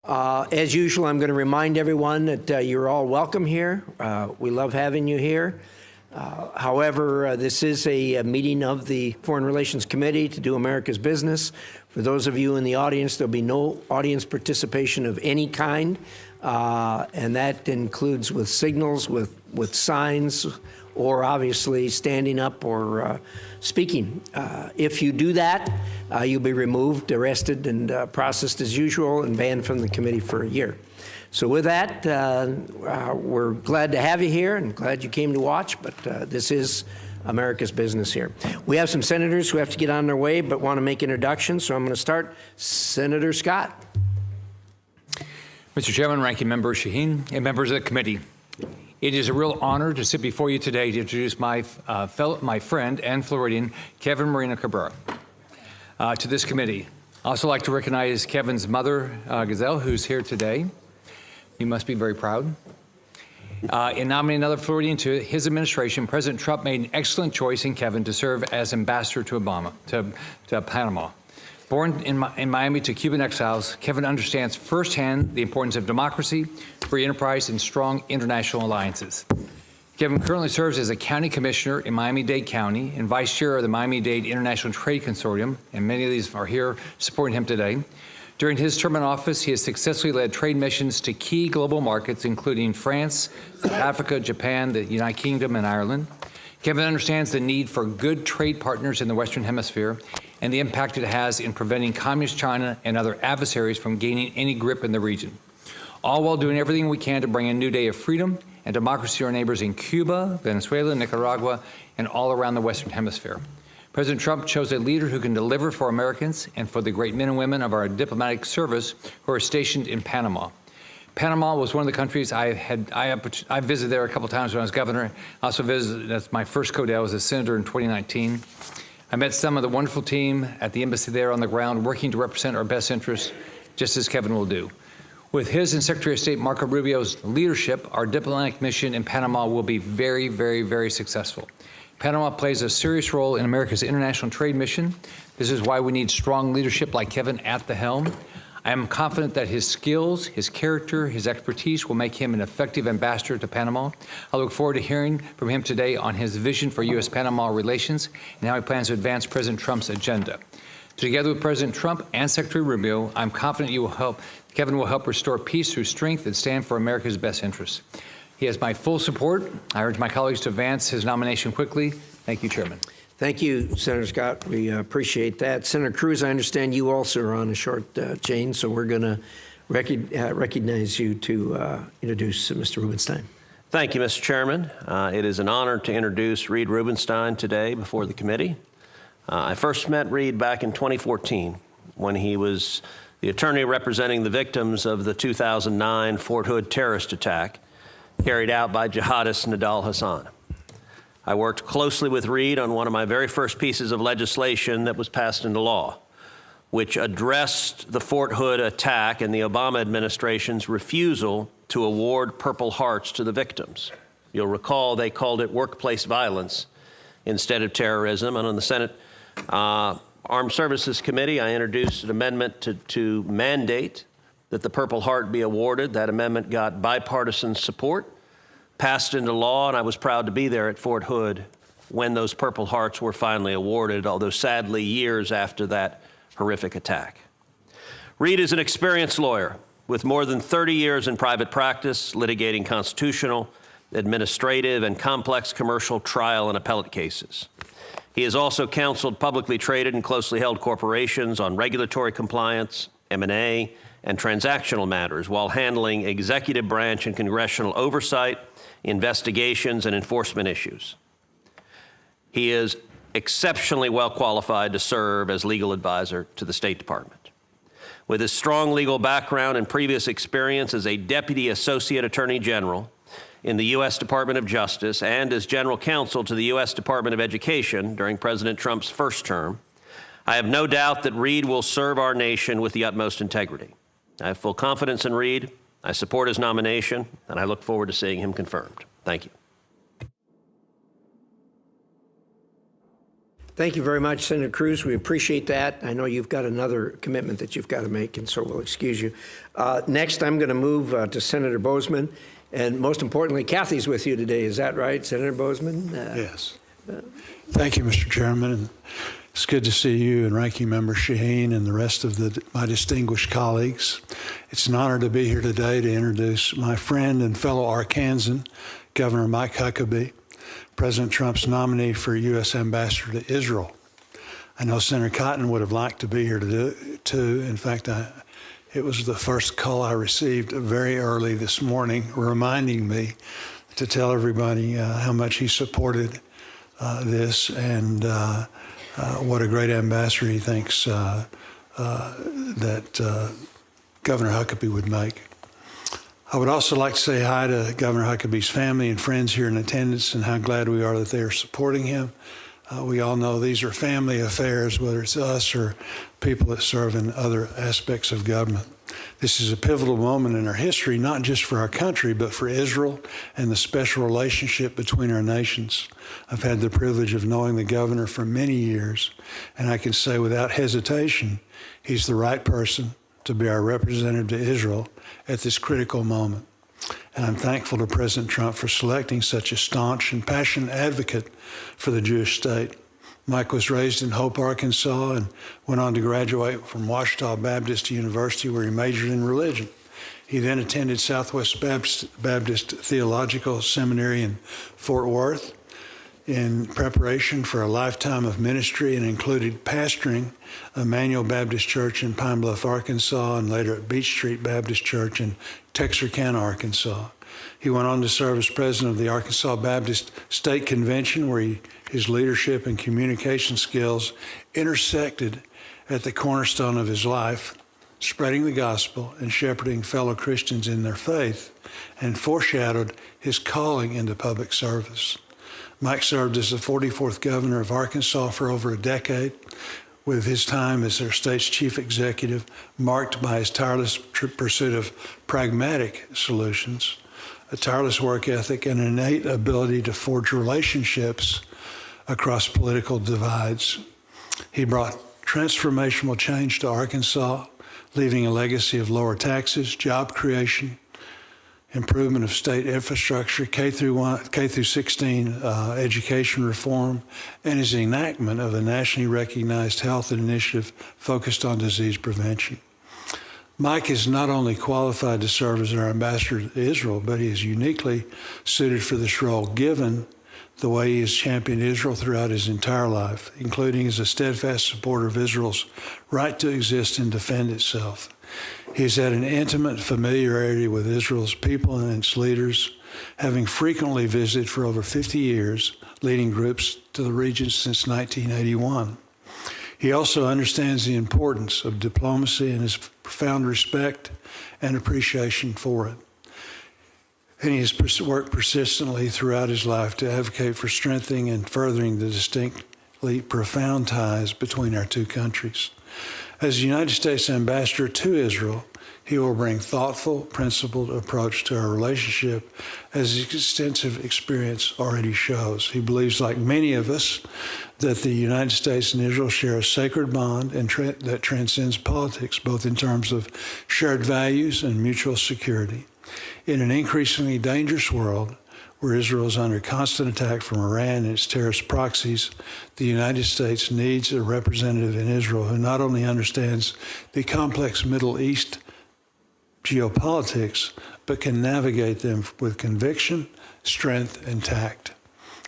As usual, I'm going to remind everyone that you're all welcome here. We love having you here. However, this is a meeting of the Foreign Relations Committee to do America's business. For those of you in the audience, there'll be no audience participation of any kind, and that includes with signals, with signs, or obviously standing up or speaking. If you do that, you'll be removed, arrested, and processed as usual and banned from the committee for a year. So with that, we're glad to have you here and glad you came to watch, but this is America's business here. We have some senators who have to get on their way but want to make introductions, so I'm going to start. Senator Scott. Mr. Chairman, Ranking Member Shaheen, and members of the committee, it is a real honor to sit before you today to introduce my friend and Floridian, Kevin Moreno Cabrera, to this committee. I'd also like to recognize Kevin's mother, Gazelle, who's here today. You must be very proud. In nominating another Floridian to his administration, President Trump made an excellent choice in Kevin to serve as ambassador to Panama. Born in Miami to Cuban exiles, Kevin understands firsthand the importance of democracy, free enterprise, and strong international alliances. Kevin currently serves as a county commissioner in Miami-Dade County and vice chair of the Miami-Dade International Trade Consortium, and many of these are here supporting him today. During his term in office, he has successfully led trade missions to key global markets, including France, South Africa, Japan, the United Kingdom, and Ireland. Kevin understands the need for good trade partners in the Western Hemisphere and the impact it has in preventing Communist China and other adversaries from gaining any grip in the region, all while doing everything we can to bring a new day of freedom and democracy to our neighbors in Cuba, Venezuela, Nicaragua, and all around the Western Hemisphere. President Trump chose a leader who can deliver for Americans and for the great men and women of our diplomatic service who are stationed in Panama. Panama was one of the countries I visited there a couple of times when I was governor. I also visited, that's my first co-deal, as a senator in 2019. I met some of the wonderful team at the embassy there on the ground, working to represent our best interests, just as Kevin will do. With his and Secretary of State Marco Rubio's leadership, our diplomatic mission in Panama will be very, very, very successful. Panama plays a serious role in America's international trade mission. This is why we need strong leadership like Kevin at the helm. I am confident that his skills, his character, his expertise will make him an effective ambassador to Panama. I look forward to hearing from him today on his vision for U.S.-Panama relations and how he plans to advance President Trump's agenda. Together with President Trump and Secretary Rubio, I'm confident Kevin will help restore peace through strength and stand for America's best interests. He has my full support. I urge my colleagues to advance his nomination quickly. Thank you, Chairman. Thank you, Senator Scott. We appreciate that. Senator Cruz, I understand you also are on a short chain, so we're going to recognize you to introduce Mr. Rubenstein. Thank you, Mr. Chairman. It is an honor to introduce Reed Rubenstein today before the committee. I first met Reed back in 2014 when he was the attorney representing the victims of the 2009 Fort Hood terrorist attack carried out by jihadist Nidal Hassan. I worked closely with Reed on one of my very first pieces of legislation that was passed into law, which addressed the Fort Hood attack and the Obama administration's refusal to award Purple Hearts to the victims. You'll recall they called it workplace violence instead of terrorism. And on the Senate Armed Services Committee, I introduced an amendment to mandate that the Purple Heart be awarded. That amendment got bipartisan support, passed into law, and I was proud to be there at Fort Hood when those Purple Hearts were finally awarded, although sadly years after that horrific attack. Reed is an experienced lawyer with more than 30 years in private practice, litigating constitutional, administrative, and complex commercial trial and appellate cases. He has also counseled publicly traded and closely held corporations on regulatory compliance, M&A, and transactional matters while handling executive branch and congressional oversight, investigations, and enforcement issues. He is exceptionally well qualified to serve as legal advisor to the State Department. With his strong legal background and previous experience as a Deputy Associate Attorney General in the U.S. Department of Justice and as General Counsel to the U.S. Department of Education during President Trump's first term, I have no doubt that Reed will serve our nation with the utmost integrity. I have full confidence in Reed. I support his nomination, and I look forward to seeing him confirmed. Thank you. Thank you very much, Senator Cruz. We appreciate that. I know you've got another commitment that you've got to make, and so we'll excuse you. Next, I'm going to move to Senator Boozman. And most importantly, Kathy's with you today. Is that right, Senator Boozman? Yes. Thank you, Mr. Chairman. And it's good to see you and Ranking Member Shaheen and the rest of my distinguished colleagues. It's an honor to be here today to introduce my friend and fellow Arkansan, Governor Mike Huckabee, President Trump's nominee for U.S. Ambassador to Israel. I know Senator Cotton would have liked to be here too. In fact, it was the first call I received very early this morning, reminding me to tell everybody how much he supported this and what a great ambassador he thinks that Governor Huckabee would make. I would also like to say hi to Governor Huckabee's family and friends here in attendance and how glad we are that they are supporting him. We all know these are family affairs, whether it's us or people that serve in other aspects of government. This is a pivotal moment in our history, not just for our country, but for Israel and the special relationship between our nations. I've had the privilege of knowing the governor for many years, and I can say without hesitation, he's the right person to be our representative to Israel at this critical moment. And I'm thankful to President Trump for selecting such a staunch and passionate advocate for the Jewish state. Mike was raised in Hope, Arkansas, and went on to graduate from Ouachita Baptist University, where he majored in religion. He then attended Southwest Baptist Theological Seminary in Fort Worth in preparation for a lifetime of ministry, and included pastoring Emmanuel Baptist Church in Pine Bluff, Arkansas, and later at Beach Street Baptist Church in Texarkana, Arkansas. He went on to serve as president of the Arkansas Baptist State Convention, where his leadership and communication skills intersected at the cornerstone of his life, spreading the gospel and shepherding fellow Christians in their faith, and foreshadowed his calling into public service. Mike served as the 44th governor of Arkansas for over a decade, with his time as their state's chief executive marked by his tireless pursuit of pragmatic solutions, a tireless work ethic, and an innate ability to forge relationships across political divides. He brought transformational change to Arkansas, leaving a legacy of lower taxes, job creation, improvement of state infrastructure, K through 16 education reform, and his enactment of a nationally recognized health initiative focused on disease prevention. Mike is not only qualified to serve as our ambassador to Israel, but he is uniquely suited for this role, given the way he has championed Israel throughout his entire life, including as a steadfast supporter of Israel's right to exist and defend itself. He's had an intimate familiarity with Israel's people and its leaders, having frequently visited for over 50 years, leading groups to the region since 1981. He also understands the importance of diplomacy and has profound respect and appreciation for it. And he has worked persistently throughout his life to advocate for strengthening and furthering the distinctly profound ties between our two countries. As the United States ambassador to Israel, he will bring thoughtful, principled approach to our relationship, as his extensive experience already shows. He believes, like many of us, that the United States and Israel share a sacred bond that transcends politics, both in terms of shared values and mutual security. In an increasingly dangerous world, where Israel is under constant attack from Iran and its terrorist proxies, the United States needs a representative in Israel who not only understands the complex Middle East geopolitics, but can navigate them with conviction, strength, and tact.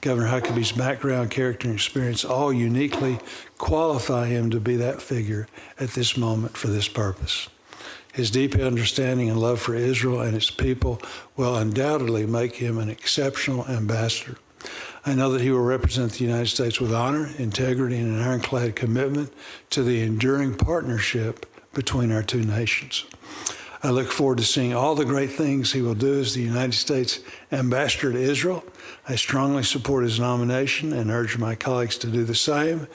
Governor Huckabee's background, character, and experience all uniquely qualify him to be that figure at this moment for this purpose. His deep understanding and love for Israel and its people will undoubtedly make him an exceptional ambassador. I know that he will represent the United States with honor, integrity, and an ironclad commitment to the enduring partnership between our two nations. I look forward to seeing all the great things he will do as the United States ambassador to Israel. I strongly support his nomination and urge my colleagues to do the same,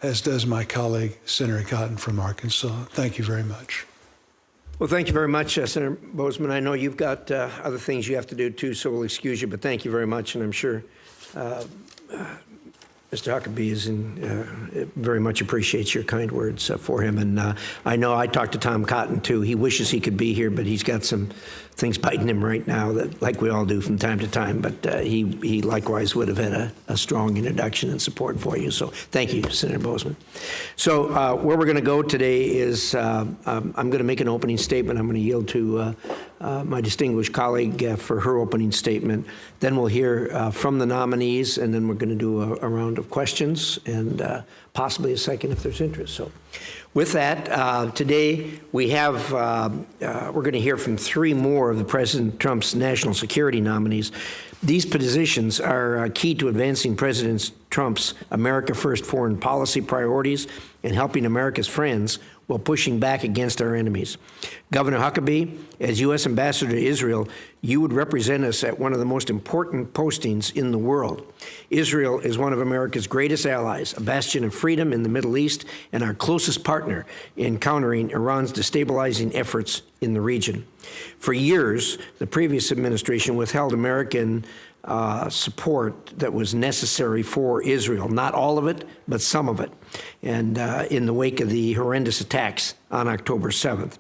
as does my colleague, Senator Cotton from Arkansas. Thank you very much. Well, thank you very much, Senator Boozman. I know you've got other things you have to do, too, so we'll excuse you, but thank you very much, and I'm sure Mr. Huckabee is very much appreciates your kind words for him. And I know I talked to Tom Cotton, too. He wishes he could be here, but he's got some things biting him right now, that, like we all do from time to time. But he likewise would have had a strong introduction and support for you. So thank you, Senator Bozeman. So where we're going to go today is I'm going to make an opening statement. I'm going to yield to my distinguished colleague for her opening statement. Then we'll hear from the nominees, and then we're going to do a round of questions and possibly a second if there's interest. So with that, today we have, we're going to hear from 3 more of the President Trump's national security nominees. These positions are key to advancing President Trump's America First foreign policy priorities and helping America's friends while pushing back against our enemies. Governor Huckabee, as U.S. Ambassador to Israel, you would represent us at one of the most important postings in the world. Israel is one of America's greatest allies, a bastion of freedom in the Middle East, and our closest partner in countering Iran's destabilizing efforts in the region. For years, the previous administration withheld American support that was necessary for Israel. Not all of it, but some of it. And in the wake of the horrendous attacks on October 7th.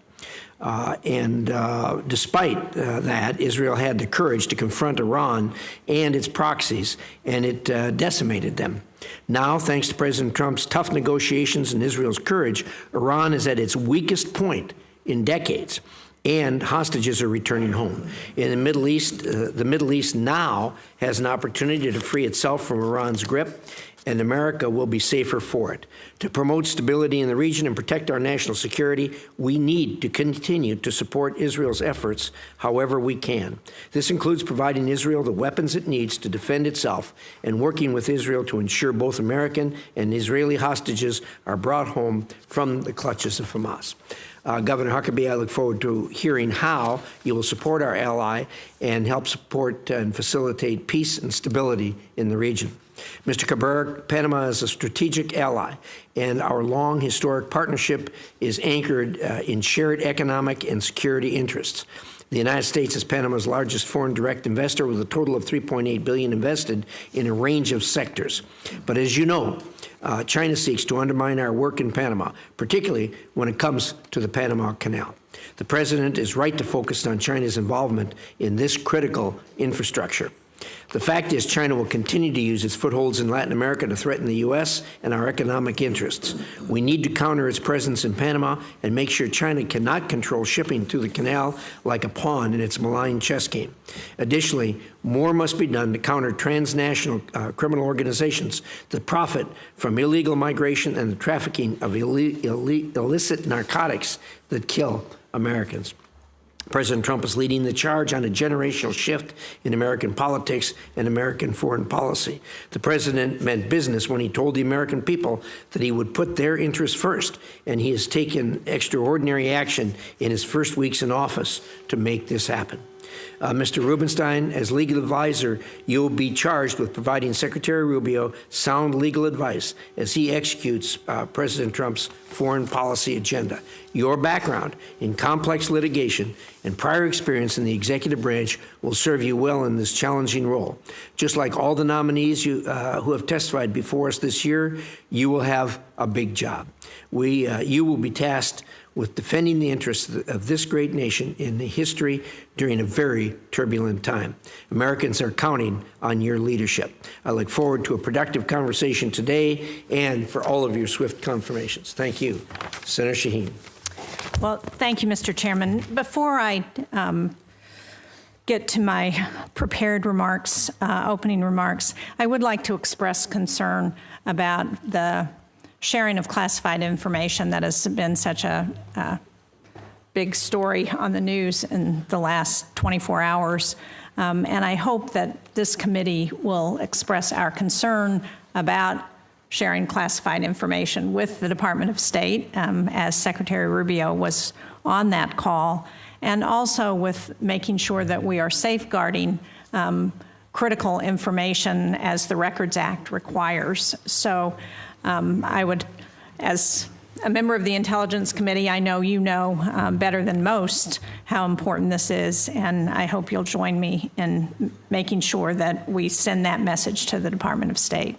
Despite that, Israel had the courage to confront Iran and its proxies, and it decimated them. Now, thanks to President Trump's tough negotiations and Israel's courage, Iran is at its weakest point in decades, and hostages are returning home. In the Middle East now has an opportunity to free itself from Iran's grip, and America will be safer for it. To promote stability in the region and protect our national security, we need to continue to support Israel's efforts however we can. This includes providing Israel the weapons it needs to defend itself and working with Israel to ensure both American and Israeli hostages are brought home from the clutches of Hamas. Governor Huckabee, I look forward to hearing how you will support our ally and help support and facilitate peace and stability in the region. Mr. Cabrera, Panama is a strategic ally, and our long historic partnership is anchored in shared economic and security interests. The United States is Panama's largest foreign direct investor with a total of $3.8 billion invested in a range of sectors. But as you know, China seeks to undermine our work in Panama, particularly when it comes to the Panama Canal. The President is right to focus on China's involvement in this critical infrastructure. The fact is, China will continue to use its footholds in Latin America to threaten the U.S. and our economic interests. We need to counter its presence in Panama and make sure China cannot control shipping through the canal like a pawn in its malign chess game. Additionally, more must be done to counter transnational criminal organizations that profit from illegal migration and the trafficking of illicit narcotics that kill Americans. President Trump is leading the charge on a generational shift in American politics and American foreign policy. The president meant business when he told the American people that he would put their interests first, and he has taken extraordinary action in his first weeks in office to make this happen. Mr. Rubenstein, as legal advisor, you will be charged with providing Secretary Rubio sound legal advice as he executes President Trump's foreign policy agenda. Your background in complex litigation and prior experience in the executive branch will serve you well in this challenging role. Just like all the nominees who have testified before us this year, you will have a big job. You will be tasked with defending the interests of this great nation in history during a very turbulent time. Americans are counting on your leadership. I look forward to a productive conversation today and for all of your swift confirmations. Thank you. Senator Shaheen. Well, thank you, Mr. Chairman. Before I get to my prepared remarks, opening remarks, I would like to express concern about the sharing of classified information that has been such a big story on the news in the last 24 hours. And I hope that this committee will express our concern about sharing classified information with the Department of State, as Secretary Rubio was on that call, and also with making sure that we are safeguarding critical information as the Records Act requires. So I would, as a member of the Intelligence Committee, I know you know better than most how important this is, and I hope you'll join me in making sure that we send that message to the Department of State.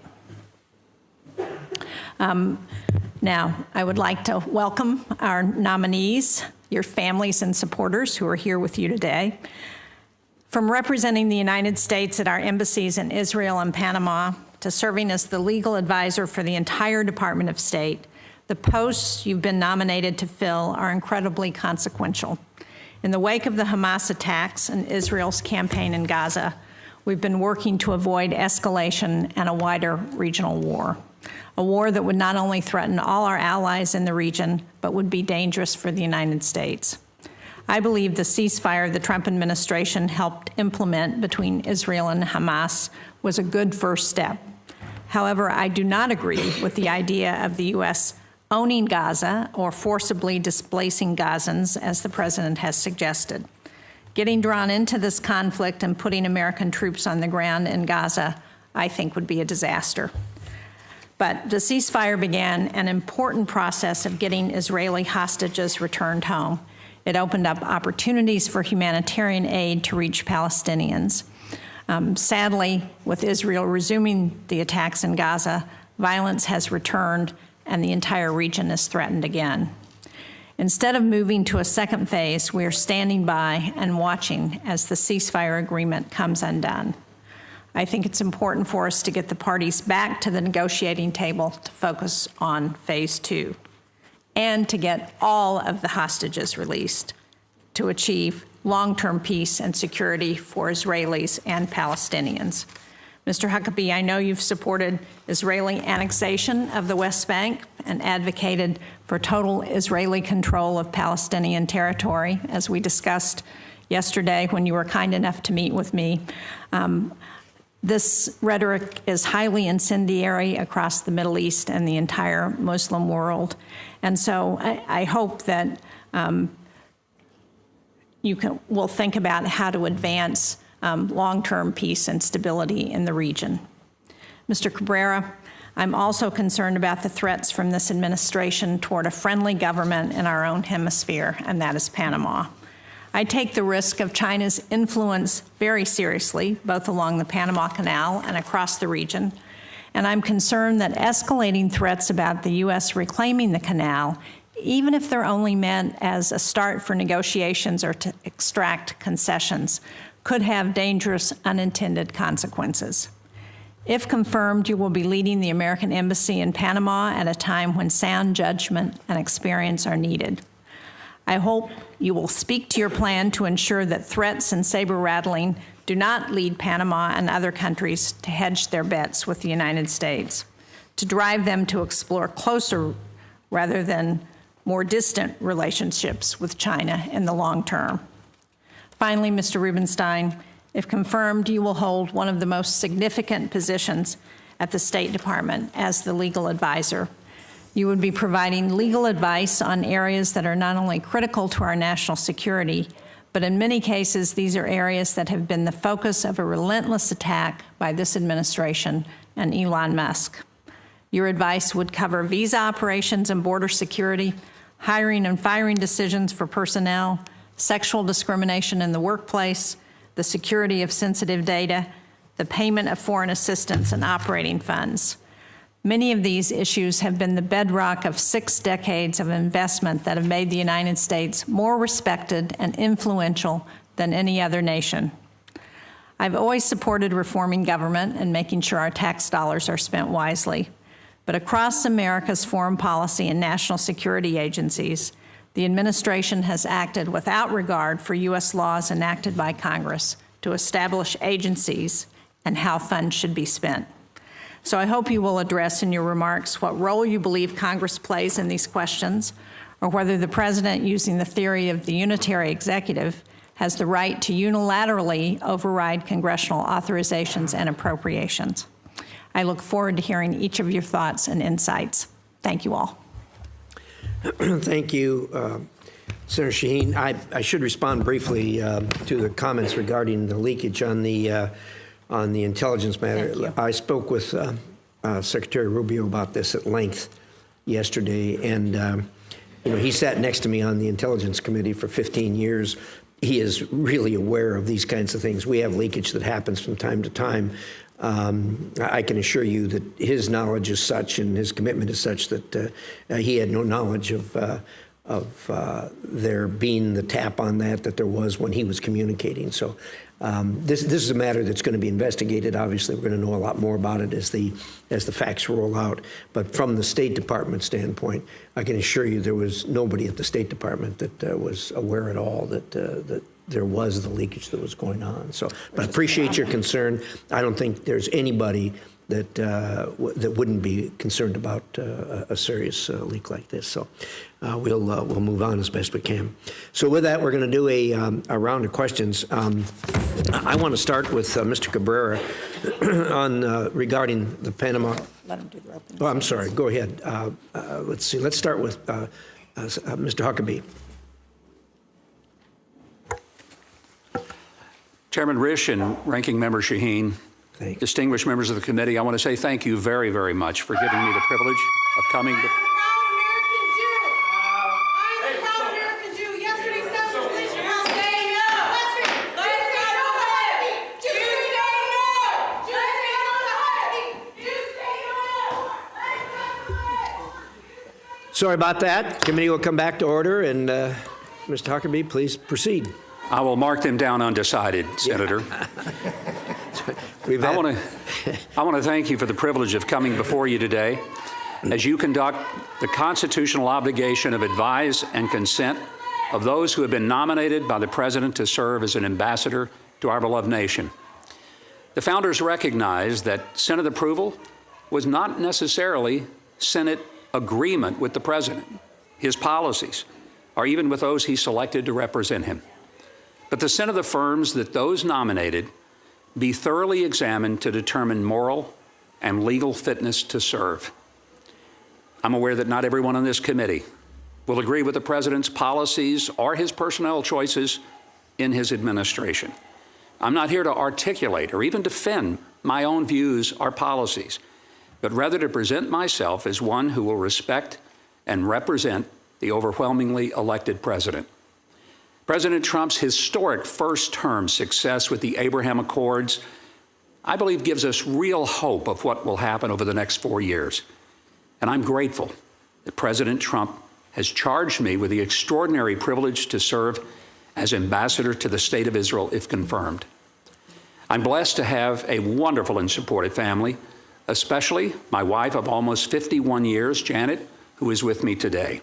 Now, I would like to welcome our nominees, your families and supporters who are here with you today. From representing the United States at our embassies in Israel and Panama to serving as the legal advisor for the entire Department of State, the posts you've been nominated to fill are incredibly consequential. In the wake of the Hamas attacks and Israel's campaign in Gaza, we've been working to avoid escalation and a wider regional war. A war that would not only threaten all our allies in the region, but would be dangerous for the United States. I believe the ceasefire the Trump administration helped implement between Israel and Hamas was a good first step. However, I do not agree with the idea of the U.S. owning Gaza or forcibly displacing Gazans, as the president has suggested. Getting drawn into this conflict and putting American troops on the ground in Gaza, I think, would be a disaster. But the ceasefire began an important process of getting Israeli hostages returned home. It opened up opportunities for humanitarian aid to reach Palestinians. Sadly, with Israel resuming the attacks in Gaza, violence has returned and the entire region is threatened again. Instead of moving to a second phase, we are standing by and watching as the ceasefire agreement comes undone. I think it's important for us to get the parties back to the negotiating table to focus on phase 2 and to get all of the hostages released to achieve long-term peace and security for Israelis and Palestinians. Mr. Huckabee, I know you've supported Israeli annexation of the West Bank and advocated for total Israeli control of Palestinian territory, as we discussed yesterday when you were kind enough to meet with me. This rhetoric is highly incendiary across the Middle East and the entire Muslim world. And so I hope that will think about how to advance long-term peace and stability in the region. Mr. Cabrera, I'm also concerned about the threats from this administration toward a friendly government in our own hemisphere, and that is Panama. I take the risk of China's influence very seriously, both along the Panama Canal and across the region, and I'm concerned that escalating threats about the U.S. reclaiming the canal, even if they're only meant as a start for negotiations or to extract concessions, could have dangerous unintended consequences. If confirmed, you will be leading the American Embassy in Panama at a time when sound judgment and experience are needed. I hope you will speak to your plan to ensure that threats and saber-rattling do not lead Panama and other countries to hedge their bets with the United States, to drive them to explore closer rather than more distant relationships with China in the long term. Finally, Mr. Rubenstein, if confirmed, you will hold one of the most significant positions at the State Department as the legal advisor. You would be providing legal advice on areas that are not only critical to our national security, but in many cases, these are areas that have been the focus of a relentless attack by this administration and Elon Musk. Your advice would cover visa operations and border security, hiring and firing decisions for personnel, sexual discrimination in the workplace, the security of sensitive data, the payment of foreign assistance and operating funds. Many of these issues have been the bedrock of 6 decades of investment that have made the United States more respected and influential than any other nation. I've always supported reforming government and making sure our tax dollars are spent wisely. But across America's foreign policy and national security agencies, the administration has acted without regard for U.S. laws enacted by Congress to establish agencies and how funds should be spent. So I hope you will address in your remarks what role you believe Congress plays in these questions, or whether the president, using the theory of the unitary executive, has the right to unilaterally override congressional authorizations and appropriations. I look forward to hearing each of your thoughts and insights. Thank you all. Thank you, Senator Shaheen. I should respond briefly to the comments regarding the leakage on the intelligence matter. I spoke with Secretary Rubio about this at length yesterday, and he sat next to me on the Intelligence Committee for 15 years. He is really aware of these kinds of things. We have leakage that happens from time to time. I can assure you that his knowledge is such and his commitment is such that he had no knowledge of there being the tap on that there was when he was communicating. So this is a matter that's going to be investigated. Obviously, we're going to know a lot more about it as the facts roll out. But from the State Department standpoint, I can assure you there was nobody at the State Department that was aware at all that there was the leakage that was going on. So, but I appreciate your concern. I don't think there's anybody that that wouldn't be concerned about a serious leak like this. So we'll move on as best we can. So with that, we're going to do a round of questions. I want to start with Mr. Cabrera on regarding the Panama. Let him do the opening. Oh, I'm sorry. Go ahead. Let's see. Let's start with Mr. Huckabee. Chairman Risch and Ranking Member Shaheen, distinguished members of the committee, I want to say thank you very, very much for giving me the privilege of coming to... Sorry about that. Committee will come back to order, and Mr. Huckabee, please proceed. I will mark them down undecided, Senator. I want to thank you for the privilege of coming before you today as you conduct the constitutional obligation of advise and consent of those who have been nominated by the President to serve as an ambassador to our beloved nation. The founders recognized that Senate approval was not necessarily Senate agreement with the President, his policies, or even with those he selected to represent him. But the Senate affirms that those nominated be thoroughly examined to determine moral and legal fitness to serve. I'm aware that not everyone on this committee will agree with the President's policies or his personnel choices in his administration. I'm not here to articulate or even defend my own views or policies, but rather to present myself as one who will respect and represent the overwhelmingly elected President. President Trump's historic first-term success with the Abraham Accords, I believe, gives us real hope of what will happen over the next 4 years. And I'm grateful that President Trump has charged me with the extraordinary privilege to serve as ambassador to the State of Israel if confirmed. I'm blessed to have a wonderful and supportive family, especially my wife of almost 51 years, Janet, who is with me today.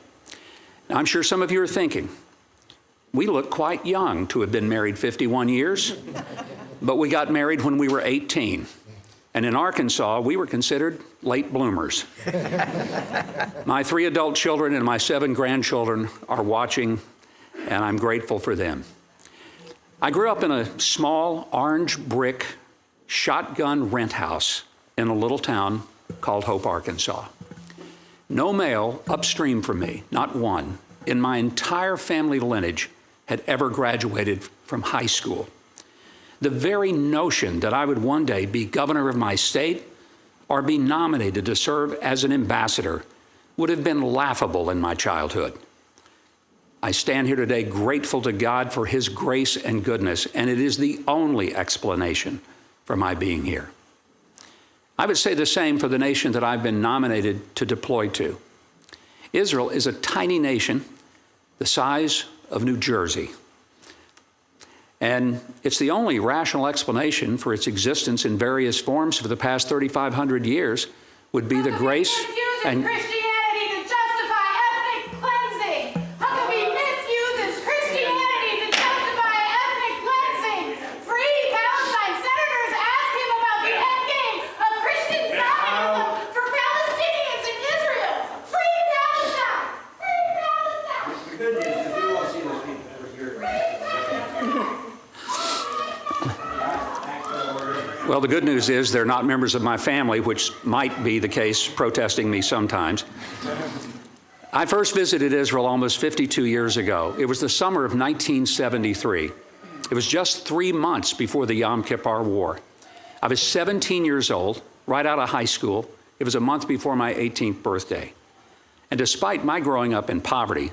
Now, I'm sure some of you are thinking, we look quite young to have been married 51 years, but we got married when we were 18. And in Arkansas, we were considered late bloomers. My 3 adult children and my 7 grandchildren are watching, and I'm grateful for them. I grew up in a small orange brick shotgun rent house in a little town called Hope, Arkansas. No male upstream from me, not one, in my entire family lineage had ever graduated from high school. The very notion that I would one day be governor of my state or be nominated to serve as an ambassador would have been laughable in my childhood. I stand here today grateful to God for his grace and goodness, and it is the only explanation for my being here. I would say the same for the nation that I've been nominated to deploy to. Israel is a tiny nation the size of New Jersey. And it's the only rational explanation for its existence in various forms for the past 3,500 years would be the grace and... Christianity to justify ethnic cleansing. Huckabee misuses Christianity to justify ethnic cleansing. Free Palestine. Senators ask him about the end game of Christian Zionism for Palestinians in Israel. Free Palestine. Free Palestine. The good news is we won't see those people for years. Well, the good news is they're not members of my family, which might be the case protesting me sometimes. I first visited Israel almost 52 years ago. It was the summer of 1973. It was just 3 months before the Yom Kippur War. I was 17 years old, right out of high school. It was a month before my 18th birthday. And despite my growing up in poverty,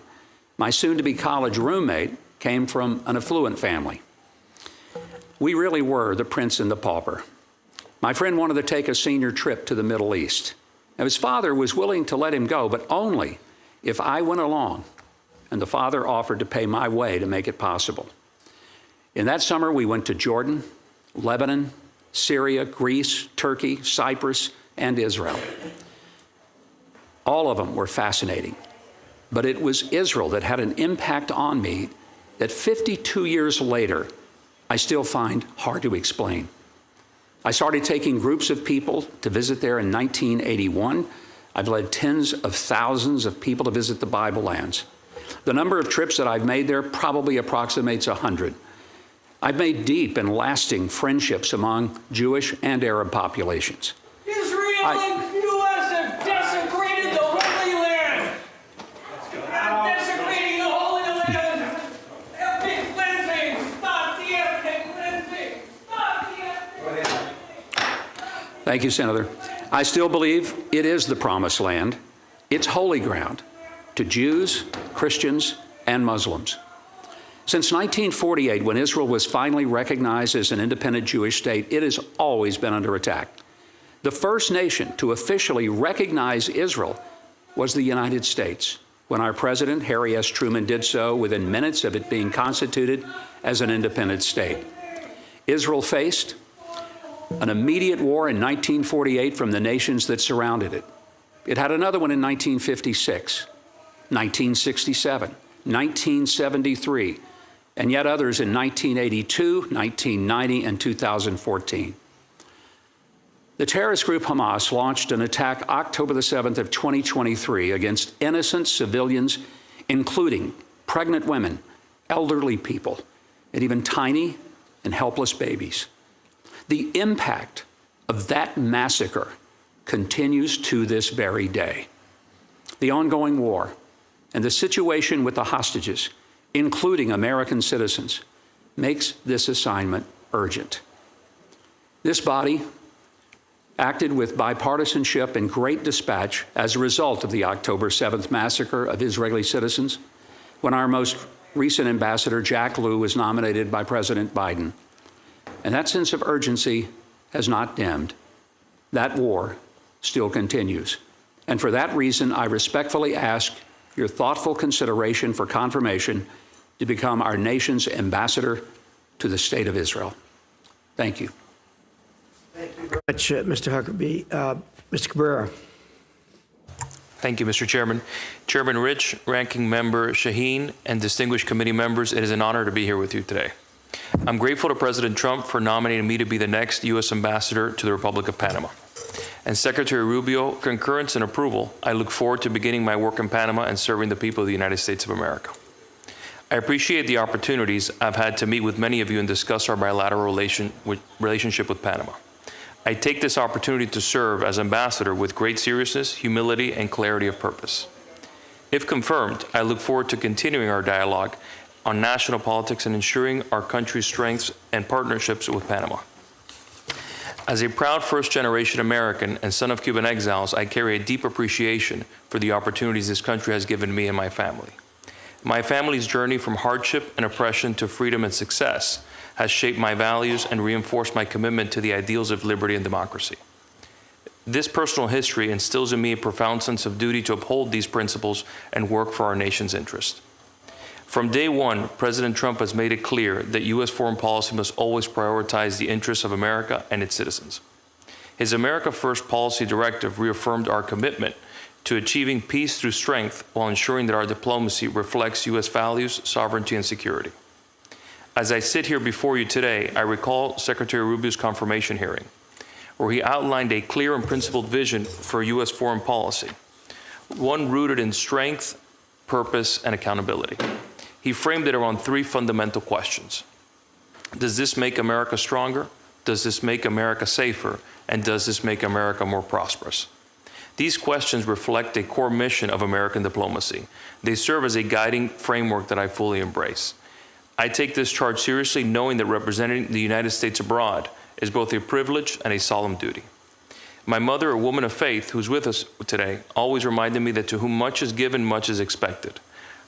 my soon-to-be college roommate came from an affluent family. We really were the prince and the pauper. My friend wanted to take a senior trip to the Middle East. Now, his father was willing to let him go, but only if I went along, and the father offered to pay my way to make it possible. In that summer, we went to Jordan, Lebanon, Syria, Greece, Turkey, Cyprus, and Israel. All of them were fascinating, but it was Israel that had an impact on me that 52 years later, I still find hard to explain. I started taking groups of people to visit there in 1981. I've led tens of thousands of people to visit the Bible lands. The number of trips that I've made there probably approximates 100. I've made deep and lasting friendships among Jewish and Arab populations. Israel and U.S. have desecrated the Holy Land. Have desecrating the Holy Land. Ethnic cleansing. Stop the ethnic cleansing. Stop the ethnic cleansing. Thank you, Senator. I still believe it is the Promised Land. It's holy ground to Jews, Christians, and Muslims. Since 1948, when Israel was finally recognized as an independent Jewish state, it has always been under attack. The first nation to officially recognize Israel was the United States, when our president, Harry S. Truman, did so within minutes of it being constituted as an independent state. Israel faced an immediate war in 1948 from the nations that surrounded it. It had another one in 1956, 1967, 1973, and yet others in 1982, 1990, and 2014. The terrorist group Hamas launched an attack October the 7th of 2023 against innocent civilians, including pregnant women, elderly people, and even tiny and helpless babies. The impact of that massacre continues to this very day. The ongoing war and the situation with the hostages, including American citizens, makes this assignment urgent. This body acted with bipartisanship and great dispatch as a result of the October 7th massacre of Israeli citizens, when our most recent ambassador, Jack Lew, was nominated by President Biden. And that sense of urgency has not dimmed. That war still continues. And for that reason, I respectfully ask your thoughtful consideration for confirmation to become our nation's ambassador to the State of Israel. Thank you. Thank you very much, Mr. Huckabee. Mr. Cabrera. Thank you, Mr. Chairman. Chairman Rich, Ranking Member Shaheen, and distinguished committee members, it is an honor to be here with you today. I'm grateful to President Trump for nominating me to be the next U.S. Ambassador to the Republic of Panama. And Secretary Rubio, concurrence and approval, I look forward to beginning my work in Panama and serving the people of the United States of America. I appreciate the opportunities I've had to meet with many of you and discuss our bilateral relationship with Panama. I take this opportunity to serve as ambassador with great seriousness, humility, and clarity of purpose. If confirmed, I look forward to continuing our dialogue on national politics and ensuring our country's strengths and partnerships with Panama. As a proud first-generation American and son of Cuban exiles, I carry a deep appreciation for the opportunities this country has given me and my family. My family's journey from hardship and oppression to freedom and success has shaped my values and reinforced my commitment to the ideals of liberty and democracy. This personal history instills in me a profound sense of duty to uphold these principles and work for our nation's interest. From day one, President Trump has made it clear that U.S. foreign policy must always prioritize the interests of America and its citizens. His America First policy directive reaffirmed our commitment to achieving peace through strength while ensuring that our diplomacy reflects U.S. values, sovereignty, and security. As I sit here before you today, I recall Secretary Rubio's confirmation hearing, where he outlined a clear and principled vision for U.S. foreign policy, one rooted in strength, purpose, and accountability. He framed it around three fundamental questions. Does this make America stronger? Does this make America safer? And does this make America more prosperous? These questions reflect a core mission of American diplomacy. They serve as a guiding framework that I fully embrace. I take this charge seriously, knowing that representing the United States abroad is both a privilege and a solemn duty. My mother, a woman of faith who's with us today, always reminded me that to whom much is given, much is expected.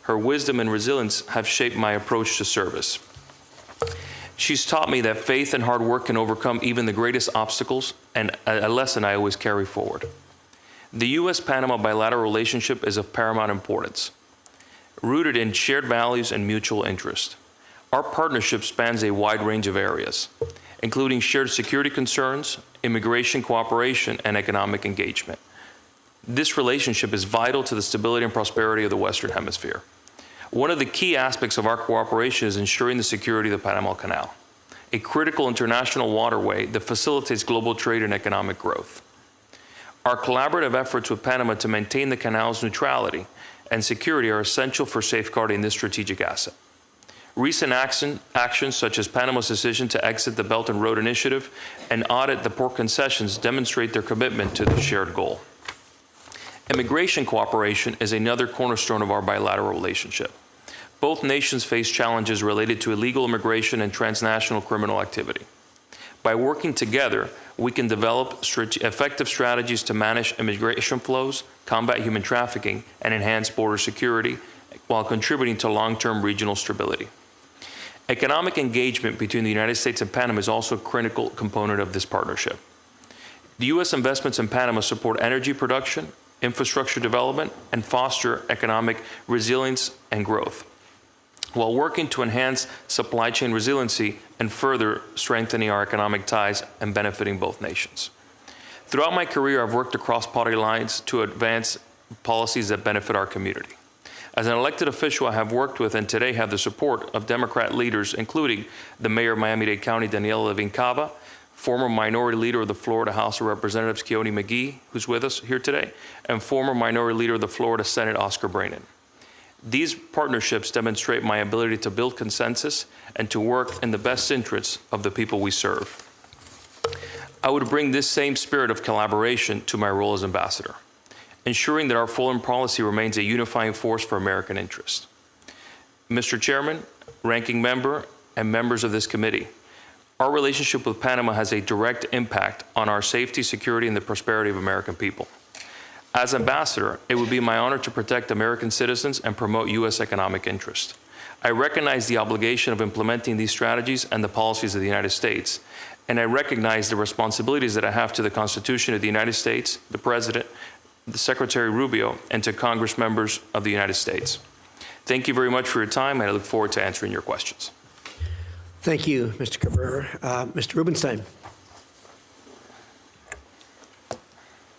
Her wisdom and resilience have shaped my approach to service. She's taught me that faith and hard work can overcome even the greatest obstacles, and a lesson I always carry forward. The U.S.-Panama bilateral relationship is of paramount importance, rooted in shared values and mutual interest. Our partnership spans a wide range of areas, including shared security concerns, immigration cooperation, and economic engagement. This relationship is vital to the stability and prosperity of the Western Hemisphere. One of the key aspects of our cooperation is ensuring the security of the Panama Canal, a critical international waterway that facilitates global trade and economic growth. Our collaborative efforts with Panama to maintain the canal's neutrality and security are essential for safeguarding this strategic asset. Recent actions such as Panama's decision to exit the Belt and Road Initiative and audit the port concessions demonstrate their commitment to the shared goal. Immigration cooperation is another cornerstone of our bilateral relationship. Both nations face challenges related to illegal immigration and transnational criminal activity. By working together, we can develop effective strategies to manage immigration flows, combat human trafficking, and enhance border security while contributing to long-term regional stability. Economic engagement between the United States and Panama is also a critical component of this partnership. The U.S. investments in Panama support energy production, infrastructure development, and foster economic resilience and growth, while working to enhance supply chain resiliency and further strengthening our economic ties and benefiting both nations. Throughout my career, I've worked across party lines to advance policies that benefit our community. As an elected official, I have worked with and today have the support of Democrat leaders, including the Mayor of Miami-Dade County, Daniela Levin Cava, former Minority Leader of the Florida House of Representatives, Keone McGee, who's with us here today, and former Minority Leader of the Florida Senate, Oscar Brannan. These partnerships demonstrate my ability to build consensus and to work in the best interests of the people we serve. I would bring this same spirit of collaboration to my role as ambassador, ensuring that our foreign policy remains a unifying force for American interest. Mr. Chairman, Ranking Member, and members of this committee, our relationship with Panama has a direct impact on our safety, security, and the prosperity of American people. As ambassador, it would be my honor to protect American citizens and promote U.S. economic interest. I recognize the obligation of implementing these strategies and the policies of the United States, and I recognize the responsibilities that I have to the Constitution of the United States, the President, the Secretary Rubio, and to Congress members of the United States. Thank you very much for your time, and I look forward to answering your questions. Thank you, Mr. Cabrera. Mr. Rubenstein.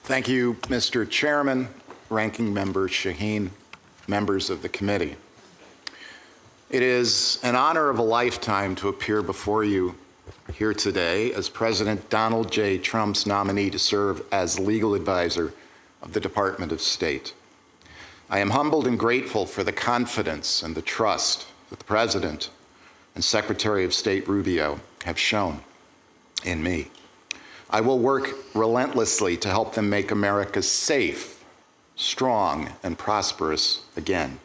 Thank you, Mr. Chairman, Ranking Member Shaheen, members of the committee. It is an honor of a lifetime to appear before you here today as President Donald J. Trump's nominee to serve as legal advisor of the Department of State. I am humbled and grateful for the confidence and the trust that the President and Secretary of State Rubio have shown in me. I will work relentlessly to help them make America safe, strong, and prosperous again.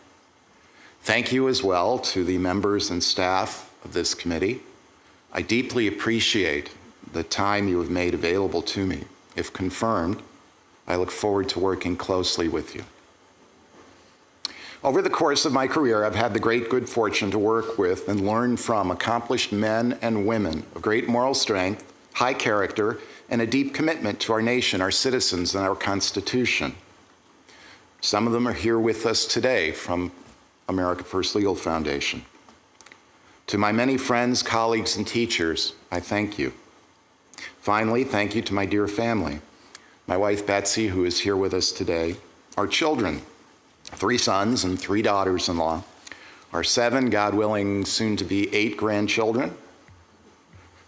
Thank you as well to the members and staff of this committee. I deeply appreciate the time you have made available to me. If confirmed, I look forward to working closely with you. Over the course of my career, I've had the great good fortune to work with and learn from accomplished men and women of great moral strength, high character, and a deep commitment to our nation, our citizens, and our Constitution. Some of them are here with us today from America First Legal Foundation. To my many friends, colleagues, and teachers, I thank you. Finally, thank you to my dear family, my wife Betsy, who is here with us today, our children, 3 sons and 3 daughters-in-law, our 7, God willing, soon to be 8 grandchildren,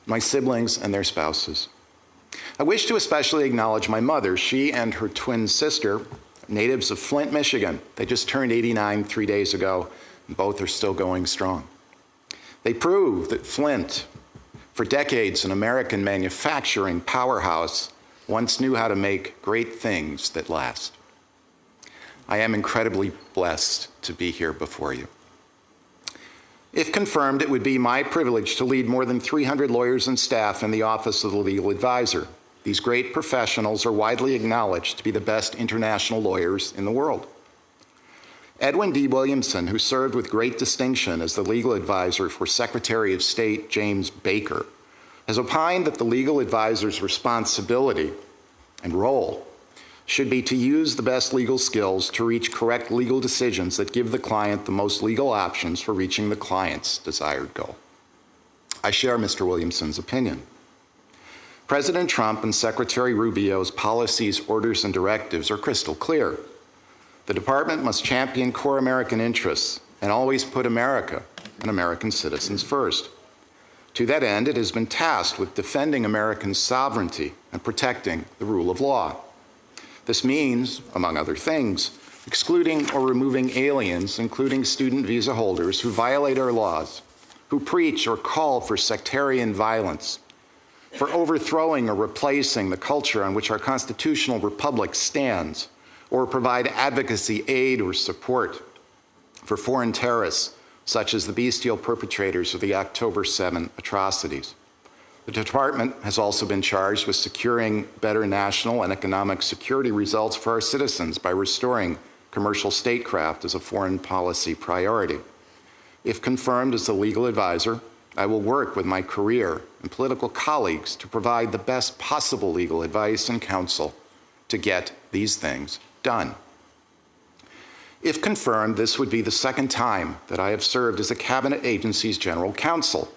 my siblings and their spouses. I wish to especially acknowledge my mother. She and her twin sister, natives of Flint, Michigan. They just turned 89 3 days ago, and both are still going strong. They prove that Flint, for decades an American manufacturing powerhouse, once knew how to make great things that last. I am incredibly blessed to be here before you. If confirmed, it would be my privilege to lead more than 300 lawyers and staff in the Office of the Legal Advisor. These great professionals are widely acknowledged to be the best international lawyers in the world. Edwin D. Williamson, who served with great distinction as the legal advisor for Secretary of State James Baker, has opined that the legal advisor's responsibility and role should be to use the best legal skills to reach correct legal decisions that give the client the most legal options for reaching the client's desired goal. I share Mr. Williamson's opinion. President Trump and Secretary Rubio's policies, orders, and directives are crystal clear. The department must champion core American interests and always put America and American citizens first. To that end, it has been tasked with defending American sovereignty and protecting the rule of law. This means, among other things, excluding or removing aliens, including student visa holders, who violate our laws, who preach or call for sectarian violence, for overthrowing or replacing the culture on which our constitutional republic stands, or provide advocacy, aid, or support for foreign terrorists, such as the bestial perpetrators of the October 7 atrocities. The department has also been charged with securing better national and economic security results for our citizens by restoring commercial statecraft as a foreign policy priority. If confirmed as the legal advisor, I will work with my career and political colleagues to provide the best possible legal advice and counsel to get these things done. If confirmed, this would be the second time that I have served as a cabinet agency's general counsel.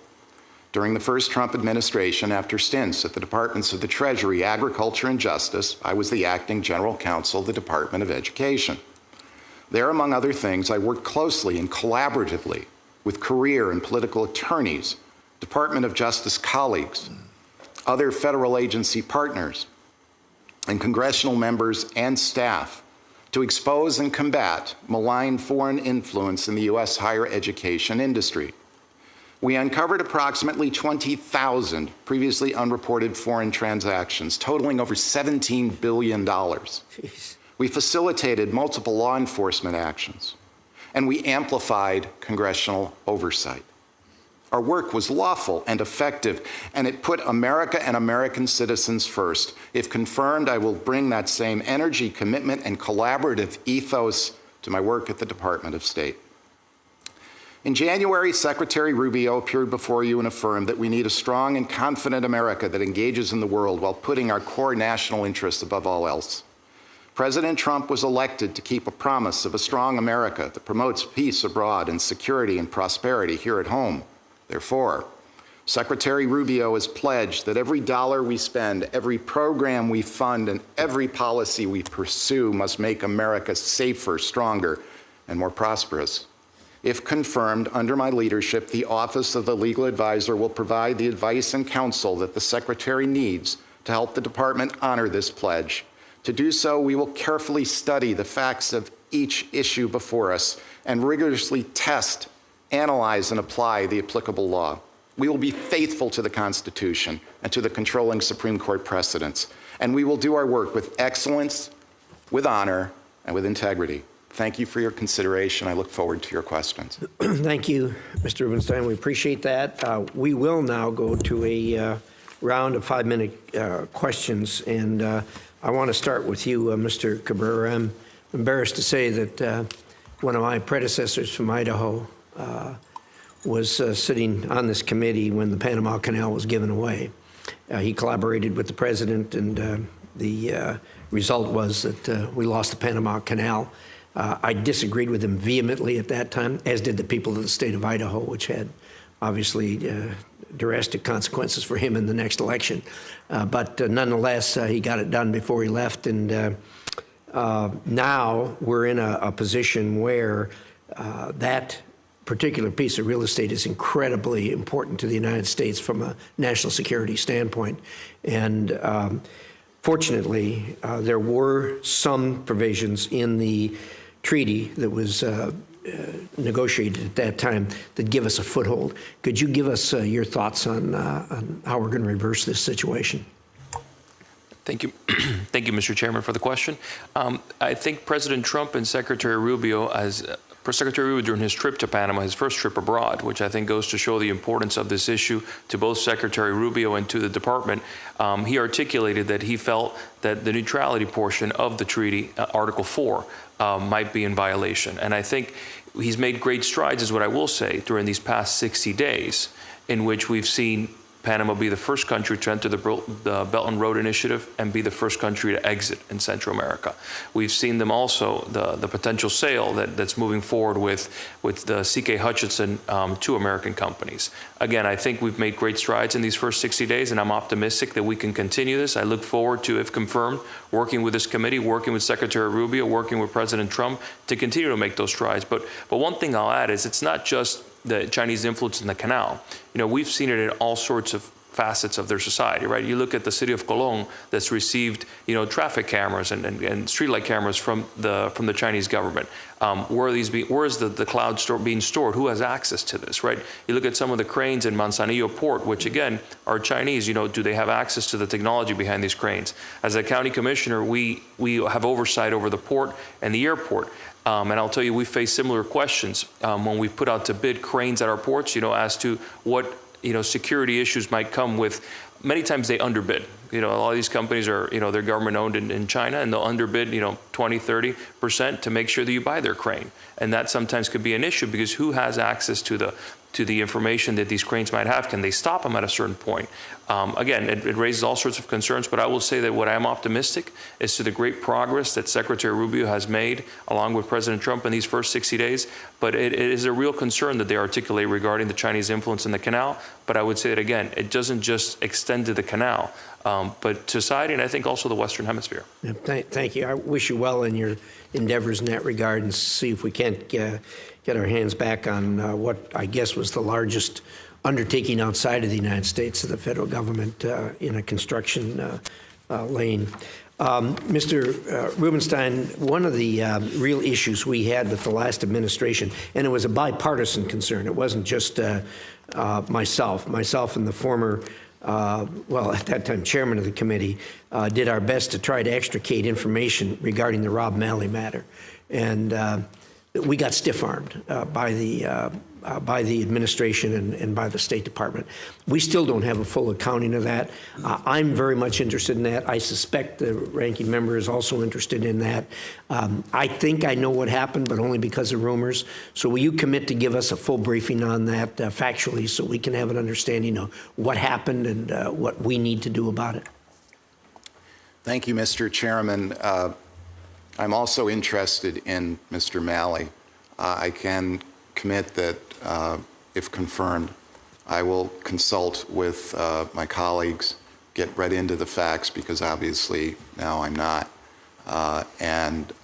During the first Trump administration, after stints at the Departments of the Treasury, Agriculture, and Justice, I was the acting general counsel of the Department of Education. There, among other things, I worked closely and collaboratively with career and political attorneys, Department of Justice colleagues, other federal agency partners, and congressional members and staff to expose and combat malign foreign influence in the U.S. higher education industry. We uncovered approximately 20,000 previously unreported foreign transactions, totaling over $17 billion. Jeez. We facilitated multiple law enforcement actions, and we amplified congressional oversight. Our work was lawful and effective, and it put America and American citizens first. If confirmed, I will bring that same energy, commitment, and collaborative ethos to my work at the Department of State. In January, Secretary Rubio appeared before you and affirmed that we need a strong and confident America that engages in the world while putting our core national interests above all else. President Trump was elected to keep a promise of a strong America that promotes peace abroad and security and prosperity here at home. Therefore, Secretary Rubio has pledged that every dollar we spend, every program we fund, and every policy we pursue must make America safer, stronger, and more prosperous. If confirmed, under my leadership, the Office of the Legal Advisor will provide the advice and counsel that the Secretary needs to help the Department honor this pledge. To do so, we will carefully study the facts of each issue before us and rigorously test, analyze, and apply the applicable law. We will be faithful to the Constitution and to the controlling Supreme Court precedents, and we will do our work with excellence, with honor, and with integrity. Thank you for your consideration. I look forward to your questions. Thank you, Mr. Rubenstein. We appreciate that. We will now go to a round of 5-minute questions, and I want to start with you, Mr. Cabrera. I'm embarrassed to say that one of my predecessors from Idaho was sitting on this committee when the Panama Canal was given away. He collaborated with the president, and the result was that we lost the Panama Canal. I disagreed with him vehemently at that time, as did the people of the state of Idaho, which had obviously drastic consequences for him in the next election. But nonetheless, he got it done before he left, and now we're in a position where that particular piece of real estate is incredibly important to the United States from a national security standpoint. And fortunately, there were some provisions in the treaty that was negotiated at that time that give us a foothold. Could you give us your thoughts on how we're going to reverse this situation? Thank you. Thank you, Mr. Chairman, for the question. I think President Trump and Secretary Rubio, as Secretary Rubio during his trip to Panama, his first trip abroad, which I think goes to show the importance of this issue to both Secretary Rubio and to the department. He articulated that he felt that the neutrality portion of the treaty, Article 4, might be in violation. And I think he's made great strides, is what I will say, during these past 60 days, in which we've seen Panama be the first country to enter the Belt and Road Initiative and be the first country to exit in Central America. We've seen them also, the potential sale that's moving forward with the C.K. Hutchinson to American companies. Again, I think we've made great strides in these first 60 days, and I'm optimistic that we can continue this. I look forward to, if confirmed, working with this committee, working with Secretary Rubio, working with President Trump to continue to make those strides. But one thing I'll add is it's not just the Chinese influence in the Canal. You know, we've seen it in all sorts of facets of their society, right? You look at the city of Colón that's received, traffic cameras and streetlight cameras from the Chinese government. Where is the cloud being stored? Who has access to this, right? You look at some of the cranes in Manzanillo Port, which again are Chinese. Do they have access to the technology behind these cranes? As a county commissioner, we have oversight over the port and the airport. And I'll tell you, we face similar questions when we put out to bid cranes at our ports, as to what, security issues might come with. Many times they underbid. A lot of these companies are, they're government owned in China, and they'll underbid, 20, 30% to make sure that you buy their crane. And that sometimes could be an issue because who has access to the information that these cranes might have? Can they stop them at a certain point? Again, it raises all sorts of concerns, but I will say that what I'm optimistic is to the great progress that Secretary Rubio has made along with President Trump in these first 60 days. But it is a real concern that they articulate regarding the Chinese influence in the Canal. But I would say that, again, it doesn't just extend to the Canal, but society, and I think also the Western Hemisphere. Yeah, thank you. I wish you well in your endeavors in that regard, and see if we can't get our hands back on what I guess was the largest undertaking outside of the United States of the federal government in a construction lane. Mr. Rubenstein, one of the real issues we had with the last administration, and it was a bipartisan concern, it wasn't just myself and the former at that time, chairman of the committee, did our best to try to extricate information regarding the Rob Malley matter. And we got stiff-armed by the administration and by the State Department. We still don't have a full accounting of that. I'm very much interested in that. I suspect the ranking member is also interested in that. I think I know what happened, but only because of rumors. So will you commit to give us a full briefing on that factually, so we can have an understanding of what happened and what we need to do about it? Thank you, Mr. Chairman. I'm also interested in Mr. Malley. I can commit that, if confirmed, I will consult with my colleagues, get right into the facts, because obviously now I'm not, and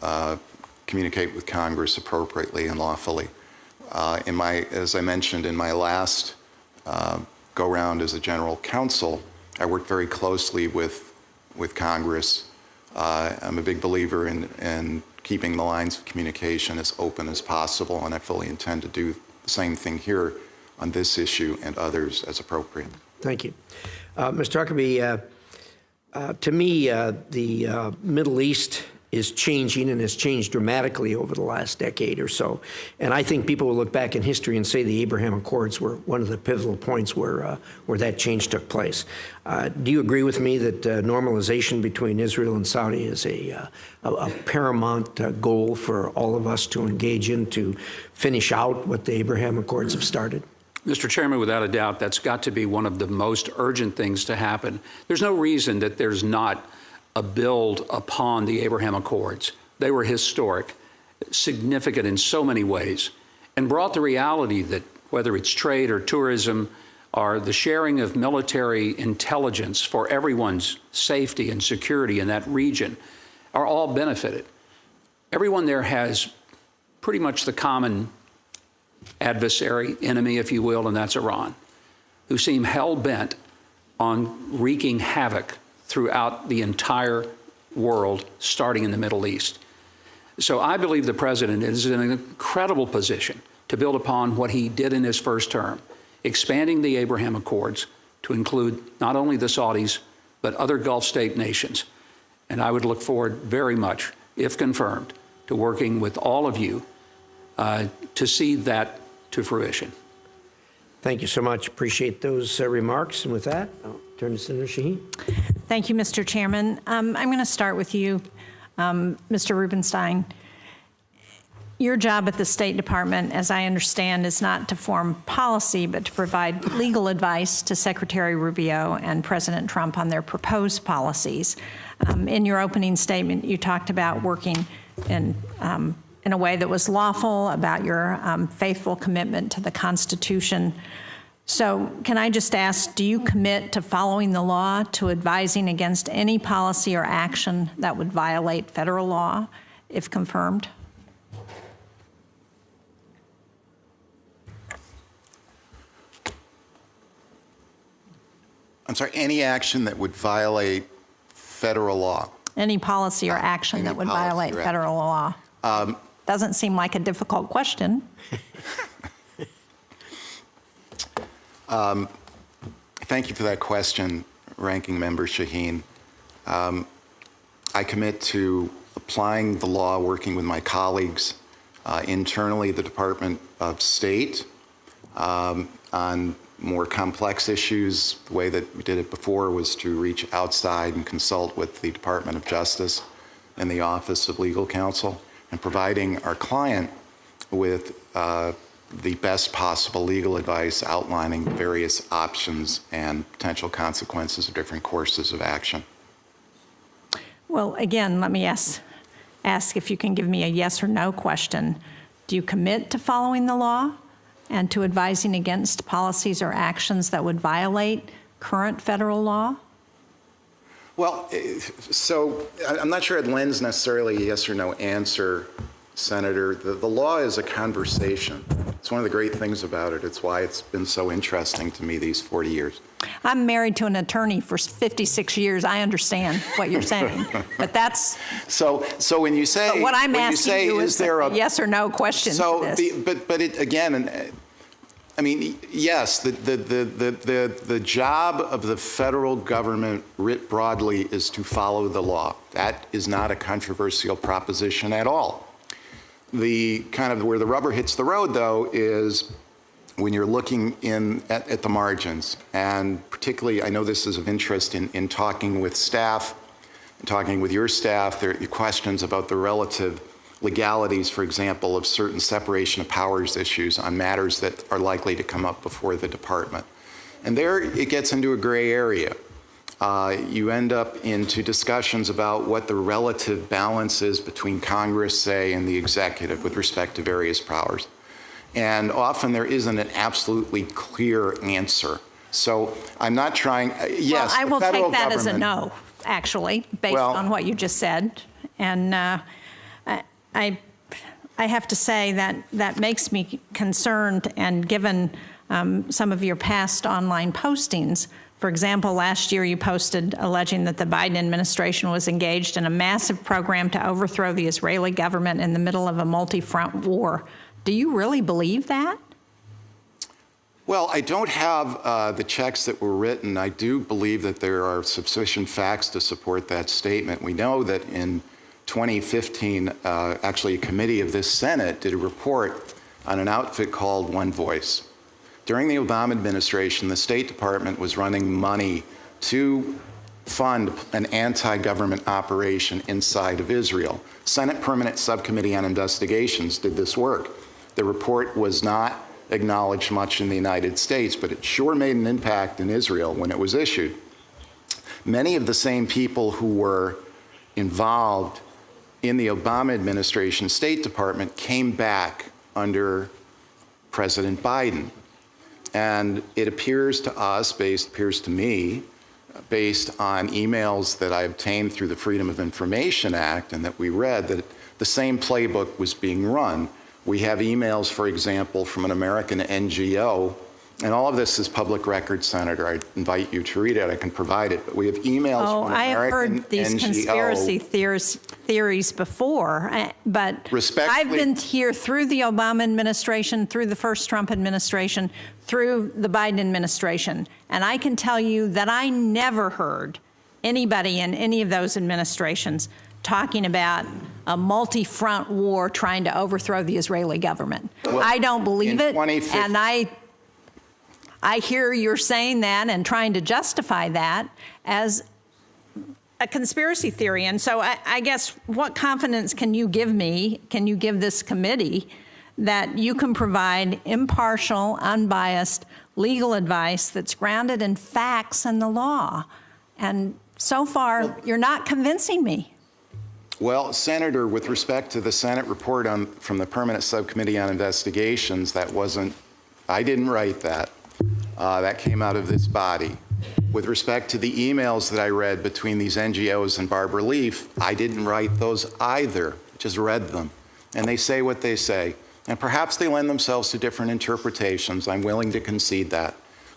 communicate with Congress appropriately and lawfully. As I mentioned in my last go-round as a general counsel, I worked very closely with Congress. I'm a big believer in keeping the lines of communication as open as possible, and I fully intend to do the same thing here on this issue and others as appropriate. Thank you. Mr. Huckabee, to me, the Middle East is changing, and has changed dramatically over the last decade or so. And I think people will look back in history and say the Abraham Accords were one of the pivotal points where that change took place. Do you agree with me that normalization between Israel and Saudi is a paramount goal for all of us to engage in to finish out what the Abraham Accords have started? Mr. Chairman, without a doubt, that's got to be one of the most urgent things to happen. There's no reason that there's not a build upon the Abraham Accords. They were historic, significant in so many ways, and brought the reality that whether it's trade or tourism or the sharing of military intelligence for everyone's safety and security in that region are all benefited. Everyone there has pretty much the common adversary, enemy, if you will, and that's Iran, who seem hell-bent on wreaking havoc throughout the entire world, starting in the Middle East. So I believe the president is in an incredible position to build upon what he did in his first term, expanding the Abraham Accords to include not only the Saudis, but other Gulf state nations. And I would look forward very much, if confirmed, to working with all of you to see that to fruition. Thank you so much. Appreciate those remarks. And with that, I'll turn to Senator Shaheen. Thank you, Mr. Chairman. I'm going to start with you, Mr. Rubenstein. Your job at the State Department, as I understand, is not to form policy, but to provide legal advice to Secretary Rubio and President Trump on their proposed policies. In your opening statement, you talked about working in a way that was lawful, about your faithful commitment to the Constitution. So can I just ask, do you commit to following the law, to advising against any policy or action that would violate federal law, if confirmed? I'm sorry, any action that would violate federal law? Any policy or action that would violate federal law? Doesn't seem like a difficult question. Thank you for that question, Ranking Member Shaheen. I commit to applying the law, working with my colleagues internally at the Department of State on more complex issues. The way that we did it before was to reach outside and consult with the Department of Justice and the Office of Legal Counsel, and providing our client with the best possible legal advice outlining various options and potential consequences of different courses of action. Well, again, let me ask if you can give me a yes or no question. Do you commit to following the law and to advising against policies or actions that would violate current federal law? Well, so I'm not sure it lends necessarily a yes or no answer, Senator. The law is a conversation. It's one of the great things about it. It's why it's been so interesting to me these 40 years. I'm married to an attorney for 56 years. I understand what you're saying, but that's... So when you say... But what I'm asking you is there a yes or no question to this. But it, again, I mean, yes, the job of the federal government writ broadly is to follow the law. That is not a controversial proposition at all. The kind of where the rubber hits the road, though, is when you're looking at the margins. And particularly, I know this is of interest in talking with staff, and talking with your staff, there are questions about the relative legalities, for example, of certain separation of powers issues on matters that are likely to come up before the department. And there it gets into a gray area. You end up into discussions about what the relative balance is between Congress, say, and the executive with respect to various powers. And often there isn't an absolutely clear answer. So I'm not trying, yes, well, I will the take that as a no, actually, based on what you just said. And I have to say that makes me concerned, and given some of your past online postings. For example, last year you posted alleging that the Biden administration was engaged in a massive program to overthrow the Israeli government in the middle of a multi-front war. Do you really believe that? Well, I don't have the checks that were written. I do believe that there are sufficient facts to support that statement. We know that in 2015, actually a committee of this Senate did a report on an outfit called One Voice. During the Obama administration, the State Department was running money to fund an anti-government operation inside of Israel. Senate Permanent Subcommittee on Investigations did this work. The report was not acknowledged much in the United States, but it sure made an impact in Israel when it was issued. Many of the same people who were involved in the Obama administration State Department came back under President Biden. And it appears to us, appears to me, based on emails that I obtained through the Freedom of Information Act and that we read, that the same playbook was being run. We have emails, for example, from an American NGO, and all of this is public record, Senator. I invite you to read it. I can provide it. But we have emails from an American NGO. I have heard these conspiracy theories before, but I've been here through the Obama administration, through the first Trump administration, through the Biden administration, and I can tell you that I never heard anybody in any of those administrations talking about a multi-front war trying to overthrow the Israeli government. Well, I don't believe it, 2015 and I hear you're saying that and trying to justify that as a conspiracy theory. And so I guess what confidence can you give me, can you give this committee, that you can provide impartial, unbiased legal advice that's grounded in facts and the law? And so far, you're not convincing me. Well, Senator, with respect to the Senate report from the Permanent Subcommittee on Investigations, I didn't write that. That came out of this body. With respect to the emails that I read between these NGOs and Barbara Leaf, I didn't write those either, just read them. And they say what they say. And perhaps they lend themselves to different interpretations. I'm willing to concede that.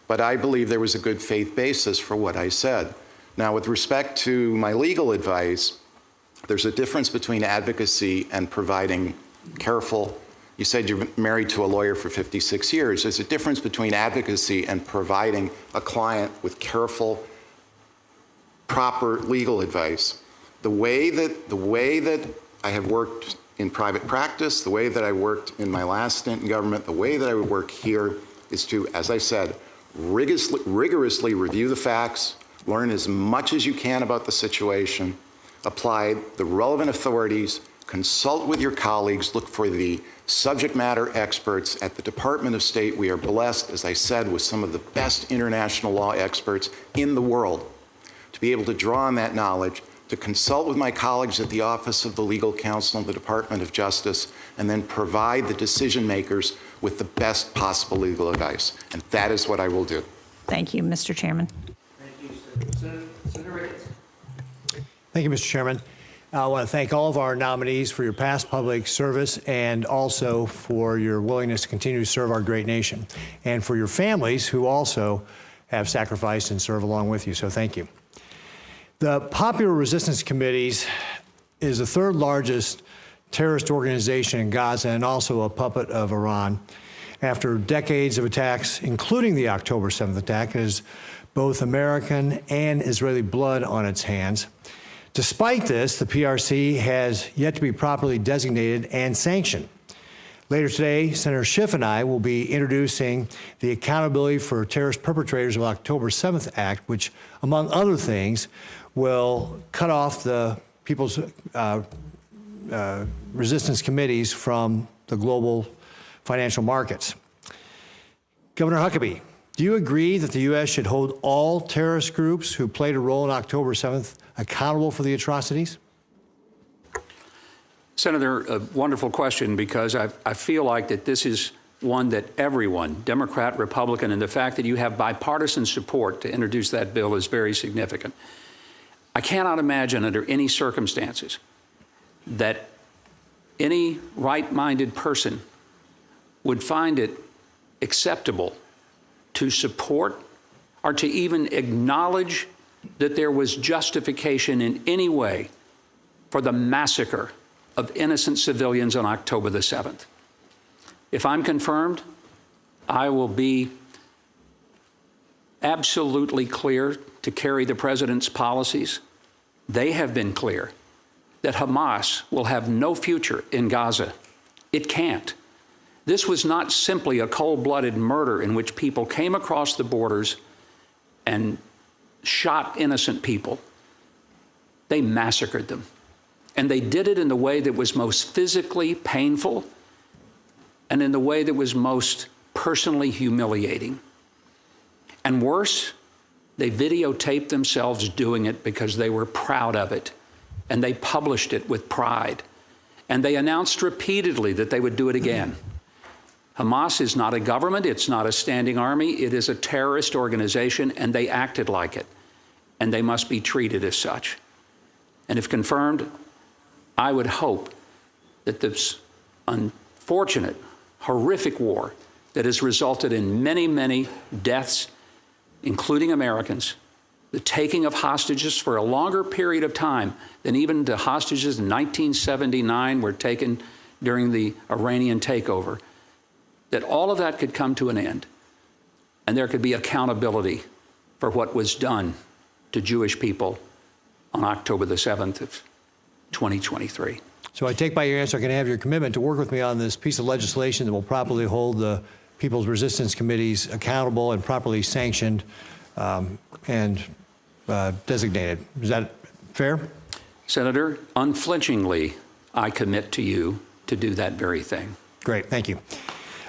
But I believe there was a good faith basis for what I said. Now, with respect to my legal advice, there's a difference between advocacy and providing careful. You said you're married to a lawyer for 56 years. There's a difference between advocacy and providing a client with careful, proper legal advice. The way that I have worked in private practice, the way that I worked in my last stint in government, the way that I would work here is to, as I said, rigorously review the facts, learn as much as you can about the situation, apply the relevant authorities, consult with your colleagues, look for the subject matter experts at the Department of State. We are blessed, as I said, with some of the best international law experts in the world to be able to draw on that knowledge, to consult with my colleagues at the Office of the Legal Counsel and the Department of Justice, and then provide the decision makers with the best possible legal advice. And that is what I will do. Thank you, Mr. Chairman. Thank you, Senator Ricketts. Thank you, Mr. Chairman. I want to thank all of our nominees for your past public service and also for your willingness to continue to serve our great nation, and for your families who also have sacrificed and serve along with you. So thank you. The Popular Resistance Committees is the third largest terrorist organization in Gaza and also a puppet of Iran. After decades of attacks, including the October 7th attack, it has both American and Israeli blood on its hands. Despite this, the PRC has yet to be properly designated and sanctioned. Later today, Senator Schiff and I will be introducing the Accountability for Terrorist Perpetrators of October 7th Act, which, among other things, will cut off the People's Resistance Committees from the global financial markets. Governor Huckabee, do you agree that the U.S. should hold all terrorist groups who played a role in October 7th accountable for the atrocities? Senator, a wonderful question, because I feel like that this is one that everyone, Democrat, Republican, and the fact that you have bipartisan support to introduce that bill is very significant. I cannot imagine under any circumstances that any right-minded person would find it acceptable to support or to even acknowledge that there was justification in any way for the massacre of innocent civilians on October the 7th. If I'm confirmed, I will be absolutely clear to carry the president's policies. They have been clear that Hamas will have no future in Gaza. It can't. This was not simply a cold-blooded murder in which people came across the borders and shot innocent people. They massacred them. And they did it in the way that was most physically painful and in the way that was most personally humiliating. And worse, they videotaped themselves doing it because they were proud of it, and they published it with pride. And they announced repeatedly that they would do it again. Hamas is not a government, it's not a standing army, it is a terrorist organization, and they acted like it. And they must be treated as such. And if confirmed, I would hope that this unfortunate, horrific war that has resulted in many, many deaths, including Americans, the taking of hostages for a longer period of time than even the hostages in 1979 were taken during the Iranian takeover, that all of that could come to an end and there could be accountability for what was done to Jewish people on October the 7th of 2023. So I take by your answer, I can have your commitment to work with me on this piece of legislation that will properly hold the People's Resistance Committees accountable and properly sanctioned and designated. Is that fair? Senator, unflinchingly, I commit to you to do that very thing. Great, thank you.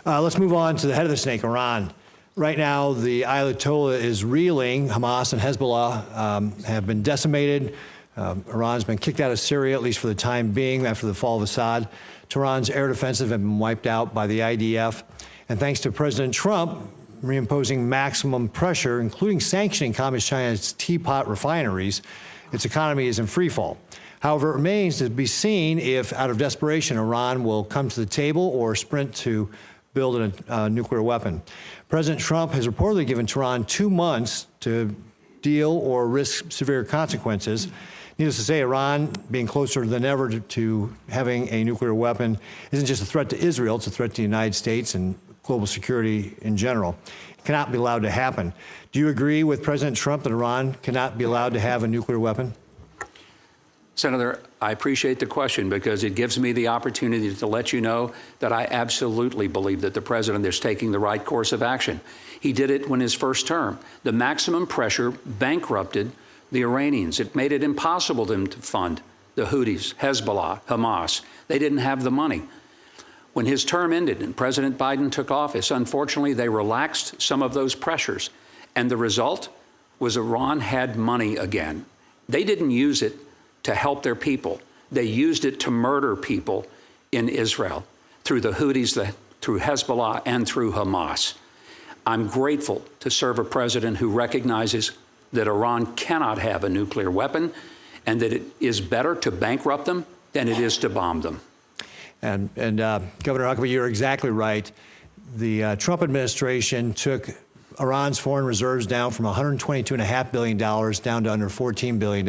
Let's move on to the head of the snake, Iran. Right now, the Ayatollah is reeling. Hamas and Hezbollah have been decimated. Iran's been kicked out of Syria, at least for the time being, after the fall of Assad. Tehran's air defensive have been wiped out by the IDF. And thanks to President Trump reimposing maximum pressure, including sanctioning Communist China's teapot refineries, its economy is in free fall. However, it remains to be seen if, out of desperation, Iran will come to the table or sprint to build a nuclear weapon. President Trump has reportedly given Tehran 2 months to deal or risk severe consequences. Needless to say, Iran, being closer than ever to having a nuclear weapon, isn't just a threat to Israel, it's a threat to the United States and global security in general. It cannot be allowed to happen. Do you agree with President Trump that Iran cannot be allowed to have a nuclear weapon? Senator, I appreciate the question because it gives me the opportunity to let you know that I absolutely believe that the president is taking the right course of action. He did it when his first term. The maximum pressure bankrupted the Iranians. It made it impossible for them to fund the Houthis, Hezbollah, Hamas. They didn't have the money. When his term ended and President Biden took office, unfortunately, they relaxed some of those pressures. And the result was Iran had money again. They didn't use it to help their people. They used it to murder people in Israel through the Houthis, through Hezbollah, and through Hamas. I'm grateful to serve a president who recognizes that Iran cannot have a nuclear weapon and that it is better to bankrupt them than it is to bomb them. And Governor Huckabee, you're exactly right. The Trump administration took Iran's foreign reserves down from $122.5 billion down to under $14 billion.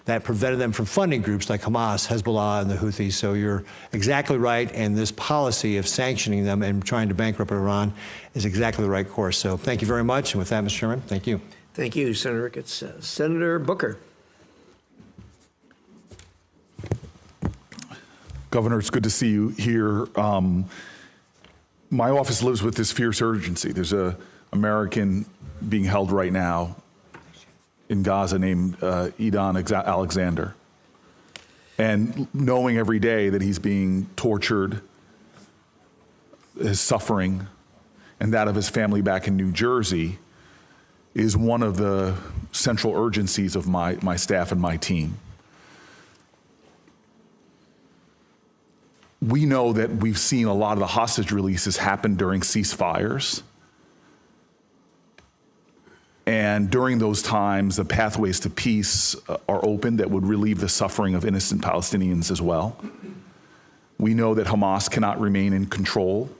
That prevented them from funding groups like Hamas, Hezbollah, and the Houthis. So you're exactly right, and this policy of sanctioning them and trying to bankrupt Iran is exactly the right course. So thank you very much. And with that, Mr. Chairman, thank you. Thank you, Senator Ricketts. Senator Booker. Governor, it's good to see you here. My office lives with this fierce urgency. There's an American being held right now in Gaza named Idan Alexander. And knowing every day that he's being tortured, his suffering, and that of his family back in New Jersey is one of the central urgencies of my staff and my team. We know that we've seen a lot of the hostage releases happen during ceasefires. And during those times, the pathways to peace are open that would relieve the suffering of innocent Palestinians as well. We know that Hamas cannot remain in control,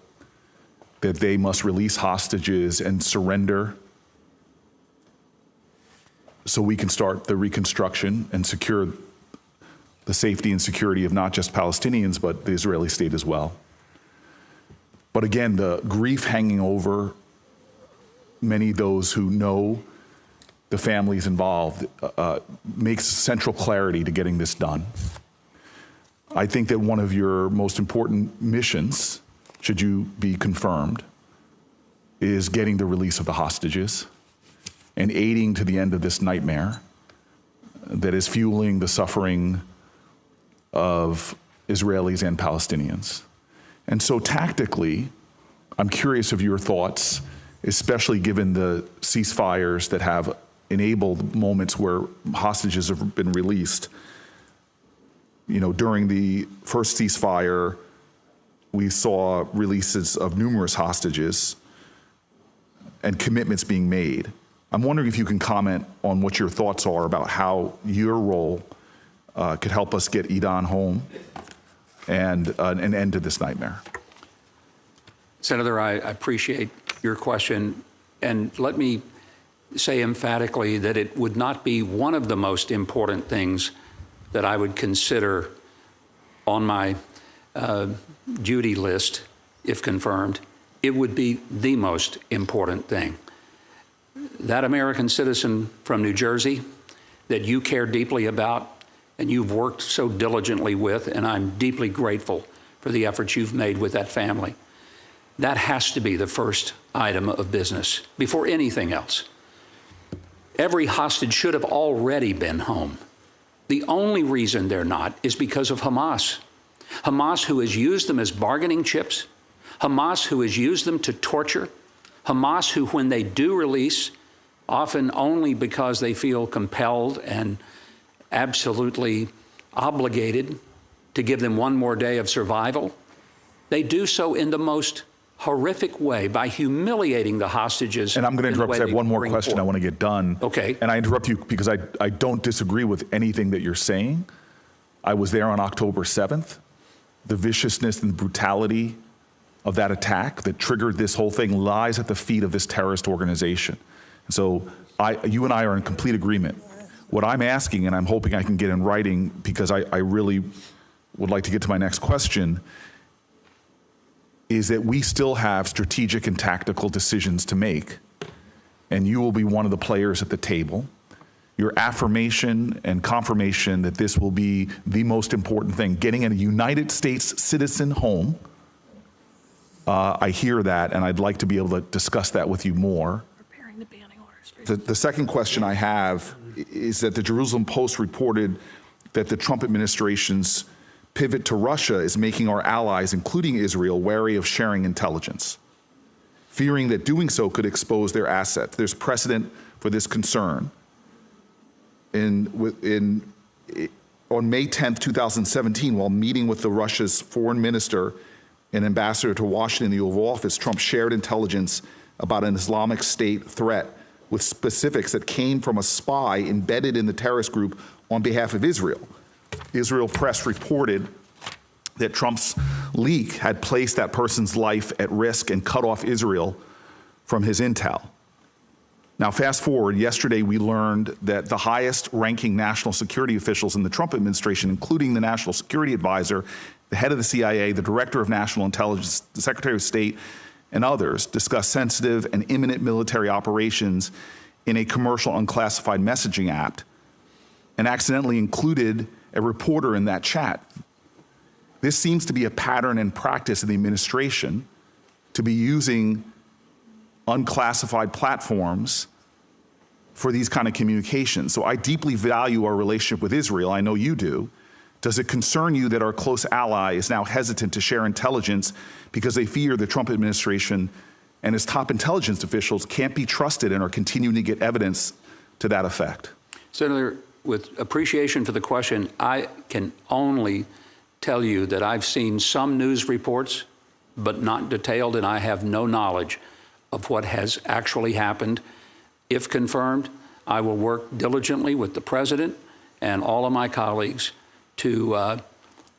that they must release hostages and surrender so we can start the reconstruction and secure the safety and security of not just Palestinians, but the Israeli state as well. But again, the grief hanging over many of those who know the families involved makes central clarity to getting this done. I think that one of your most important missions, should you be confirmed, is getting the release of the hostages and aiding to the end of this nightmare that is fueling the suffering of Israelis and Palestinians. And so tactically, I'm curious of your thoughts, especially given the ceasefires that have enabled moments where hostages have been released. You know, during the first ceasefire, we saw releases of numerous hostages and commitments being made. I'm wondering if you can comment on what your thoughts are about how your role could help us get Idan home and an end to this nightmare. Senator, I appreciate your question, and let me say emphatically that it would not be one of the most important things that I would consider on my duty list, if confirmed. It would be the most important thing. That American citizen from New Jersey that you care deeply about and you've worked so diligently with, and I'm deeply grateful for the efforts you've made with that family. That has to be the first item of business before anything else. Every hostage should have already been home. The only reason they're not is because of Hamas. Hamas, who has used them as bargaining chips, Hamas, who has used them to torture, Hamas, who, when they do release, often only because they feel compelled and absolutely obligated to give them one more day of survival, they do so in the most horrific way by humiliating the hostages. And I'm going to interrupt because I have one more question I want to get done. Okay. And I interrupt you because I don't disagree with anything that you're saying. I was there on October 7th. The viciousness and brutality of that attack that triggered this whole thing lies at the feet of this terrorist organization. And so you and I are in complete agreement. What I'm asking, and I'm hoping I can get in writing because I really would like to get to my next question, is that we still have strategic and tactical decisions to make, and you will be one of the players at the table. Your affirmation and confirmation that this will be the most important thing, getting a United States citizen home, I hear that, and I'd like to be able to discuss that with you more. Preparing the banning orders. The second question I have is that the Jerusalem Post reported that the Trump administration's pivot to Russia is making our allies, including Israel, wary of sharing intelligence, fearing that doing so could expose their assets. There's precedent for this concern. On May 10th, 2017, while meeting with Russia's foreign minister and ambassador to Washington in the Oval Office, Trump shared intelligence about an Islamic State threat with specifics that came from a spy embedded in the terrorist group on behalf of Israel. Israel press reported that Trump's leak had placed that person's life at risk and cut off Israel from his intel. Now, fast forward, yesterday we learned that the highest ranking national security officials in the Trump administration, including the National Security Advisor, the head of the CIA, the Director of National Intelligence, the Secretary of State, and others, discussed sensitive and imminent military operations in a commercial unclassified messaging app and accidentally included a reporter in that chat. This seems to be a pattern and practice in the administration to be using unclassified platforms for these kind of communications. So I deeply value our relationship with Israel. I know you do. Does it concern you that our close ally is now hesitant to share intelligence because they fear the Trump administration and its top intelligence officials can't be trusted and are continuing to get evidence to that effect? Senator, with appreciation for the question, I can only tell you that I've seen some news reports, but not detailed, and I have no knowledge of what has actually happened. If confirmed, I will work diligently with the President and all of my colleagues to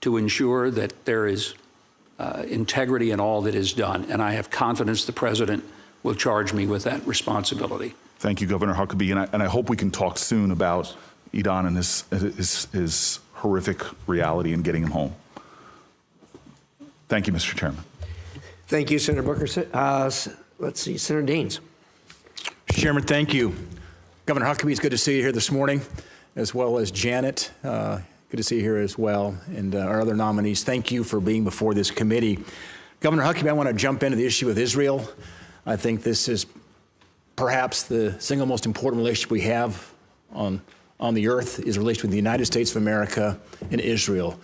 ensure that there is integrity in all that is done. And I have confidence the President will charge me with that responsibility. Thank you, Governor Huckabee. And I hope we can talk soon about Idan and his horrific reality in getting him home. Thank you, Mr. Chairman. Thank you, Senator Booker. Let's see, Senator Daines. Mr. Chairman, thank you. Governor Huckabee, it's good to see you here this morning, as well as Janet. Good to see you here as well, and our other nominees. Thank you for being before this committee. Governor Huckabee, I want to jump into the issue with Israel. I think this is perhaps the single most important relationship we have on the earth is a relationship with the United States of America and Israel.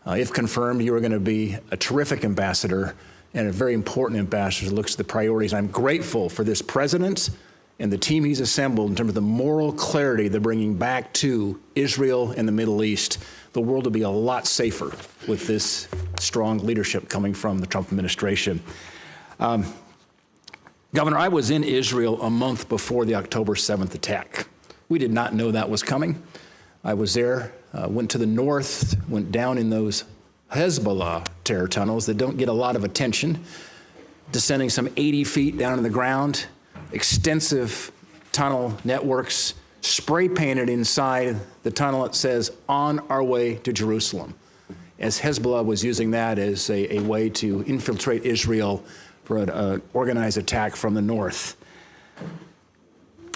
If confirmed, you are going to be a terrific ambassador and a very important ambassador that looks at the priorities. I'm grateful for this president and the team he's assembled in terms of the moral clarity they're bringing back to Israel and the Middle East. The world will be a lot safer with this strong leadership coming from the Trump administration. Governor, I was in Israel a month before the October 7th attack. We did not know that was coming. I was there, went to the north, went down in those Hezbollah terror tunnels that don't get a lot of attention, descending some 80 feet down in the ground, extensive tunnel networks, spray painted inside the tunnel. It says, "On our way to Jerusalem," as Hezbollah was using that as a way to infiltrate Israel for an organized attack from the north.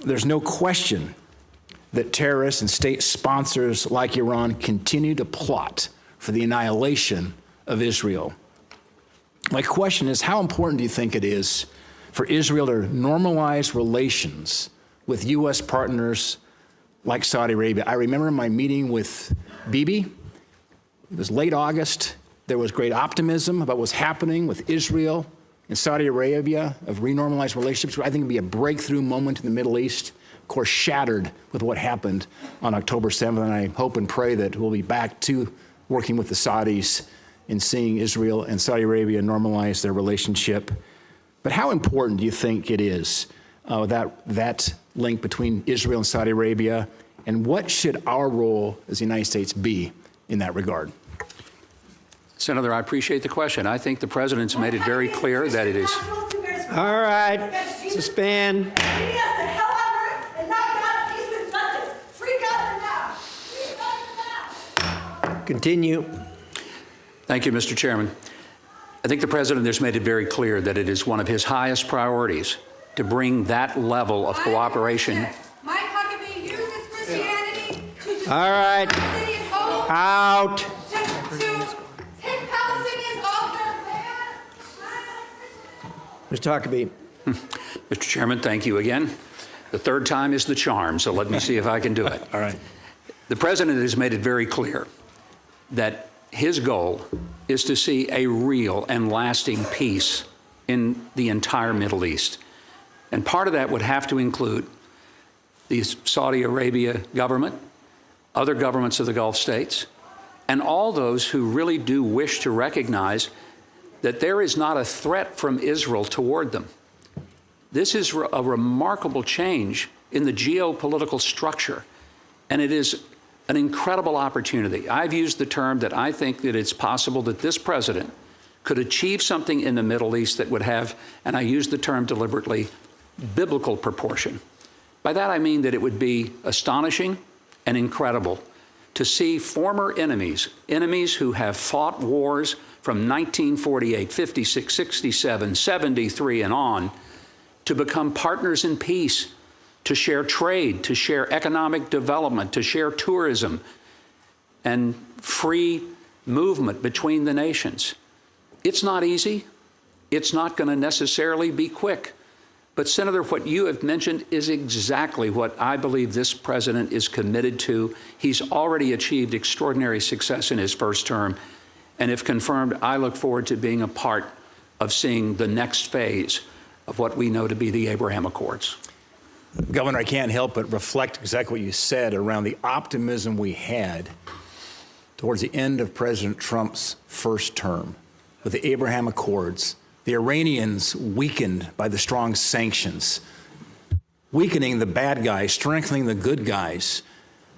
There's no question that terrorists and state sponsors like Iran continue to plot for the annihilation of Israel. My question is, how important do you think it is for Israel to normalize relations with U.S. partners like Saudi Arabia? I remember my meeting with Bibi. It was late August. There was great optimism about what's happening with Israel and Saudi Arabia of renormalized relationships. I think it'd be a breakthrough moment in the Middle East, of course, shattered with what happened on October 7th. And I hope and pray that we'll be back to working with the Saudis in seeing Israel and Saudi Arabia normalize their relationship. But how important do you think it is, that link between Israel and Saudi Arabia, and what should our role as the United States be in that regard? Senator, I appreciate the question. I think the president's made it very clear that it is. All right, suspend. Continue. Thank you, Mr. Chairman. I think the president has made it very clear that it is one of his highest priorities to bring that level of cooperation. Mike Huckabee uses Christianity to All right. Palestinian hope, Out. to take Palestinians off their land. Mr. Huckabee. Mr. Chairman, thank you again. The third time is the charm, so let me see if I can do it. All right. The president has made it very clear that his goal is to see a real and lasting peace in the entire Middle East. And part of that would have to include the Saudi Arabia government, other governments of the Gulf states, and all those who really do wish to recognize that there is not a threat from Israel toward them. This is a remarkable change in the geopolitical structure, and it is an incredible opportunity. I've used the term that I think that it's possible that this president could achieve something in the Middle East that would have, and I use the term deliberately, biblical proportion. By that I mean that it would be astonishing and incredible to see former enemies who have fought wars from 1948, 56, 67, 73 and on, to become partners in peace, to share trade, to share economic development, to share tourism and free movement between the nations. It's not easy. It's not going to necessarily be quick. But, Senator, what you have mentioned is exactly what I believe this president is committed to. He's already achieved extraordinary success in his first term. And if confirmed, I look forward to being a part of seeing the next phase of what we know to be the Abraham Accords. Governor, I can't help but reflect exactly what you said around the optimism we had towards the end of President Trump's first term with the Abraham Accords, the Iranians weakened by the strong sanctions, weakening the bad guys, strengthening the good guys.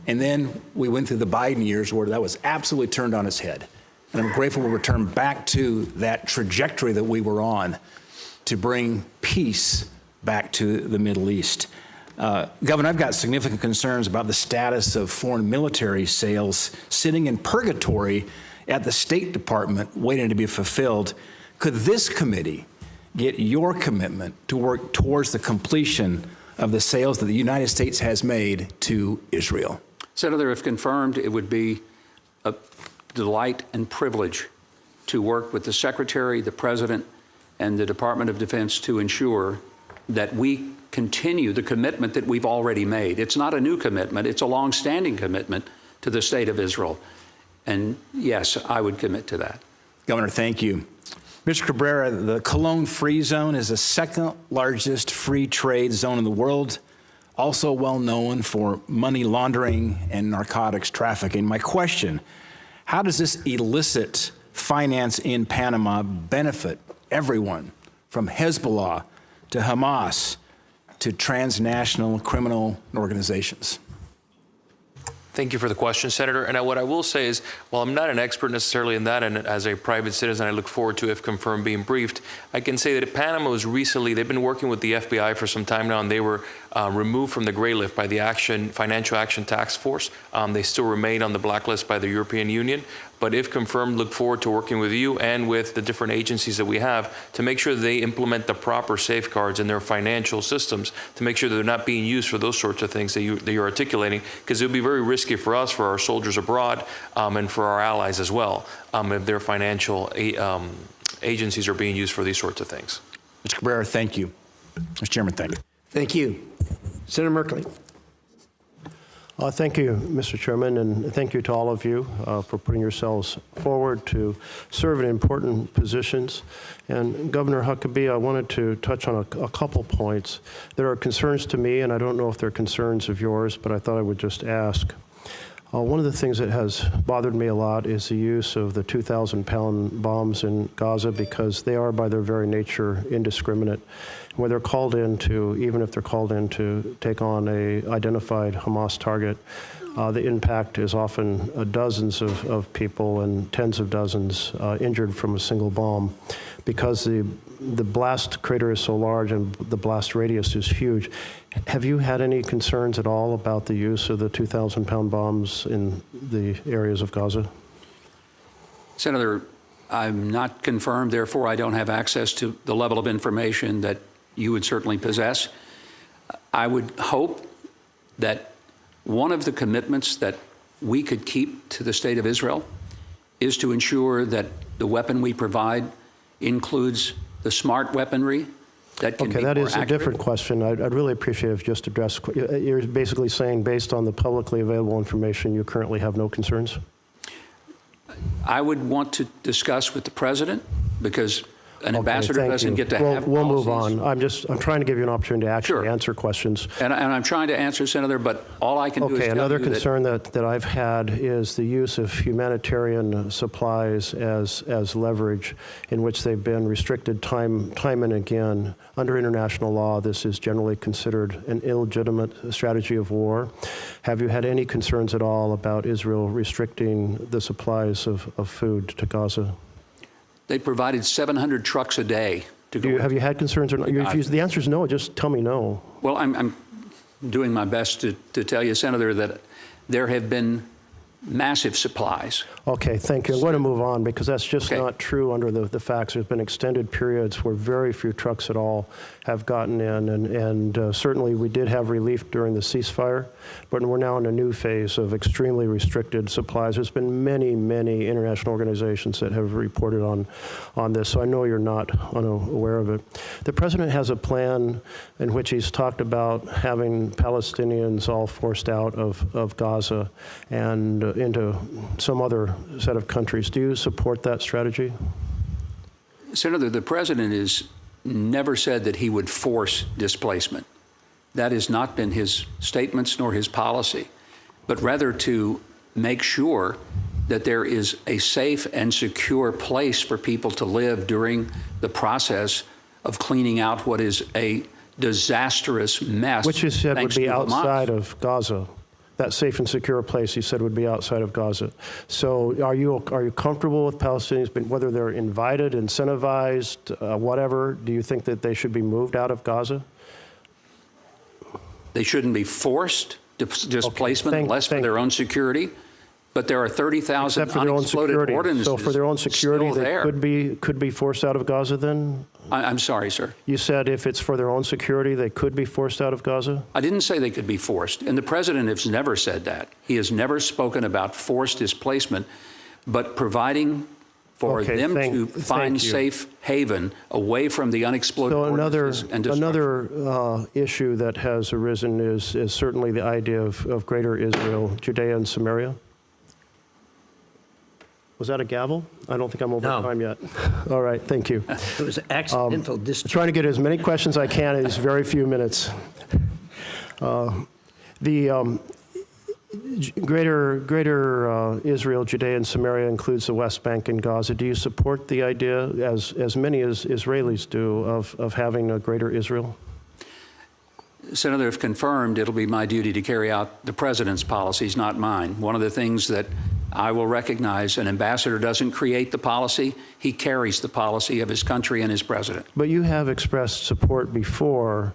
And then we went through the Biden years where that was absolutely turned on its head. And I'm grateful we'll return back to that trajectory that we were on to bring peace back to the Middle East. Governor, I've got significant concerns about the status of foreign military sales sitting in purgatory at the State Department waiting to be fulfilled. Could this committee get your commitment to work towards the completion of the sales that the United States has made to Israel? Senator, if confirmed, it would be a delight and privilege to work with the Secretary, the President, and the Department of Defense to ensure that we continue the commitment that we've already made. It's not a new commitment. It's a long-standing commitment to the state of Israel. And yes, I would commit to that. Governor, thank you. Mr. Cabrera, the Cologne Free Zone is the second largest free trade zone in the world, also well known for money laundering and narcotics trafficking. My question, how does this illicit finance in Panama benefit everyone from Hezbollah to Hamas to transnational criminal organizations? Thank you for the question, Senator. And what I will say is, while I'm not an expert necessarily in that, and as a private citizen, I look forward to, if confirmed, being briefed, I can say that Panama was recently, they've been working with the FBI for some time now, and they were removed from the gray list by the Financial Action Task Force. They still remain on the blacklist by the European Union. But if confirmed, look forward to working with you and with the different agencies that we have to make sure that they implement the proper safeguards in their financial systems to make sure that they're not being used for those sorts of things that you're articulating, because it would be very risky for us, for our soldiers abroad, and for our allies as well, if their financial agencies are being used for these sorts of things. Mr. Cabrera, thank you. Mr. Chairman, thank you. Thank you. Senator Merkley. Thank you, Mr. Chairman, and thank you to all of you for putting yourselves forward to serve in important positions. And Governor Huckabee, I wanted to touch on a couple points. There are concerns to me, and I don't know if they're concerns of yours, but I thought I would just ask. One of the things that has bothered me a lot is the use of the 2,000-pound bombs in Gaza, because they are, by their very nature, indiscriminate. When they're called in to, even if they're called in to take on a identified Hamas target, the impact is often dozens of people and tens of dozens injured from a single bomb, because the blast crater is so large and the blast radius is huge. Have you had any concerns at all about the use of the 2,000-pound bombs in the areas of Gaza? Senator, I'm not confirmed, therefore I don't have access to the level of information that you would certainly possess. I would hope that one of the commitments that we could keep to the state of Israel is to ensure that the weapon we provide includes the smart weaponry that can be more accurate. Okay, that is a different question. I'd really appreciate if you just address. You're basically saying, based on the publicly available information, you currently have no concerns? I would want to discuss with the president, because an ambassador doesn't get to have We'll policies. move on. I'm trying to give you an opportunity to actually answer questions. And I'm trying to answer, Senator, but all I can do is tell you another concern that I've had is the use of humanitarian supplies as leverage, in which they've been restricted time and again. Under international law, this is generally considered an illegitimate strategy of war. Have you had any concerns at all about Israel restricting the supplies of food to Gaza? They provided 700 trucks a day to go. Have you had concerns or not? The answer is no. Just tell me no. Well, I'm doing my best to tell you, Senator, that there have been massive supplies. Okay, thank you. I'm going to move on, because that's just not true under the facts. There's been extended periods where very few trucks at all have gotten in, and certainly we did have relief during the ceasefire, but we're now in a new phase of extremely restricted supplies. There's been many, many international organizations that have reported on this, so I know you're not unaware of it. The president has a plan in which he's talked about having Palestinians all forced out of Gaza and into some other set of countries. Do you support that strategy? Senator, the president has never said that he would force displacement. That has not been his statements nor his policy, but rather to make sure that there is a safe and secure place for people to live during the process of cleaning out what is a disastrous mess. Which you said would be outside of Gaza. That safe and secure place, you said, would be outside of Gaza. So are you comfortable with Palestinians, whether they're invited, incentivized, whatever? Do you think that they should be moved out of Gaza? They shouldn't be forced displacement unless for their own security. But there are 30,000 unexploded ordnances. So for their own security, they could be forced out of Gaza then? I'm sorry, sir. You said if it's for their own security, they could be forced out of Gaza? I didn't say they could be forced, and the president has never said that. He has never spoken about forced displacement, but providing for them to find safe haven away from the unexploded ordinances and destruction. Another issue that has arisen is certainly the idea of Greater Israel, Judea and Samaria. Was that a gavel? I don't think I'm over time yet. All right, thank you. It was accidental discharge. Trying to get as many questions as I can in these very few minutes. The Greater Israel, Judea, and Samaria includes the West Bank and Gaza. Do you support the idea, as many as Israelis do, of having a Greater Israel? Senator, if confirmed, it'll be my duty to carry out the president's policies, not mine. One of the things that I will recognize, an ambassador doesn't create the policy, he carries the policy of his country and his president. But you have expressed support before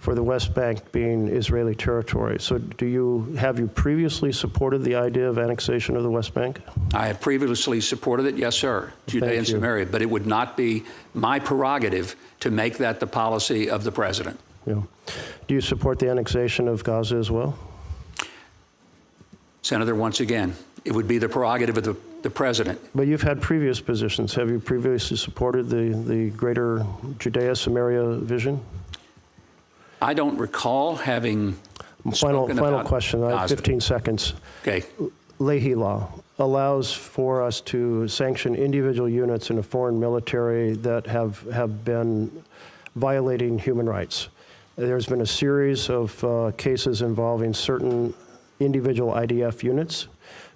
for the West Bank being Israeli territory. So have you previously supported the idea of annexation of the West Bank? I have previously supported it, yes, sir, Judea and Samaria, but it would not be my prerogative to make that the policy of the president. Yeah. Do you support the annexation of Gaza as well? Senator, once again, it would be the prerogative of the president. But you've had previous positions. Have you previously supported the greater Judea-Samaria vision? I don't recall having Final question. I have 15 seconds. Okay. Leahy law allows for us to sanction individual units in a foreign military that have been violating human rights. There's been a series of cases involving certain individual IDF units.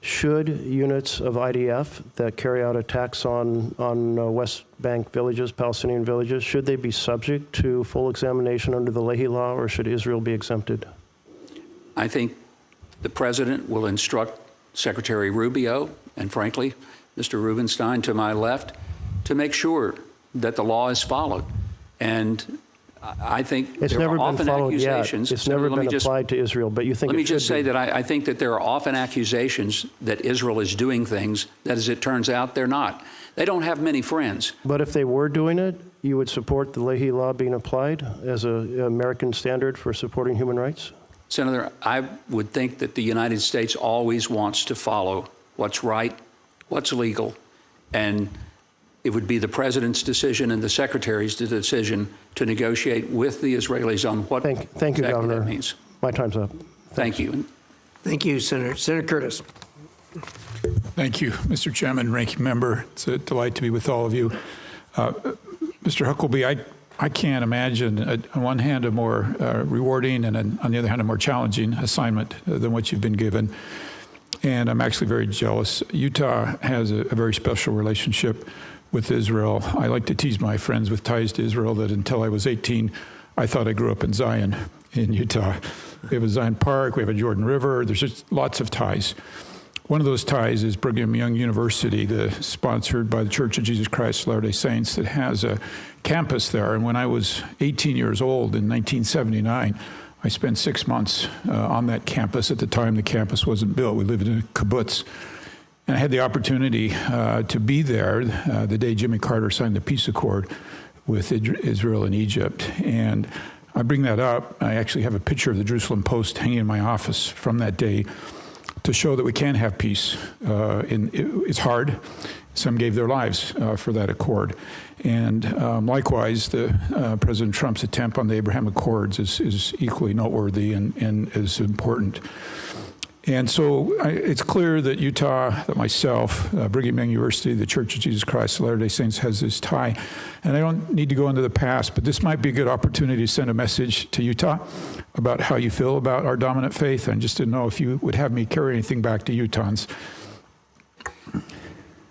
Should units of IDF that carry out attacks on West Bank villages, Palestinian villages, should they be subject to full examination under the Leahy law, or should Israel be exempted? I think the president will instruct Secretary Rubio and, frankly, Mr. Rubenstein to my left to make sure that the law is followed. And I think it's there never are been often followed accusations. yet. It's never been applied to Israel, but you think Let me it should just say be. that I think that there are often accusations that Israel is doing things that, as it turns out, they're not. They don't have many friends. But if they were doing it, you would support the Leahy law being applied as an American standard for supporting human rights? Senator, I would think that the United States always wants to follow what's right, what's legal, and it would be the president's decision and the secretary's decision to negotiate with the Israelis on what Thank you, exactly Governor. that means. My time's up. Thank you. Thank you, Senator. Senator Curtis. Thank you, Mr. Chairman, Ranking Member. It's a delight to be with all of you. Mr. Huckabee, I can't imagine, on one hand, a more rewarding and on the other hand, a more challenging assignment than what you've been given. And I'm actually very jealous. Utah has a very special relationship with Israel. I like to tease my friends with ties to Israel that until I was 18, I thought I grew up in Zion in Utah. We have a Zion Park, we have a Jordan River, there's just lots of ties. One of those ties is Brigham Young University, sponsored by the Church of Jesus Christ of Latter-day Saints, that has a campus there. And when I was 18 years old in 1979, I spent 6 months on that campus. At the time, the campus wasn't built. We lived in a kibbutz. And I had the opportunity to be there the day Jimmy Carter signed the peace accord with Israel and Egypt. And I bring that up. I actually have a picture of the Jerusalem Post hanging in my office from that day to show that we can have peace. It's hard. Some gave their lives for that accord. And likewise, President Trump's attempt on the Abraham Accords is equally noteworthy and is important. And so it's clear that Utah, that myself, Brigham Young University, the Church of Jesus Christ of Latter-day Saints has this tie. And I don't need to go into the past, but this might be a good opportunity to send a message to Utah about how you feel about our dominant faith. And just to know if you would have me carry anything back to Utahns.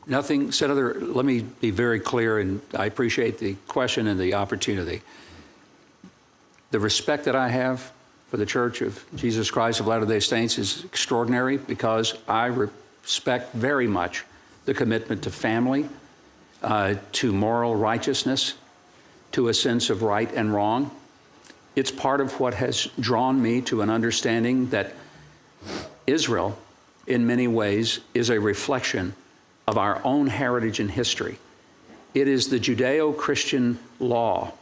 Nothing, Senator, let me be very clear, and I appreciate the question and the opportunity. The respect that I have for the Church of Jesus Christ of Latter-day Saints is extraordinary because I respect very much the commitment to family, to moral righteousness, to a sense of right and wrong. It's part of what has drawn me to an understanding that Israel, in many ways, is a reflection of our own heritage and history. It is the Judeo-Christian law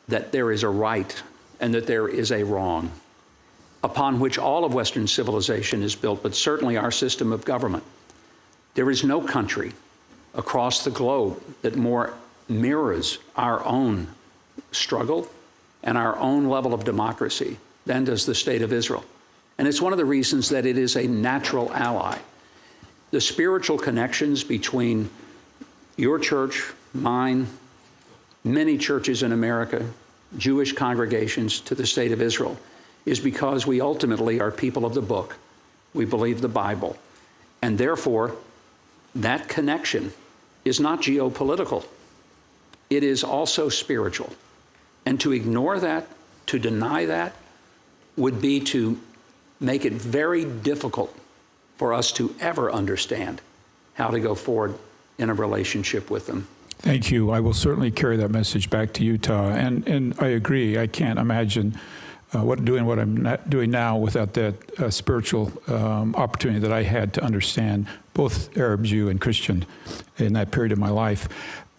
that there is a right and that there is a wrong, upon which all of Western civilization is built, but certainly our system of government. There is no country across the globe that more mirrors our own struggle and our own level of democracy than does the State of Israel. And it's one of the reasons that it is a natural ally. The spiritual connections between your church, mine, many churches in America, Jewish congregations to the State of Israel is because we ultimately are people of the book. We believe the Bible. And therefore, that connection is not geopolitical. It is also spiritual. And to ignore that, to deny that, would be to make it very difficult for us to ever understand how to go forward in a relationship with them. Thank you. I will certainly carry that message back to Utah. And I agree. I can't imagine what I'm not doing now without that spiritual opportunity that I had to understand both Arab, Jew, and Christian in that period of my life.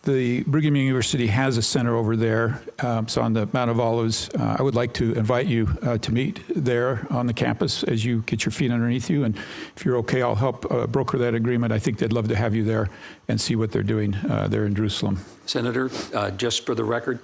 The Brigham Young University has a center over there. It's on the Mount of Olives. I would like to invite you to meet there on the campus as you get your feet underneath you. And if you're okay, I'll help broker that agreement. I think they'd love to have you there and see what they're doing there in Jerusalem. Senator, just for the record,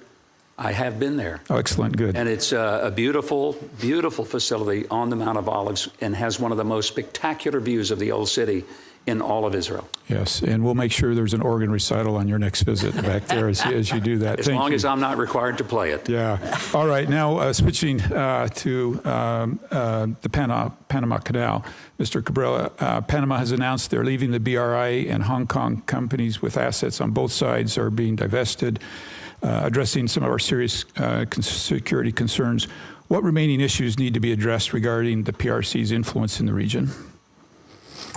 I have been there. Oh, excellent, good. And it's a beautiful, beautiful facility on the Mount of Olives and has one of the most spectacular views of the old city in all of Israel. Yes, and we'll make sure there's an organ recital on your next visit back there as you do that. As long as I'm not required to play it. Yeah. All right, now switching to the Panama Canal. Mr. Cabrera, Panama has announced they're leaving the BRI, and Hong Kong companies with assets on both sides are being divested, addressing some of our serious security concerns. What remaining issues need to be addressed regarding the PRC's influence in the region?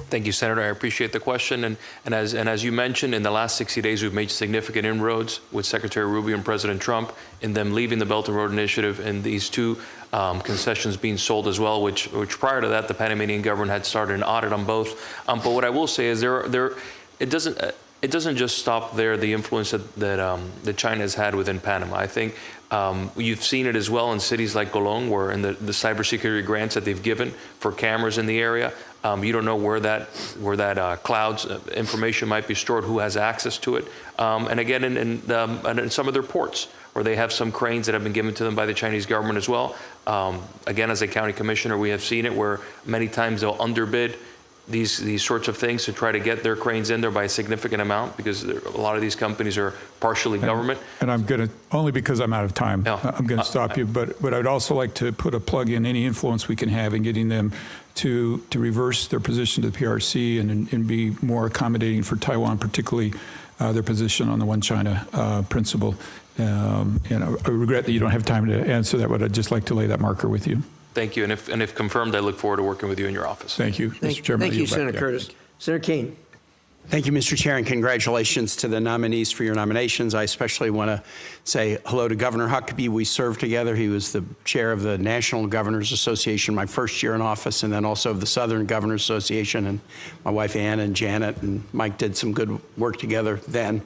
Thank you, Senator. I appreciate the question. And as you mentioned, in the last 60 days, we've made significant inroads with Secretary Rubio and President Trump in them leaving the Belt and Road Initiative and these two concessions being sold as well, which prior to that, the Panamanian government had started an audit on both. But what I will say is it doesn't just stop there, the influence that China has had within Panama. I think you've seen it as well in cities like Colón, where in the cybersecurity grants that they've given for cameras in the area, you don't know where that cloud's information might be stored, who has access to it. And again, in some of their ports, where they have some cranes that have been given to them by the Chinese government as well. Again, as a county commissioner, we have seen it where many times they'll underbid these sorts of things to try to get their cranes in there by a significant amount, because a lot of these companies are partially government. And I'm going to, only because I'm out of time, I'm going to stop you, but I'd also like to put a plug in any influence we can have in getting them to reverse their position to the PRC and be more accommodating for Taiwan, particularly their position on the One China principle. And I regret that you don't have time to answer that, but I'd just like to lay that marker with you. Thank you, and if confirmed, I look forward to working with you in your office. Thank you, Mr. Chairman. Thank you, Senator Curtis. Senator Keene. Thank you, Mr. Chair, and congratulations to the nominees for your nominations. I especially want to say hello to Governor Huckabee. We served together. He was the chair of the National Governors Association my first year in office, and then also of the Southern Governors Association. And my wife Ann and Janet and Mike did some good work together then.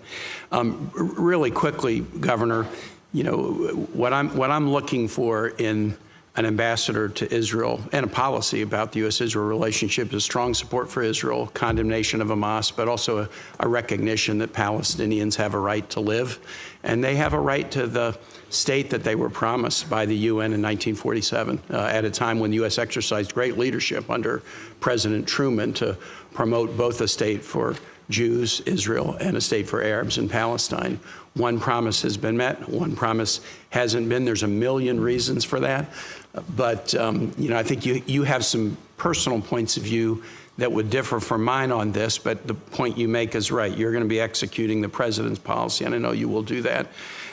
Really quickly, Governor, you know, what I'm looking for in an ambassador to Israel and a policy about the U.S.-Israel relationship is strong support for Israel, condemnation of Hamas, but also a recognition that Palestinians have a right to live, and they have a right to the state that they were promised by the UN in 1947, at a time when the U.S. exercised great leadership under President Truman to promote both a state for Jews, Israel, and a state for Arabs in Palestine. One promise has been met, one promise hasn't been. There's a million reasons for that. But, you know, I think you have some personal points of view that would differ from mine on this, but the point you make is right. You're going to be executing the president's policy, and I know you will do that.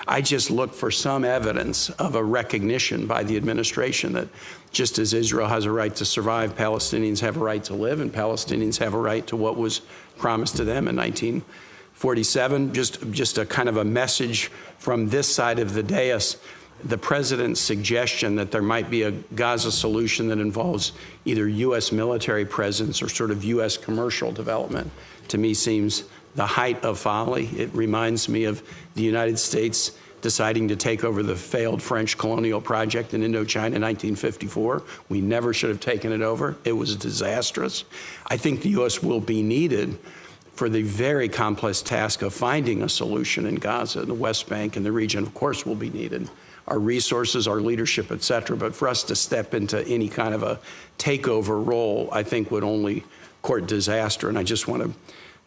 I just look for some evidence of a recognition by the administration that just as Israel has a right to survive, Palestinians have a right to live, and Palestinians have a right to what was promised to them in 1947. Just a kind of a message from this side of the dais. The president's suggestion that there might be a Gaza solution that involves either U.S. military presence or sort of U.S. commercial development, to me seems the height of folly. It reminds me of the United States deciding to take over the failed French colonial project in Indochina in 1954. We never should have taken it over. It was disastrous. I think the U.S. will be needed for the very complex task of finding a solution in Gaza, the West Bank, and the region, of course, will be needed. Our resources, our leadership, et cetera. But for us to step into any kind of a takeover role, I think would only court disaster. And I just want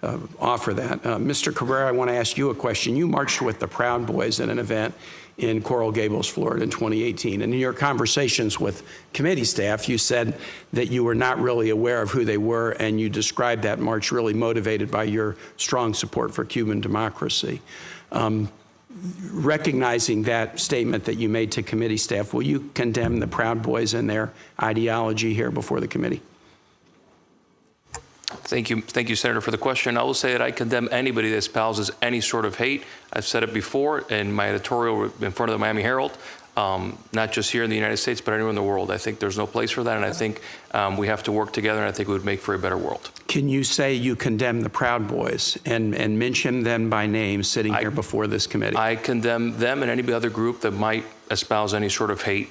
to offer that. Mr. Cabrera, I want to ask you a question. You marched with the Proud Boys at an event in Coral Gables, Florida in 2018. And in your conversations with committee staff, you said that you were not really aware of who they were, and you described that march really motivated by your strong support for Cuban democracy. Recognizing that statement that you made to committee staff, will you condemn the Proud Boys and their ideology here before the committee? Thank you, Senator, for the question. I will say that I condemn anybody that espouses any sort of hate. I've said it before in my editorial in front of the Miami Herald, not just here in the United States, but anywhere in the world. I think there's no place for that, and I think we have to work together, and I think it would make for a better world. Can you say you condemn the Proud Boys and mention them by name sitting here before this committee? I condemn them and any other group that might espouse any sort of hate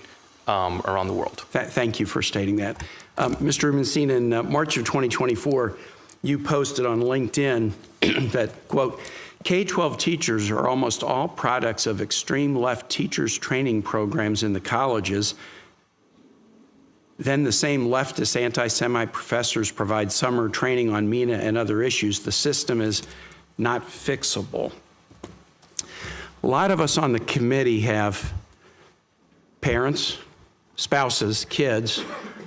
around the world. Thank you for stating that. Mr. Rubenstein, in March of 2024, you posted on LinkedIn that, quote, K-12 teachers are almost all products of extreme left teachers training programs in the colleges. Then the same leftist anti-Semite professors provide summer training on MENA and other issues. The system is not fixable. A lot of us on the committee have parents, spouses, kids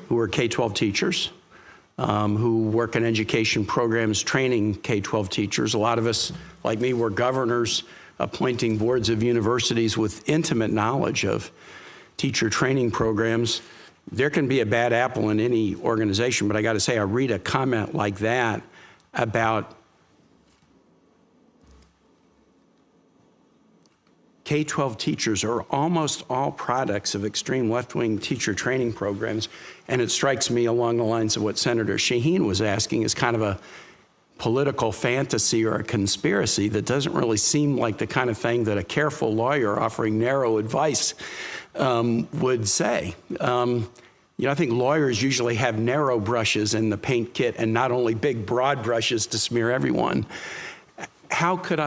who are K-12 teachers, who work in education programs training K-12 teachers. A lot of us, like me, were governors appointing boards of universities with intimate knowledge of teacher training programs. There can be a bad apple in any organization, but I got to say, I read a comment like that about K-12 teachers are almost all products of extreme left-wing teacher training programs, and it strikes me along the lines of what Senator Shaheen was asking is kind of a political fantasy or a conspiracy that doesn't really seem like the kind of thing that a careful lawyer offering narrow advice would say. You know, I think lawyers usually have narrow brushes in the paint kit and not only big, broad brushes to smear everyone. How can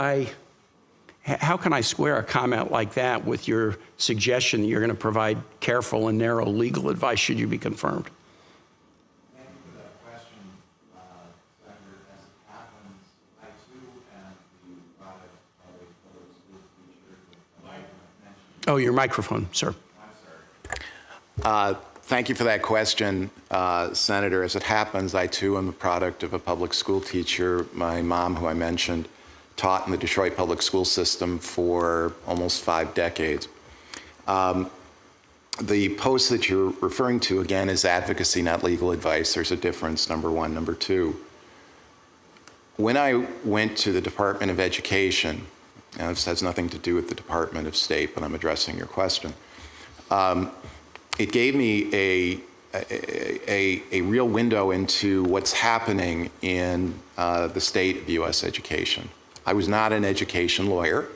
I square a comment like that with your suggestion that you're going to provide careful and narrow legal advice should you be confirmed? Thank you for that question, Senator. As it happens, I too am the product of a public school teacher with a mentioned. Oh, your microphone, sir. I'm sorry. Thank you for that question, Senator. As it happens, I too am the product of a public school teacher. My mom, who I mentioned, taught in the Detroit public school system for almost 5 decades. The post that you're referring to, again, is advocacy, not legal advice. There's a difference, number one. Number two, when I went to the Department of Education, and this has nothing to do with the Department of State, but I'm addressing your question, it gave me a real window into what's happening in the state of U.S. education. I was not an education lawyer.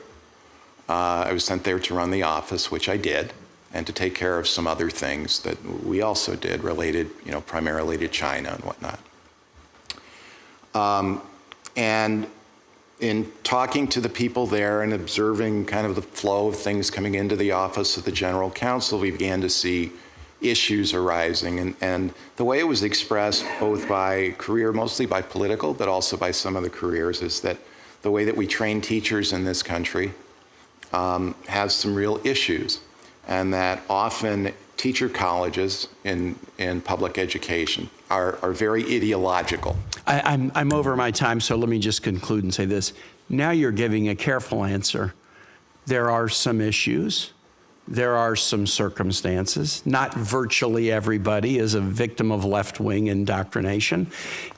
I was sent there to run the office, which I did, and to take care of some other things that we also did related, primarily to China and whatnot. And in talking to the people there and observing kind of the flow of things coming into the office of the General Counsel, we began to see issues arising. And the way it was expressed, both by career, mostly by political, but also by some of the careers, is that the way that we train teachers in this country has some real issues, and that often teacher colleges in public education are very ideological. I'm over my time, so let me just conclude and say this. Now you're giving a careful answer. There are some issues. There are some circumstances. Not virtually everybody is a victim of left-wing indoctrination.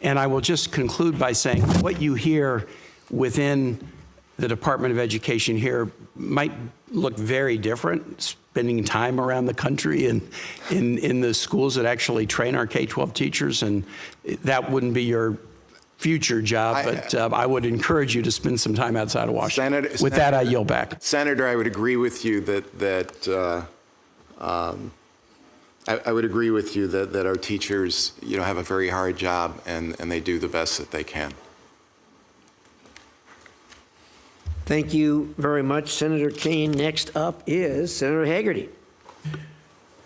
And I will just conclude by saying what you hear within the Department of Education here might look very different, spending time around the country and in the schools that actually train our K-12 teachers, and that wouldn't be your future job, but I would encourage you to spend some time outside of Washington. With that, I yield back. Senator, I would agree with you that I would agree with you that our teachers, have a very hard job, and they do the best that they can. Thank you very much, Senator Keene. Next up is Senator Hagerty.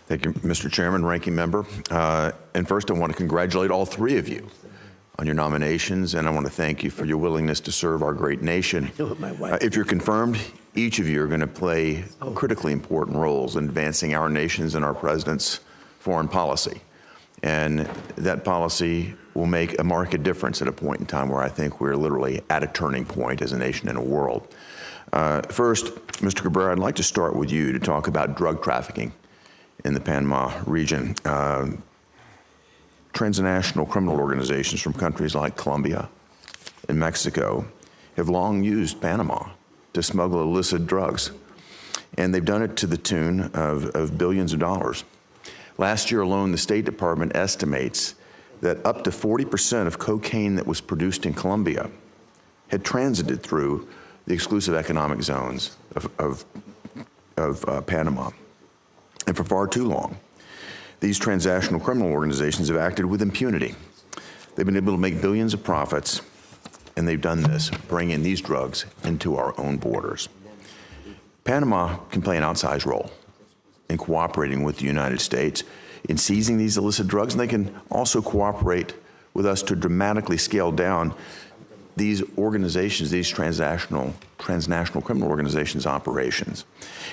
Thank you, Mr. Chairman, Ranking Member. And first, I want to congratulate all three of you on your nominations, and I want to thank you for your willingness to serve our great nation. If you're confirmed, each of you are going to play critically important roles in advancing our nation's and our president's foreign policy. And that policy will make a marked difference at a point in time where I think we're literally at a turning point as a nation and a world. First, Mr. Cabrera, I'd like to start with you to talk about drug trafficking in the Panama region. transnational criminal organizations from countries like Colombia and Mexico have long used Panama to smuggle illicit drugs. And they've done it to the tune of billions of dollars. Last year alone, the State Department estimates that up to 40% of cocaine that was produced in Colombia had transited through the exclusive economic zones of Panama. And for far too long, these transnational criminal organizations have acted with impunity. They've been able to make billions of profits, and they've done this, bringing these drugs into our own borders. Panama can play an outsized role in cooperating with the United States in seizing these illicit drugs, and they can also cooperate with us to dramatically scale down these organizations, these transnational criminal organizations' operations.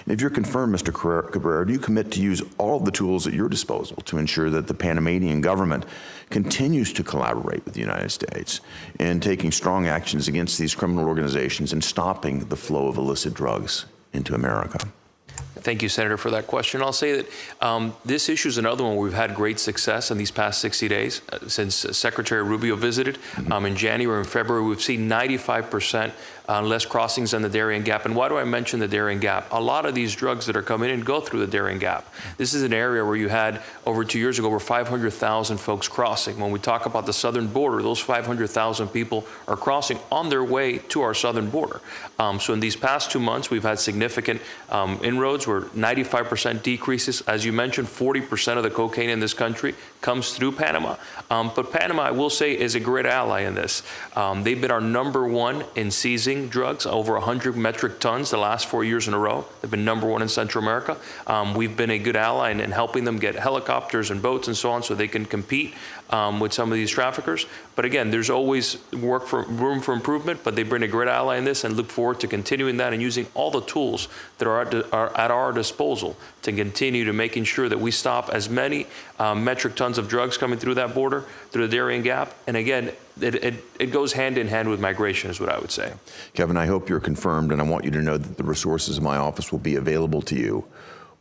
And if you're confirmed, Mr. Cabrera, do you commit to use all of the tools at your disposal to ensure that the Panamanian government continues to collaborate with the United States in taking strong actions against these criminal organizations and stopping the flow of illicit drugs into America? Thank you, Senator, for that question. I'll say that this issue is another one where we've had great success in these past 60 days. Since Secretary Rubio visited in January and February, we've seen 95% less crossings on the Darien Gap. And why do I mention the Darien Gap? A lot of these drugs that are coming in go through the Darien Gap. This is an area where you had, over 2 years ago, over 500,000 folks crossing. When we talk about the southern border, those 500,000 people are crossing on their way to our southern border. So in these past 2 months, we've had significant inroads where 95% decreases. As you mentioned, 40% of the cocaine in this country comes through Panama. But Panama, I will say, is a great ally in this. They've been our #1 in seizing drugs, over 100 metric tons the last 4 years in a row. They've been #1 in Central America. We've been a good ally in helping them get helicopters and boats and so on so they can compete with some of these traffickers. But again, there's always room for improvement, but they've been a great ally in this and look forward to continuing that and using all the tools that are at our disposal to continue to making sure that we stop as many metric tons of drugs coming through that border, through the Darien Gap. And again, it goes hand in hand with migration is what I would say. Kevin, I hope you're confirmed, and I want you to know that the resources of my office will be available to you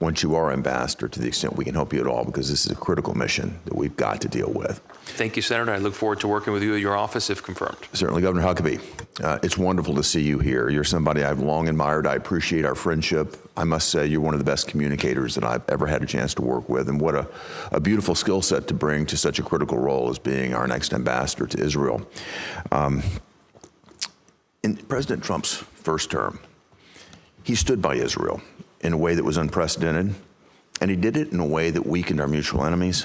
once you are ambassador, to the extent we can help you at all, because this is a critical mission that we've got to deal with. Thank you, Senator. I look forward to working with you at your office if confirmed. Certainly, Governor Huckabee. It's wonderful to see you here. You're somebody I've long admired. I appreciate our friendship. I must say you're one of the best communicators that I've ever had a chance to work with, and what a beautiful skill set to bring to such a critical role as being our next ambassador to Israel. In President Trump's first term, he stood by Israel in a way that was unprecedented, and he did it in a way that weakened our mutual enemies,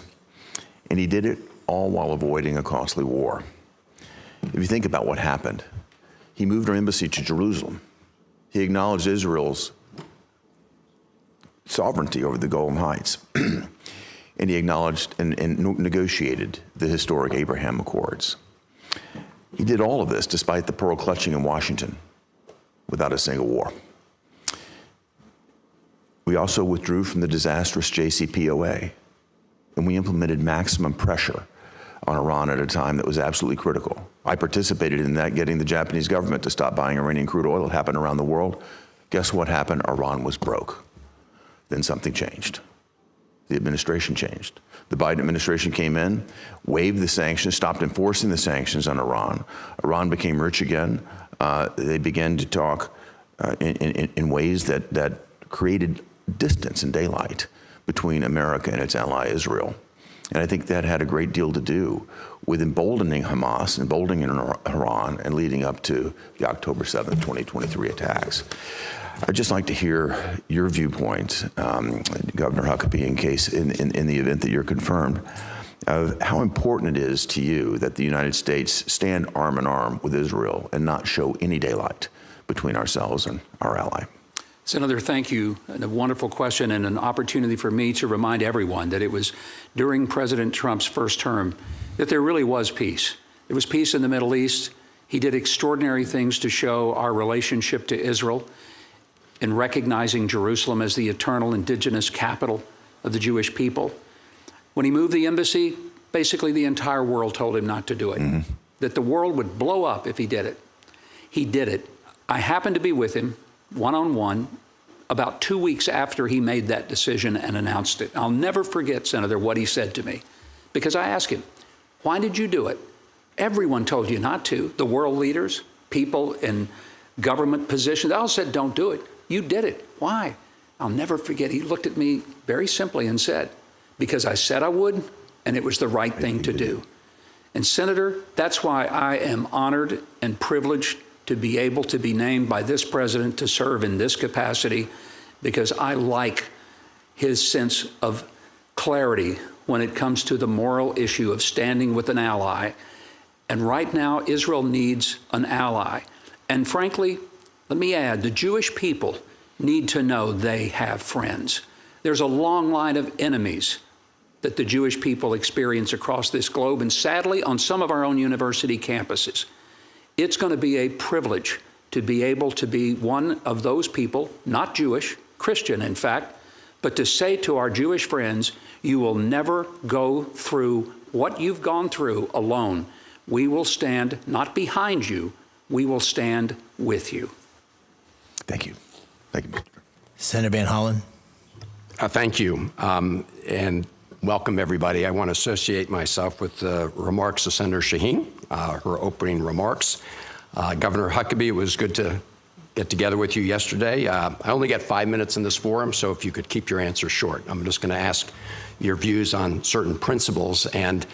and he did it all while avoiding a costly war. If you think about what happened, he moved our embassy to Jerusalem. He acknowledged Israel's sovereignty over the Golan Heights, and he acknowledged and negotiated the historic Abraham Accords. He did all of this despite the pearl clutching in Washington without a single war. We also withdrew from the disastrous JCPOA, and we implemented maximum pressure on Iran at a time that was absolutely critical. I participated in that, getting the Japanese government to stop buying Iranian crude oil. It happened around the world. Guess what happened? Iran was broke. Then something changed. The administration changed. The Biden administration came in, waived the sanctions, stopped enforcing the sanctions on Iran. Iran became rich again. They began to talk in ways that created distance and daylight between America and its ally Israel. And I think that had a great deal to do with emboldening Hamas, emboldening Iran, and leading up to the October 7th, 2023 attacks. I'd just like to hear your viewpoint, Governor Huckabee, in the event that you're confirmed, of how important it is to you that the United States stand arm in arm with Israel and not show any daylight between ourselves and our ally. Senator, thank you. And a wonderful question and an opportunity for me to remind everyone that it was during President Trump's first term that there really was peace. There was peace in the Middle East. He did extraordinary things to show our relationship to Israel in recognizing Jerusalem as the eternal indigenous capital of the Jewish people. When he moved the embassy, basically the entire world told him not to do it, that the world would blow up if he did it. He did it. I happened to be with him one-on-one about 2 weeks after he made that decision and announced it. I'll never forget, Senator, what he said to me, because I asked him, Why did you do it? Everyone told you not to. The world leaders, people in government positions, they all said, don't do it. You did it. Why? I'll never forget. He looked at me very simply and said, because I said I would, and it was the right thing to do. And Senator, that's why I am honored and privileged to be able to be named by this president to serve in this capacity, because I like his sense of clarity when it comes to the moral issue of standing with an ally. And right now, Israel needs an ally. And frankly, let me add, the Jewish people need to know they have friends. There's a long line of enemies that the Jewish people experience across this globe, and sadly, on some of our own university campuses. It's going to be a privilege to be able to be one of those people, not Jewish, Christian in fact, but to say to our Jewish friends, you will never go through what you've gone through alone. We will stand not behind you, we will stand with you. Thank you. Thank you. Senator Van Hollen. Thank you, and welcome everybody. I want to associate myself with the remarks of Senator Shaheen, her opening remarks. Governor Huckabee, it was good to get together with you yesterday. I only get 5 minutes in this forum, so if you could keep your answers short. I'm just going to ask your views on certain principles, and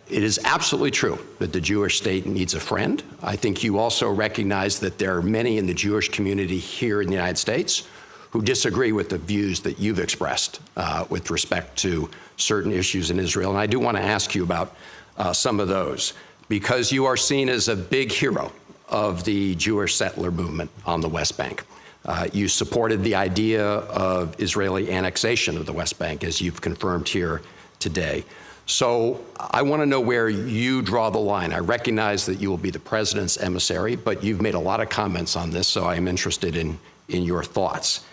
it is absolutely true that the Jewish state needs a friend. I think you also recognize that there are many in the Jewish community here in the United States who disagree with the views that you've expressed with respect to certain issues in Israel. And I do want to ask you about some of those, because you are seen as a big hero of the Jewish settler movement on the West Bank. You supported the idea of Israeli annexation of the West Bank, as you've confirmed here today. So I want to know where you draw the line. I recognize that you will be the president's emissary, but you've made a lot of comments on this, so I am interested in your thoughts.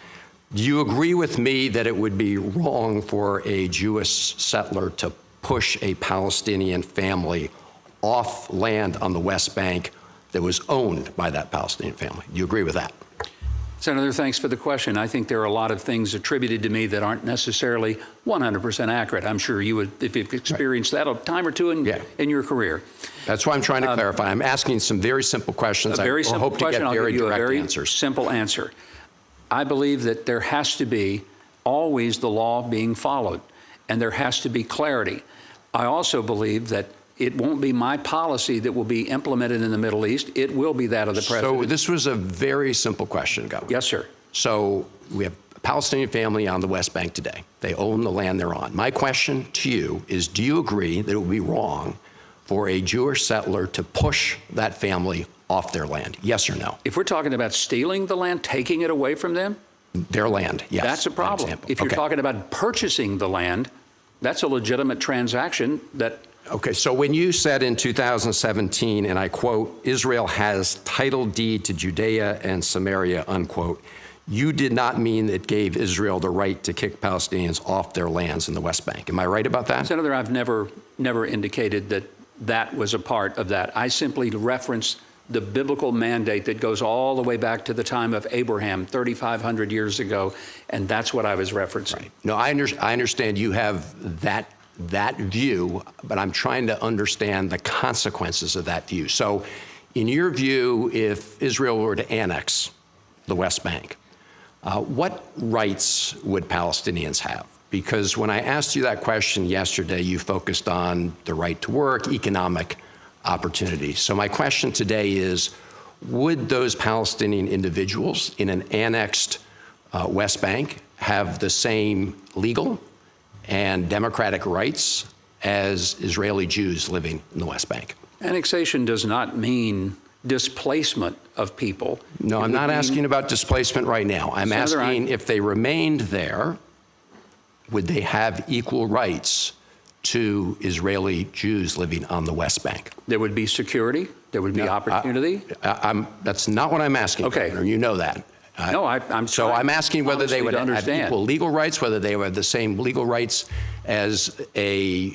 Do you agree with me that it would be wrong for a Jewish settler to push a Palestinian family off land on the West Bank that was owned by that Palestinian family? Do you agree with that? Senator, thanks for the question. I think there are a lot of things attributed to me that aren't necessarily 100% accurate. I'm sure you would, if you've experienced that a time or two in your career. That's why I'm trying to clarify. I'm asking some very simple questions. A very simple hope question. to get I'll very give you direct a very answers. simple answer. I believe that there has to be always the law being followed, and there has to be clarity. I also believe that it won't be my policy that will be implemented in the Middle East. It will be that of the president. So this was a very simple question, Governor. Yes, sir. So we have a Palestinian family on the West Bank today. They own the land they're on. My question to you is, do you agree that it would be wrong for a Jewish settler to push that family off their land? Yes or no? If we're talking about stealing the land, taking it away from them? Their land, yes. That's a problem. If you're talking about purchasing the land, that's a legitimate transaction that... Okay, so when you said in 2017, and I quote, Israel has title deed to Judea and Samaria, unquote, you did not mean it gave Israel the right to kick Palestinians off their lands in the West Bank. Am I right about that? Senator, I've never indicated that that was a part of that. I simply referenced the biblical mandate that goes all the way back to the time of Abraham, 3,500 years ago, and that's what I was referencing. Right. No, I understand you have that view, but I'm trying to understand the consequences of that view. So in your view, if Israel were to annex the West Bank, what rights would Palestinians have? Because when I asked you that question yesterday, you focused on the right to work, economic opportunity. So my question today is, would those Palestinian individuals in an annexed West Bank have the same legal and democratic rights as Israeli Jews living in the West Bank? Annexation does not mean displacement of people. No, I'm not asking about displacement right now. I'm asking if they remained there, would they have equal rights to Israeli Jews living on the West Bank? There would be security. There would be opportunity. That's not what I'm asking, okay. Governor. You know that. No, I'm so I'm asking whether they would have understand. equal legal rights, whether they would have the same legal rights as a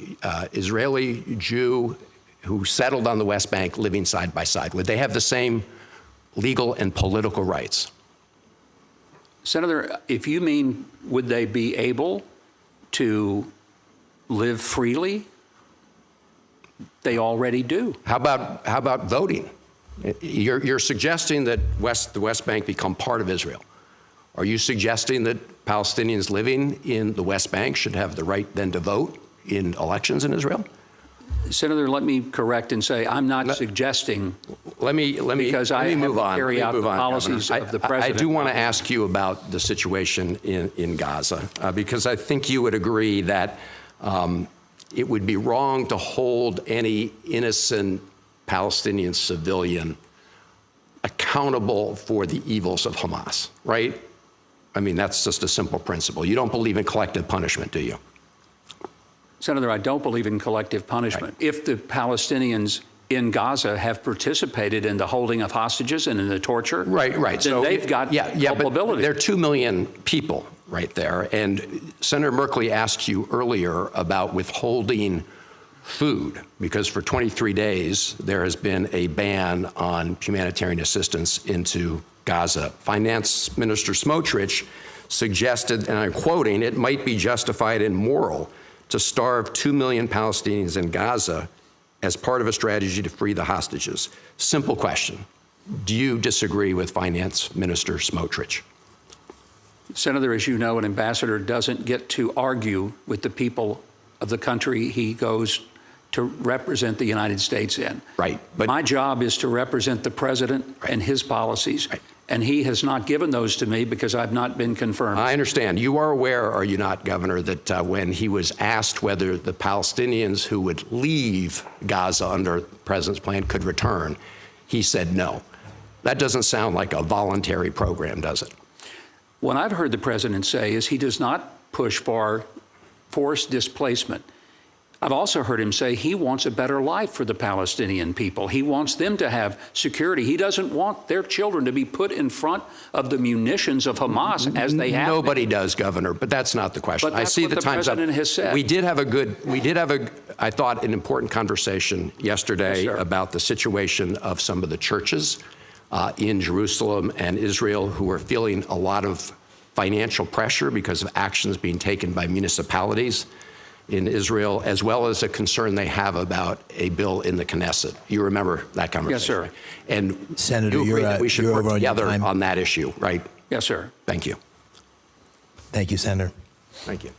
Israeli Jew who settled on the West Bank living side by side. Would they have the same legal and political rights? Senator, if you mean would they be able to live freely? They already do. How about voting? You're suggesting that the West Bank become part of Israel. Are you suggesting that Palestinians living in the West Bank should have the right then to vote in elections in Israel? Senator, let me correct and say I'm not suggesting. Let me move on. Carry out the policies of the president. I do want to ask you about the situation in Gaza because I think you would agree that it would be wrong to hold any innocent Palestinian civilian accountable for the evils of Hamas, right? I mean, that's just a simple principle. You don't believe in collective punishment, do you? Senator, I don't believe in collective punishment. Right. If the Palestinians in Gaza have participated in the holding of hostages and in the torture, right. then so they've got culpability. But there are 2 million people right there. And Senator Merkley asked you earlier about withholding food, because for 23 days, there has been a ban on humanitarian assistance into Gaza. Finance Minister Smotrich suggested, and I'm quoting, it might be justified and moral to starve 2 million Palestinians in Gaza as part of a strategy to free the hostages. Simple question. Do you disagree with Finance Minister Smotrich? Senator, as you know, an ambassador doesn't get to argue with the people of the country he goes to represent the United States in. Right. But my job is to represent the president and his policies. Right. And he has not given those to me because I've not been confirmed. I understand. You are aware, are you not, Governor, that when he was asked whether the Palestinians who would leave Gaza under the president's plan could return, he said no. That doesn't sound like a voluntary program, does it? What I've heard the president say is he does not push for forced displacement. I've also heard him say he wants a better life for the Palestinian people. He wants them to have security. He doesn't want their children to be put in front of the munitions of Hamas as they have. Nobody does, Governor, but that's not the question. But that's I see what the time's up. president has said. We did have I thought, an important conversation yesterday about the situation of some of the churches in Jerusalem and Israel who are feeling a lot of financial pressure because of actions being taken by municipalities in Israel, as well as a concern they have about a bill in the Knesset. You remember that conversation? Yes, sir. And Senator, you agree that we should work together on that issue, right? Yes, sir. Thank you. Thank you, Senator. Thank you.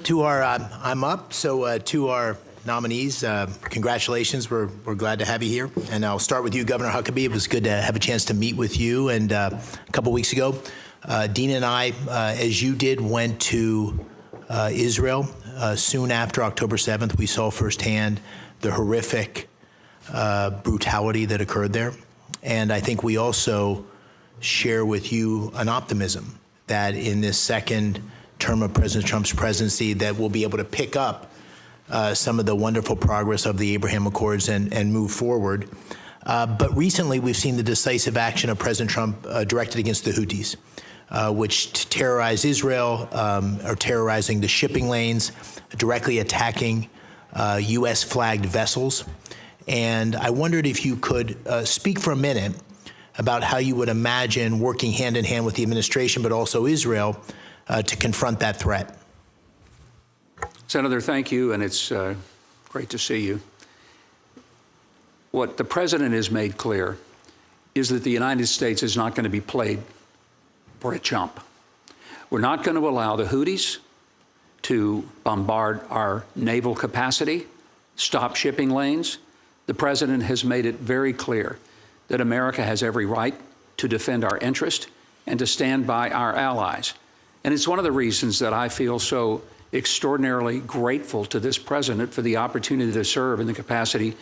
To our, I'm up, so to our nominees, congratulations. We're glad to have you here. And I'll start with you, Governor Huckabee. It was good to have a chance to meet with you. And a couple weeks ago, Dina and I, as you did, went to Israel. Soon after October 7th, we saw firsthand the horrific brutality that occurred there. And I think we also share with you an optimism that in this second term of President Trump's presidency that we'll be able to pick up some of the wonderful progress of the Abraham Accords and move forward. But recently, we've seen the decisive action of President Trump directed against the Houthis, which terrorize Israel, are terrorizing the shipping lanes, directly attacking U.S.-flagged vessels. And I wondered if you could speak for a minute about how you would imagine working hand-in-hand with the administration, but also Israel, to confront that threat. Senator, thank you, and it's great to see you. What the president has made clear is that the United States is not going to be played for a chump. We're not going to allow the Houthis to bombard our naval capacity, stop shipping lanes. The president has made it very clear that America has every right to defend our interest and to stand by our allies. And it's one of the reasons that I feel so extraordinarily grateful to this president for the opportunity to serve in the capacity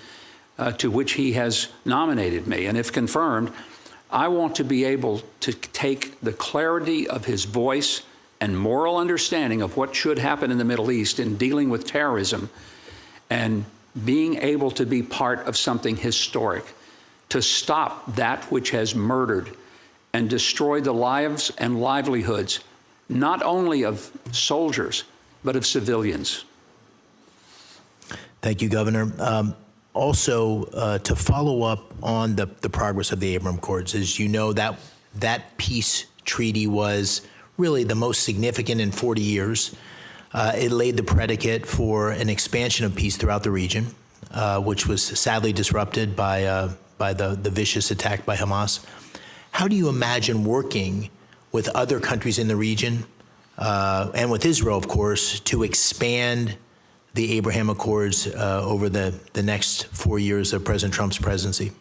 to which he has nominated me. And if confirmed, I want to be able to take the clarity of his voice and moral understanding of what should happen in the Middle East in dealing with terrorism and being able to be part of something historic, to stop that which has murdered and destroyed the lives and livelihoods, not only of soldiers, but of civilians. Thank you, Governor. Also, to follow up on the progress of the Abraham Accords, as you know, that peace treaty was really the most significant in 40 years. It laid the predicate for an expansion of peace throughout the region, which was sadly disrupted by the vicious attack by Hamas. How do you imagine working with other countries in the region, and with Israel, of course, to expand the Abraham Accords over the next 4 years of President Trump's presidency?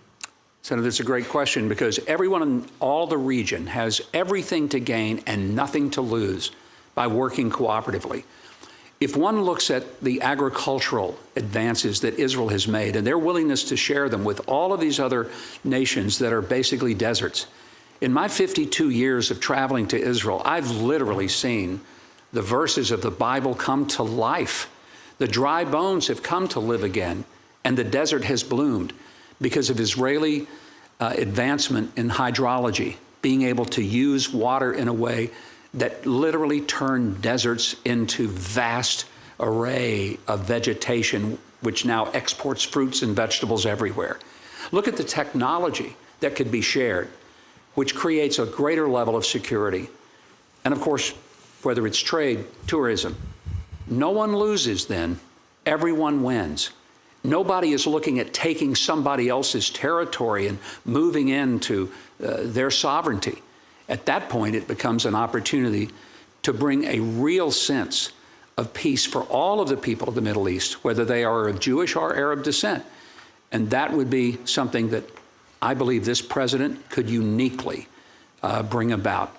Senator, that's a great question, because everyone in all the region has everything to gain and nothing to lose by working cooperatively. If one looks at the agricultural advances that Israel has made and their willingness to share them with all of these other nations that are basically deserts, in my 52 years of traveling to Israel, I've literally seen the verses of the Bible come to life. The dry bones have come to live again, and the desert has bloomed because of Israeli advancement in hydrology, being able to use water in a way that literally turned deserts into vast array of vegetation, which now exports fruits and vegetables everywhere. Look at the technology that could be shared, which creates a greater level of security. And of course, whether it's trade, tourism, no one loses then, everyone wins. Nobody is looking at taking somebody else's territory and moving into their sovereignty. At that point, it becomes an opportunity to bring a real sense of peace for all of the people of the Middle East, whether they are of Jewish or Arab descent. And that would be something that I believe this president could uniquely bring about.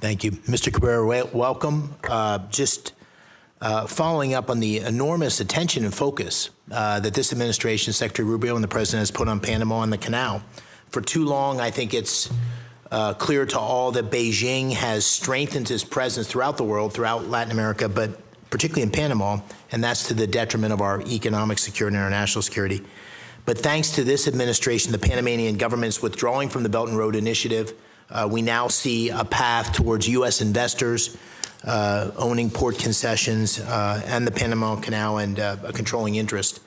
Thank you. Mr. Cabrera, welcome. Following up on the enormous attention and focus that this administration, Secretary Rubio and the president has put on Panama and the Canal. For too long, I think it's clear to all that Beijing has strengthened its presence throughout the world, throughout Latin America, but particularly in Panama, and that's to the detriment of our economic security and our national security. But thanks to this administration, the Panamanian government's withdrawing from the Belt and Road Initiative, we now see a path towards U.S. investors owning port concessions and the Panama Canal and a controlling interest.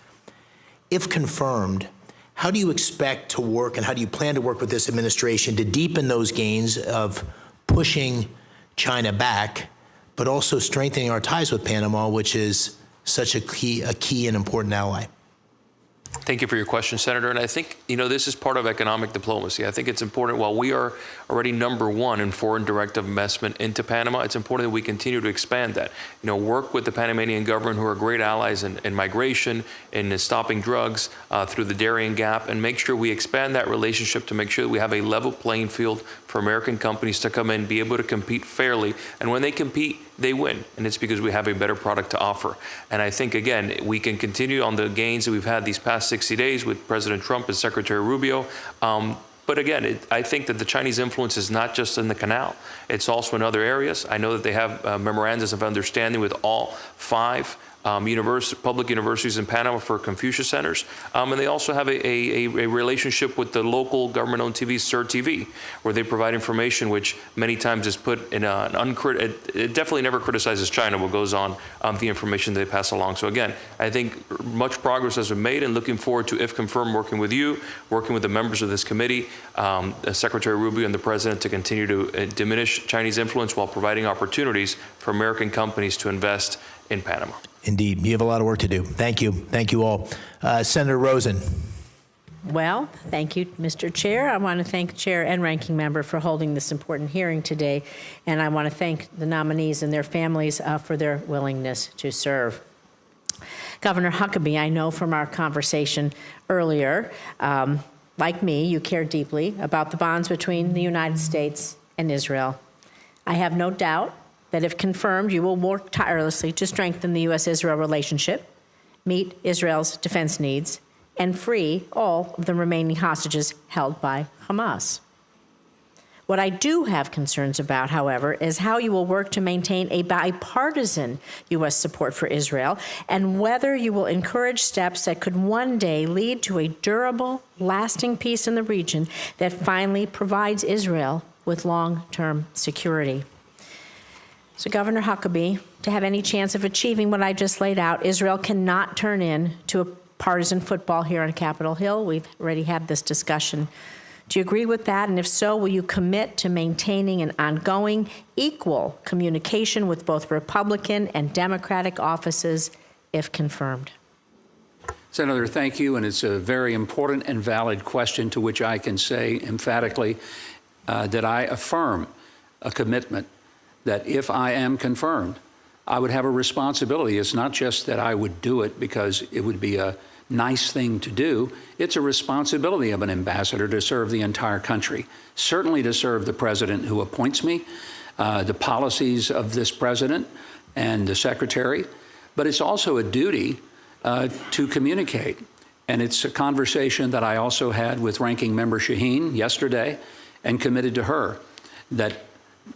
If confirmed, how do you expect to work and how do you plan to work with this administration to deepen those gains of pushing China back, but also strengthening our ties with Panama, which is such a key and important ally? Thank you for your question, Senator. And I think, this is part of economic diplomacy. I think it's important, while we are already #1 in foreign direct investment into Panama, it's important that we continue to expand that. Work with the Panamanian government, who are great allies in migration, in stopping drugs through the Darien Gap, and make sure we expand that relationship to make sure that we have a level playing field for American companies to come in, be able to compete fairly. And when they compete, they win, and it's because we have a better product to offer. And I think, again, we can continue on the gains that we've had these past 60 days with President Trump and Secretary Rubio. But again, I think that the Chinese influence is not just in the canal. It's also in other areas. I know that they have memorandums of understanding with all 5 public universities in Panama for Confucius Centers. And they also have a relationship with the local government-owned TV, SIR TV, where they provide information which many times is put in it definitely never criticizes China, what goes on the information they pass along. So again, I think much progress has been made, and looking forward to, if confirmed, working with you, working with the members of this committee, Secretary Rubio and the President, to continue to diminish Chinese influence while providing opportunities for American companies to invest in Panama. Indeed. You have a lot of work to do. Thank you. Thank you all. Senator Rosen. Well, thank you, Mr. Chair. I want to thank Chair and Ranking Member for holding this important hearing today, and I want to thank the nominees and their families for their willingness to serve. Governor Huckabee, I know from our conversation earlier, like me, you care deeply about the bonds between the United States and Israel. I have no doubt that if confirmed, you will work tirelessly to strengthen the U.S.-Israel relationship, meet Israel's defense needs, and free all of the remaining hostages held by Hamas. What I do have concerns about, however, is how you will work to maintain a bipartisan U.S. support for Israel, and whether you will encourage steps that could one day lead to a durable, lasting peace in the region that finally provides Israel with long-term security. So, Governor Huckabee, to have any chance of achieving what I just laid out, Israel cannot turn into a partisan football here on Capitol Hill. We've already had this discussion Do you agree with that? And if so, will you commit to maintaining an ongoing, equal communication with both Republican and Democratic offices if confirmed? Senator, thank you, and it's a very important and valid question to which I can say emphatically that I affirm a commitment that if I am confirmed, I would have a responsibility. It's not just that I would do it because it would be a nice thing to do. It's a responsibility of an ambassador to serve the entire country, certainly to serve the president who appoints me, the policies of this president and the secretary, but it's also a duty to communicate. And it's a conversation that I also had with Ranking Member Shaheen yesterday and committed to her that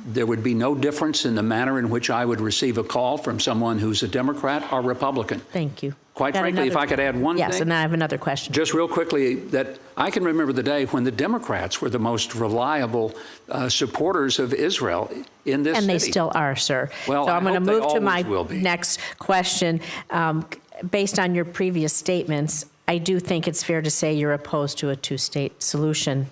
there would be no difference in the manner in which I would receive a call from someone who's a Democrat or Republican. Thank you. Quite frankly, if I could add one thing. Yes, and I have another question. Just real quickly, that I can remember the day when the Democrats were the most reliable supporters of Israel in this And city. they still are, sir. Well, so I'm I going to hope they move to my always will be. next question. Based on your previous statements, I do think it's fair to say you're opposed to a two-state solution.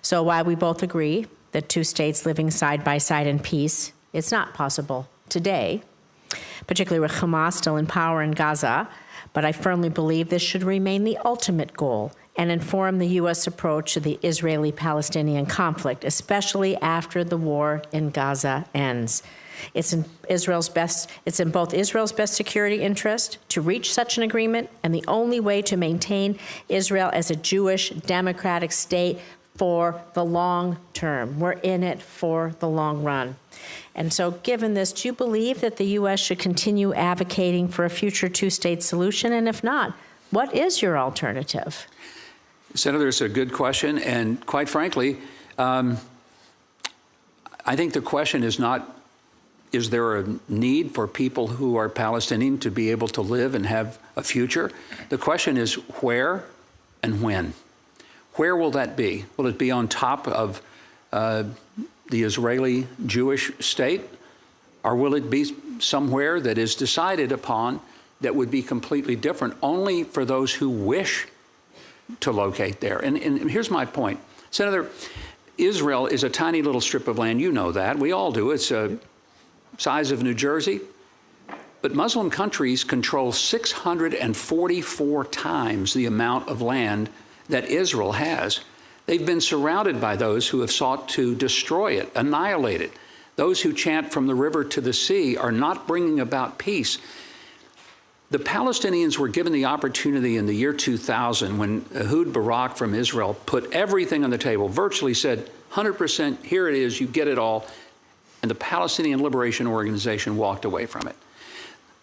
So while we both agree that two states living side by side in peace, it's not possible today, particularly with Hamas still in power in Gaza, but I firmly believe this should remain the ultimate goal and inform the U.S. approach to the Israeli-Palestinian conflict, especially after the war in Gaza ends. It's in both Israel's best security interest to reach such an agreement, and the only way to maintain Israel as a Jewish democratic state for the long term. We're in it for the long run. And so given this, do you believe that the U.S. should continue advocating for a future two-state solution? And if not, what is your alternative? Senator, it's a good question. And quite frankly, I think the question is not, is there a need for people who are Palestinian to be able to live and have a future? The question is where and when. Where will that be? Will it be on top of the Israeli Jewish state? Or will it be somewhere that is decided upon that would be completely different, only for those who wish to locate there? And here's my point. Senator, Israel is a tiny little strip of land. You know that. We all do. It's the size of New Jersey. But Muslim countries control 644 times the amount of land that Israel has. They've been surrounded by those who have sought to destroy it, annihilate it. Those who chant from the river to the sea are not bringing about peace. The Palestinians were given the opportunity in the year 2000 when Ehud Barak from Israel put everything on the table, virtually said, 100%, here it is, you get it all. And the Palestinian Liberation Organization walked away from it.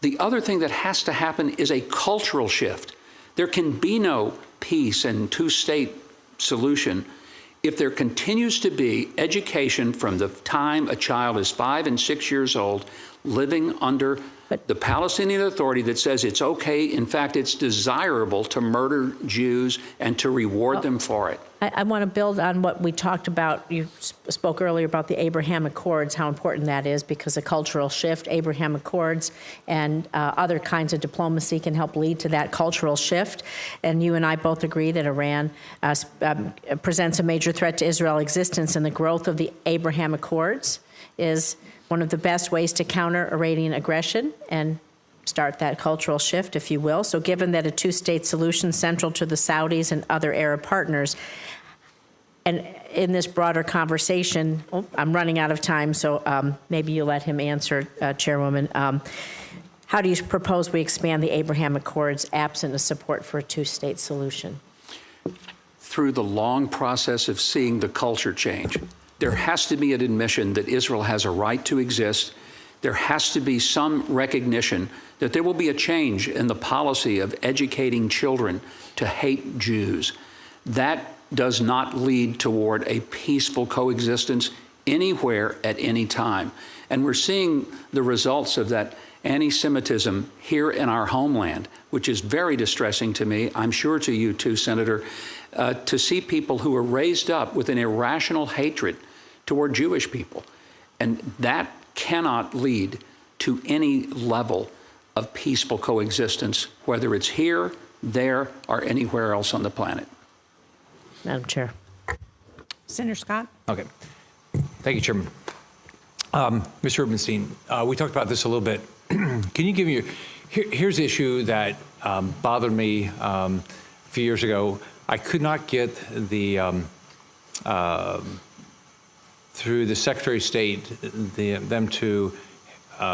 The other thing that has to happen is a cultural shift. There can be no peace and two-state solution if there continues to be education from the time a child is 5 and 6 years old living under the Palestinian Authority that says it's okay, in fact, it's desirable to murder Jews and to reward them for it. I want to build on what we talked about. You spoke earlier about the Abraham Accords, how important that is, because a cultural shift, Abraham Accords and other kinds of diplomacy can help lead to that cultural shift. And you and I both agree that Iran presents a major threat to Israel's existence, and the growth of the Abraham Accords is one of the best ways to counter Iranian aggression and start that cultural shift, if you will. So given that a two-state solution central to the Saudis and other Arab partners, and in this broader conversation, I'm running out of time, so maybe you let him answer, Chairwoman. How do you propose we expand the Abraham Accords absent of support for a two-state solution? Through the long process of seeing the culture change. There has to be an admission that Israel has a right to exist. There has to be some recognition that there will be a change in the policy of educating children to hate Jews. That does not lead toward a peaceful coexistence anywhere at any time. And we're seeing the results of that anti-Semitism here in our homeland, which is very distressing to me, I'm sure to you too, Senator, to see people who are raised up with an irrational hatred toward Jewish people. And that cannot lead to any level of peaceful coexistence, whether it's here, there, or anywhere else on the planet. Madam Chair. Senator Scott? Okay. Thank you, Chairman. Mr. Rubenstein, we talked about this a little bit. Can you give me, here's the issue that bothered me a few years ago. I could not get the, through the Secretary of State, them to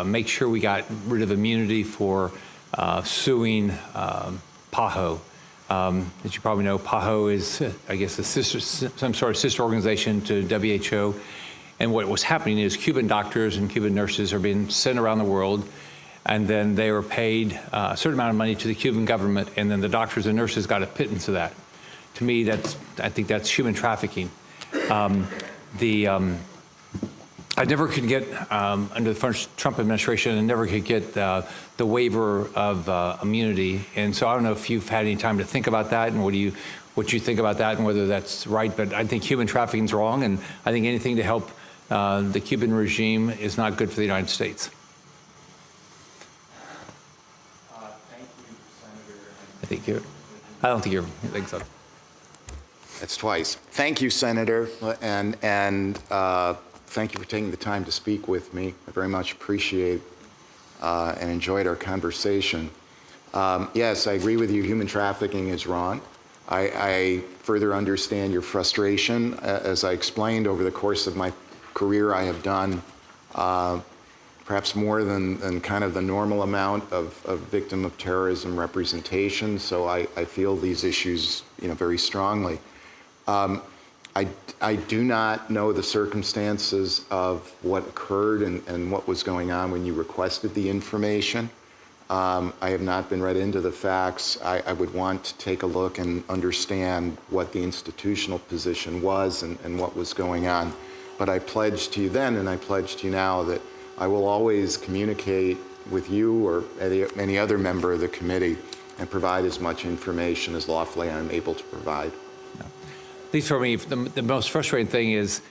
make sure we got rid of immunity for suing PAHO. As you probably know, PAHO is, I guess, some sort of sister organization to WHO. And what was happening is Cuban doctors and Cuban nurses are being sent around the world, and then they were paid a certain amount of money to the Cuban government, and then the doctors and nurses got a pittance of that. To me, I think that's human trafficking. I never could get, under the first Trump administration, I never could get the waiver of immunity. And so I don't know if you've had any time to think about that and what you think about that and whether that's right. But I think human trafficking is wrong, and I think anything to help the Cuban regime is not good for the United States. Thank you, Senator. I don't think you think so. That's twice. Thank you, Senator, and thank you for taking the time to speak with me. I very much appreciate and enjoyed our conversation. Yes, I agree with you. Human trafficking is wrong. I further understand your frustration. As I explained, over the course of my career, I have done perhaps more than kind of the normal amount of victim of terrorism representation. So I feel these issues, very strongly. I do not know the circumstances of what occurred and what was going on when you requested the information. I have not been read into the facts. I would want to take a look and understand what the institutional position was and what was going on. But I pledged to you then, and I pledge to you now, that I will always communicate with you or any other member of the committee and provide as much information as lawfully I'm able to provide. At least for me, the most frustrating thing is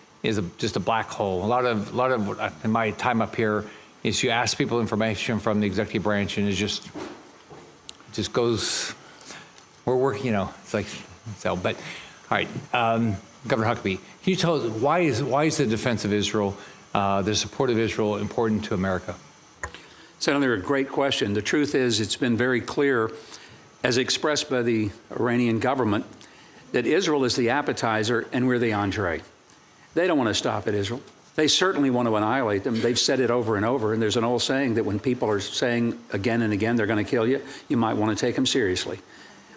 just a black hole. A lot of in my time up here is you ask people information from the executive branch, and it just goes. We're working, it's like so. But all right, Governor Huckabee, can you tell us why is the defense of Israel, the support of Israel, important to America? Senator, a great question. The truth is, it's been very clear, as expressed by the Iranian government, that Israel is the appetizer and we're the entree. They don't want to stop at Israel. They certainly want to annihilate them. They've said it over and over, and there's an old saying that when people are saying again and again they're going to kill you, you might want to take them seriously.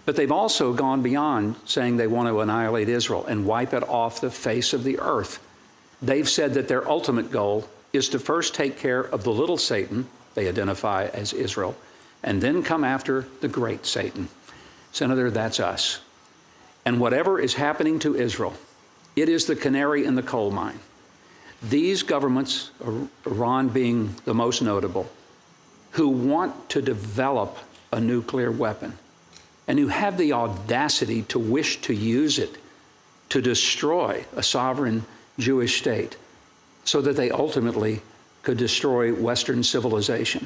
But they've also gone beyond saying they want to annihilate Israel and wipe it off the face of the earth. They've said that their ultimate goal is to first take care of the little Satan, they identify as Israel, and then come after the great Satan. Senator, that's us. And whatever is happening to Israel, it is the canary in the coal mine. These governments, Iran being the most notable, who want to develop a nuclear weapon and who have the audacity to wish to use it to destroy a sovereign Jewish state so that they ultimately could destroy Western civilization.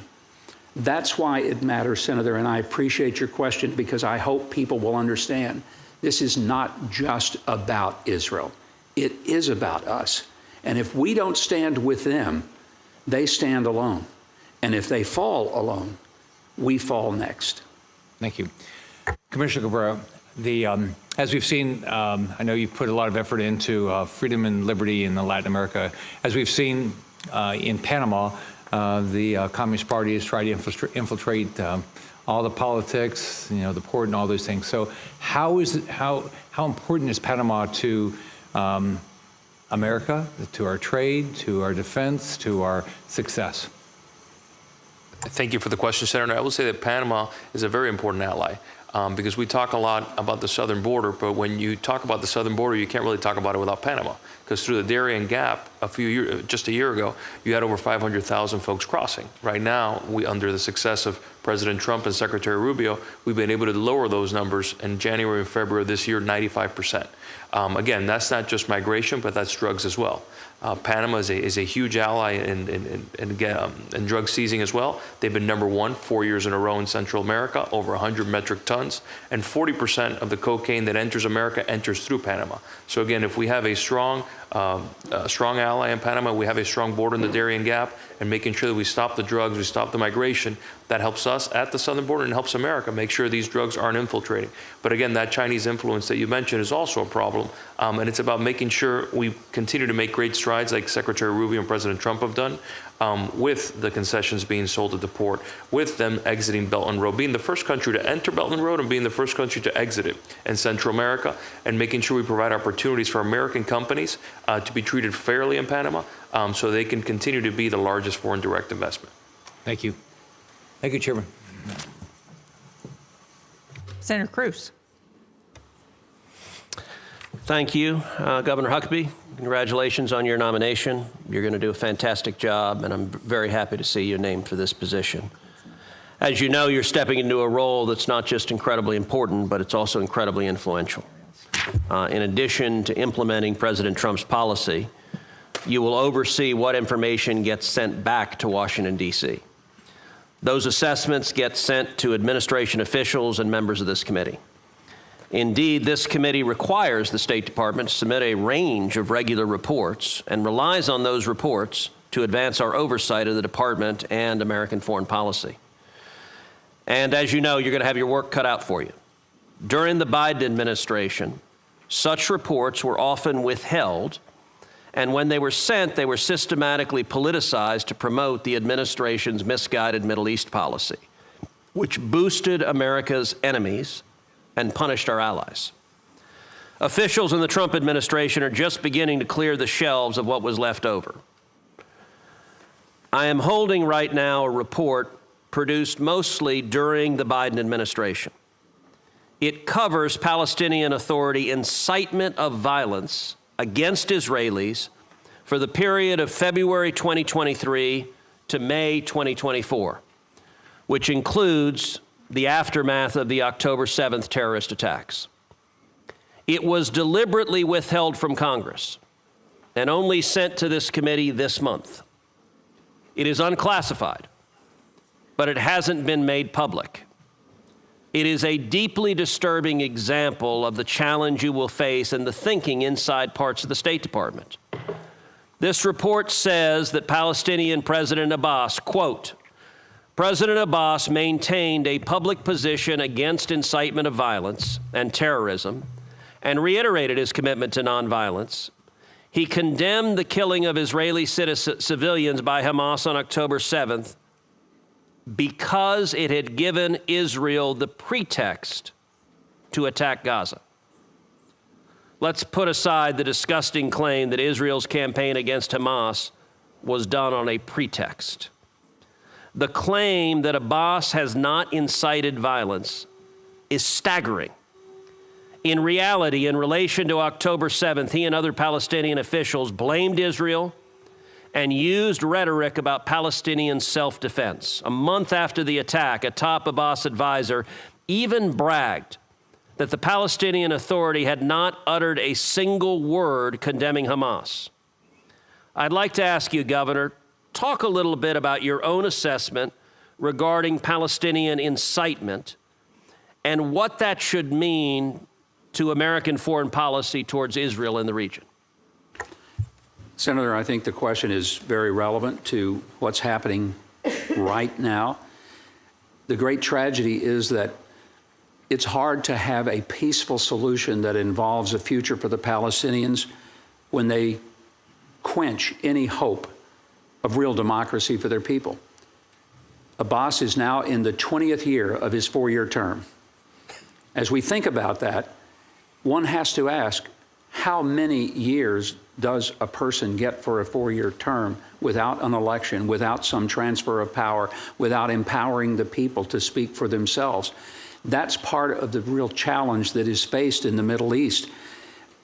That's why it matters, Senator, and I appreciate your question because I hope people will understand this is not just about Israel. It is about us. And if we don't stand with them, they stand alone. And if they fall alone, we fall next. Thank you. Commissioner Cabrera, as we've seen, I know you've put a lot of effort into freedom and liberty in Latin America. As we've seen in Panama, the Communist Party has tried to infiltrate all the politics, the port and all those things. So how important is Panama to America, to our trade, to our defense, to our success? Thank you for the question, Senator. I will say that Panama is a very important ally because we talk a lot about the southern border, but when you talk about the southern border, you can't really talk about it without Panama because through the Darien Gap just a year ago, you had over 500,000 folks crossing. Right now, under the success of President Trump and Secretary Rubio, we've been able to lower those numbers in January and February of this year, 95%. Again, that's not just migration, but that's drugs as well. Panama is a huge ally in drug seizing as well. They've been #1 4 years in a row in Central America, over 100 metric tons, and 40% of the cocaine that enters America enters through Panama. So again, if we have a strong ally in Panama, we have a strong border in the Darien Gap, and making sure that we stop the drugs, we stop the migration, that helps us at the southern border and helps America make sure these drugs aren't infiltrating. But again, that Chinese influence that you mentioned is also a problem, and it's about making sure we continue to make great strides like Secretary Rubio and President Trump have done, with the concessions being sold at the port, with them exiting Belt and Road, being the first country to enter Belt and Road and being the first country to exit it in Central America, and making sure we provide opportunities for American companies to be treated fairly in Panama, so they can continue to be the largest foreign direct investment. Thank you. Thank you, Chairman. Senator Cruz. Thank you, Governor Huckabee. Congratulations on your nomination. You're going to do a fantastic job, and I'm very happy to see you named for this position. As you know, you're stepping into a role that's not just incredibly important, but it's also incredibly influential. In addition to implementing President Trump's policy, you will oversee what information gets sent back to Washington, D.C. Those assessments get sent to administration officials and members of this committee. Indeed, this committee requires the State Department to submit a range of regular reports and relies on those reports to advance our oversight of the department and American foreign policy. And as you know, you're going to have your work cut out for you. During the Biden administration, such reports were often withheld, and when they were sent, they were systematically politicized to promote the administration's misguided Middle East policy, which boosted America's enemies and punished our allies. Officials in the Trump administration are just beginning to clear the shelves of what was left over. I am holding right now a report produced mostly during the Biden administration. It covers Palestinian Authority incitement of violence against Israelis for the period of February 2023 to May 2024, which includes the aftermath of the October 7th terrorist attacks. It was deliberately withheld from Congress and only sent to this committee this month. It is unclassified, but it hasn't been made public. It is a deeply disturbing example of the challenge you will face and the thinking inside parts of the State Department. This report says that Palestinian President Abbas, quote, President Abbas maintained a public position against incitement of violence and terrorism and reiterated his commitment to nonviolence. He condemned the killing of Israeli civilians by Hamas on October 7th because it had given Israel the pretext to attack Gaza. Let's put aside the disgusting claim that Israel's campaign against Hamas was done on a pretext. The claim that Abbas has not incited violence is staggering. In reality, in relation to October 7th, he and other Palestinian officials blamed Israel and used rhetoric about Palestinian self-defense. A month after the attack, a top Abbas advisor even bragged that the Palestinian Authority had not uttered a single word condemning Hamas. I'd like to ask you, Governor, talk a little bit about your own assessment regarding Palestinian incitement and what that should mean to American foreign policy towards Israel in the region. Senator, I think the question is very relevant to what's happening right now. The great tragedy is that it's hard to have a peaceful solution that involves a future for the Palestinians when they quench any hope of real democracy for their people. Abbas is now in the 20th year of his 4-year term. As we think about that, one has to ask, how many years does a person get for a 4-year term without an election, without some transfer of power, without empowering the people to speak for themselves? That's part of the real challenge that is faced in the Middle East.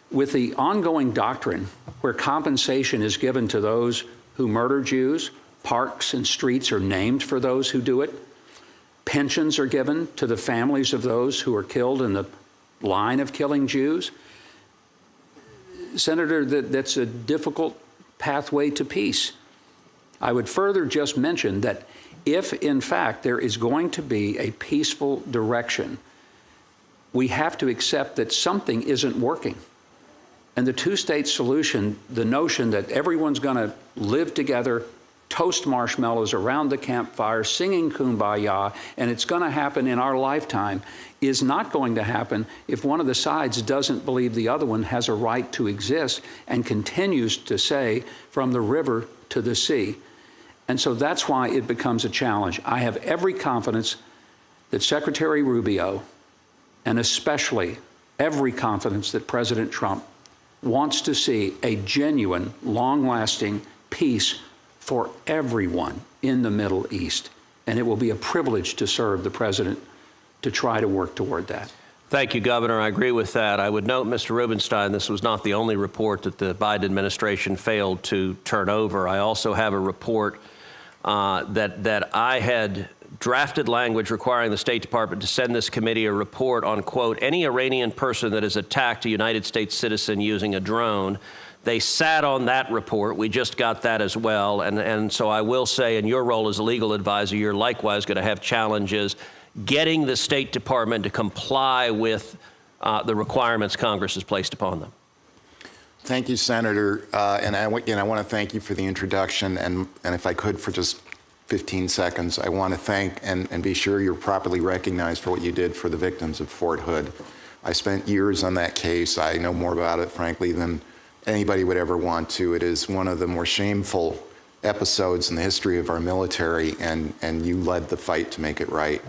With the ongoing doctrine where compensation is given to those who murder Jews, parks and streets are named for those who do it, pensions are given to the families of those who are killed in the line of killing Jews, Senator, that's a difficult pathway to peace. I would further just mention that if, in fact, there is going to be a peaceful direction, we have to accept that something isn't working. And the two-state solution, the notion that everyone's going to live together, toast marshmallows around the campfire, singing Kumbaya, and it's going to happen in our lifetime, is not going to happen if one of the sides doesn't believe the other one has a right to exist and continues to say, from the river to the sea. And so that's why it becomes a challenge. I have every confidence that Secretary Rubio, and especially every confidence that President Trump, wants to see a genuine, long-lasting peace for everyone in the Middle East. And it will be a privilege to serve the president to try to work toward that. Thank you, Governor. I agree with that. I would note, Mr. Rubenstein, this was not the only report that the Biden administration failed to turn over. I also have a report that I had drafted language requiring the State Department to send this committee a report on, quote, any Iranian person that has attacked a United States citizen using a drone. They sat on that report. We just got that as well. And so I will say, in your role as a legal advisor, you're likewise going to have challenges getting the State Department to comply with the requirements Congress has placed upon them. Thank you, Senator. And I want to thank you for the introduction. And if I could, for just 15 seconds, I want to thank and be sure you're properly recognized for what you did for the victims of Fort Hood. I spent years on that case. I know more about it, frankly, than anybody would ever want to. It is one of the more shameful episodes in the history of our military, and you led the fight to make it right.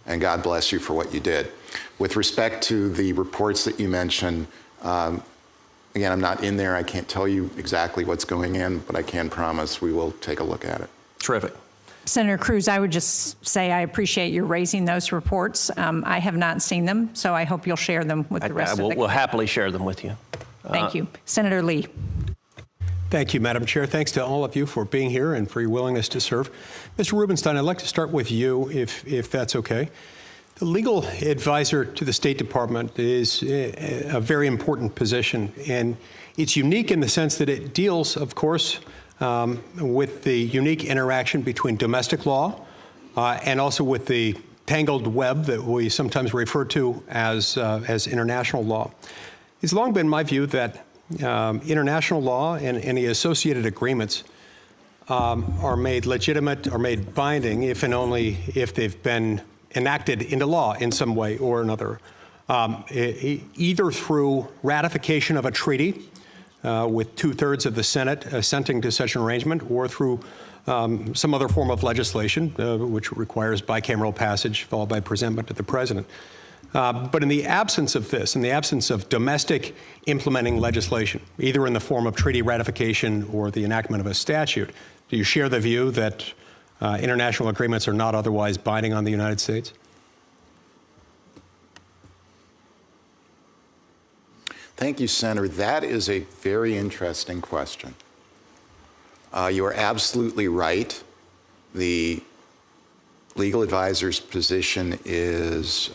And God bless you for what you did. With respect to the reports that you mentioned, again, I'm not in there. I can't tell you exactly what's going in, but I can promise we will take a look at it. Terrific. Senator Cruz, I would just say I appreciate you raising those reports. I have not seen them, so I hope you'll share them with the rest of the... We'll happily share them with you. Thank you. Senator Lee. Thank you, Madam Chair. Thanks to all of you for being here and for your willingness to serve. Mr. Rubenstein, I'd like to start with you, if that's okay. The legal advisor to the State Department is a very important position, and it's unique in the sense that it deals, of course, with the unique interaction between domestic law and also with the tangled web that we sometimes refer to as international law. It's long been my view that international law and any associated agreements are made legitimate or made binding if and only if they've been enacted into law in some way or another, either through ratification of a treaty with 2/3 of the Senate assenting to such an arrangement, or through some other form of legislation, which requires bicameral passage followed by presentment to the president. But in the absence of this, in the absence of domestic implementing legislation, either in the form of treaty ratification or the enactment of a statute, do you share the view that international agreements are not otherwise binding on the United States? Thank you, Senator. That is a very interesting question. You are absolutely right. The legal advisor's position is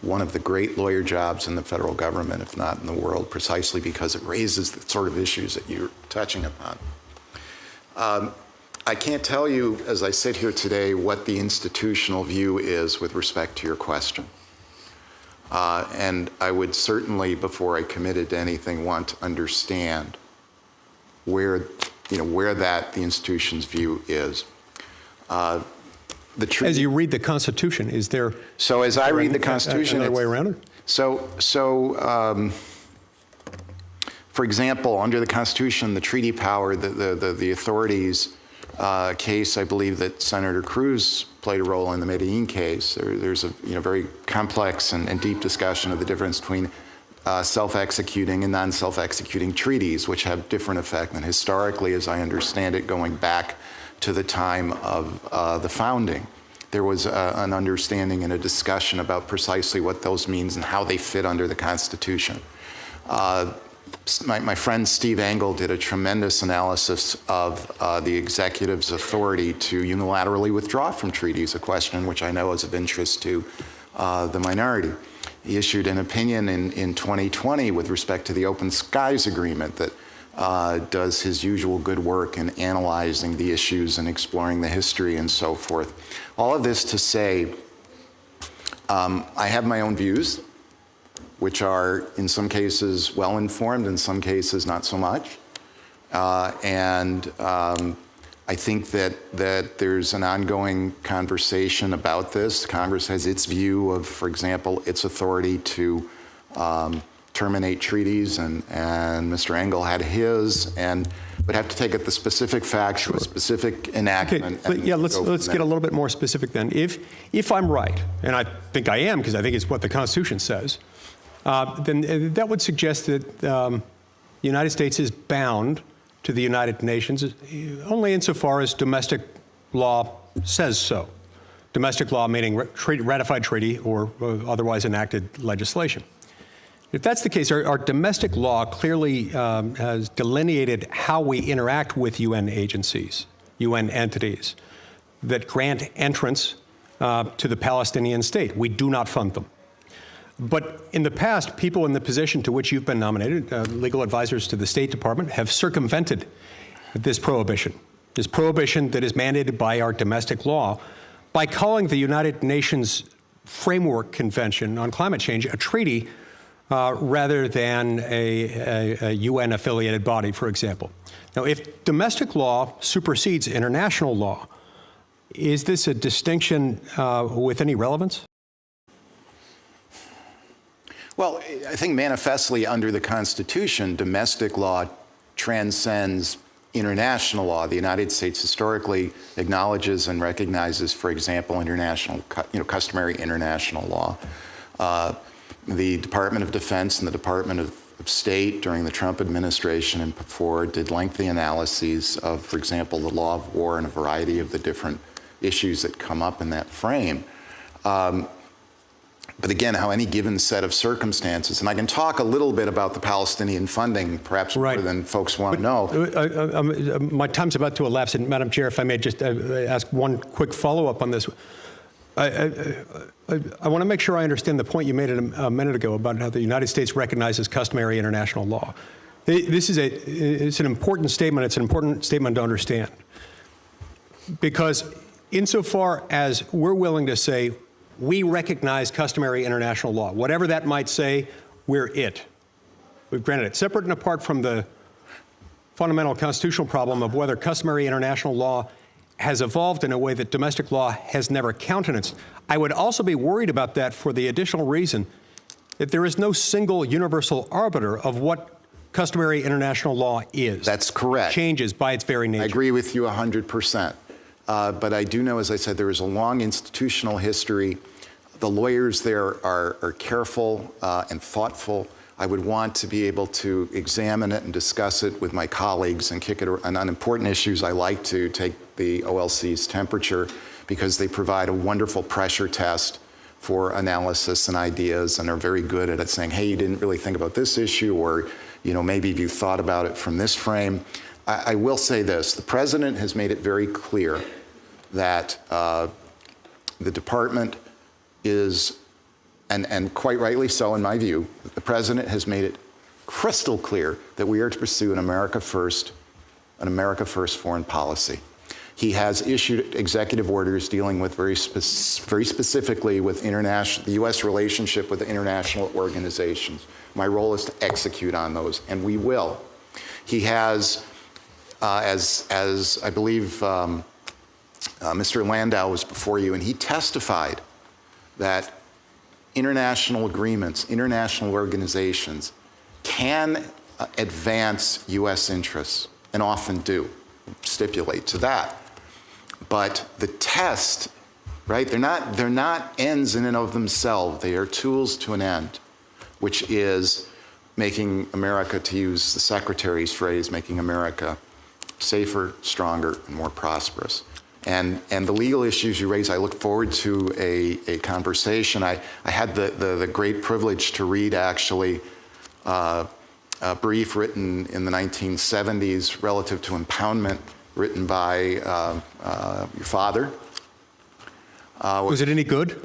one of the great lawyer jobs in the federal government, if not in the world, precisely because it raises the sort of issues that you're touching upon. I can't tell you, as I sit here today, what the institutional view is with respect to your question. And I would certainly, before I committed to anything, want to understand where the institution's view is. As you read the Constitution, is there... So as I read the Constitution... Another way around it? For example, under the Constitution, the treaty power, the authorities case, I believe that Senator Cruz played a role in the Medellin case. There's a very complex and deep discussion of the difference between self-executing and non-self-executing treaties, which have different effect. And historically, as I understand it, going back to the time of the founding, there was an understanding and a discussion about precisely what those means and how they fit under the Constitution. My friend Steve Engel did a tremendous analysis of the executive's authority to unilaterally withdraw from treaties, a question which I know is of interest to the minority. He issued an opinion in 2020 with respect to the Open Skies Agreement that does his usual good work in analyzing the issues and exploring the history and so forth. All of this to say, I have my own views, which are in some cases well-informed, in some cases not so much. I think that there's an ongoing conversation about this. Congress has its view of, for example, its authority to terminate treaties, and Mr. Engel had his, and would have to take at the specific facts, the specific enactment. Okay, yeah, let's get a little bit more specific then. If I'm right, and I think I am because I think it's what the Constitution says, then that would suggest that the United States is bound to the United Nations only insofar as domestic law says so. Domestic law meaning ratified treaty or otherwise enacted legislation. If that's the case, our domestic law clearly has delineated how we interact with UN agencies, UN entities that grant entrance to the Palestinian state. We do not fund them. But in the past, people in the position to which you've been nominated, legal advisors to the State Department, have circumvented this prohibition that is mandated by our domestic law by calling the United Nations Framework Convention on Climate Change a treaty rather than a UN-affiliated body, for example. Now, if domestic law supersedes international law, is this a distinction with any relevance? Well, I think manifestly under the Constitution, domestic law transcends international law. The United States historically acknowledges and recognizes, for example, international, customary international law. The Department of Defense and the Department of State during the Trump administration and before did lengthy analyses of, for example, the law of war and a variety of the different issues that come up in that frame. But again, how any given set of circumstances, and I can talk a little bit about the Palestinian funding, perhaps more than folks want to know. My time's about to elapse, and Madam Chair, if I may just ask one quick follow-up on this. I want to make sure I understand the point you made a minute ago about how the United States recognizes customary international law. This is it's an important statement. It's an important statement to understand. Because insofar as we're willing to say, we recognize customary international law. Whatever that might say, we're it. We've granted it. Separate and apart from the fundamental constitutional problem of whether customary international law has evolved in a way that domestic law has never countenanced. I would also be worried about that for the additional reason that there is no single universal arbiter of what customary international law is. That's correct. It changes by its very nature. I agree with you 100%. But I do know, as I said, there is a long institutional history. The lawyers there are careful and thoughtful. I would want to be able to examine it and discuss it with my colleagues and kick it around. On important issues, I like to take the OLC's temperature because they provide a wonderful pressure test for analysis and ideas and are very good at it, saying, hey, you didn't really think about this issue, or maybe you thought about it from this frame. I will say this, the president has made it very clear that the department is, and quite rightly so in my view, the president has made it crystal clear that we are to pursue an America First foreign policy. He has issued executive orders dealing with very specifically with the U.S. relationship with international organizations. My role is to execute on those, and we will. He has, as I believe Mr. Landau was before you, and he testified that international agreements, international organizations can advance U.S. interests, and often do, stipulate to that. But the test, right, they're not ends in and of themselves. They are tools to an end, which is making America, to use the Secretary's phrase, making America safer, stronger, and more prosperous. And the legal issues you raise, I look forward to a conversation. I had the great privilege to read, actually, a brief written in the 1970s relative to impoundment, written by your father. Was it any good?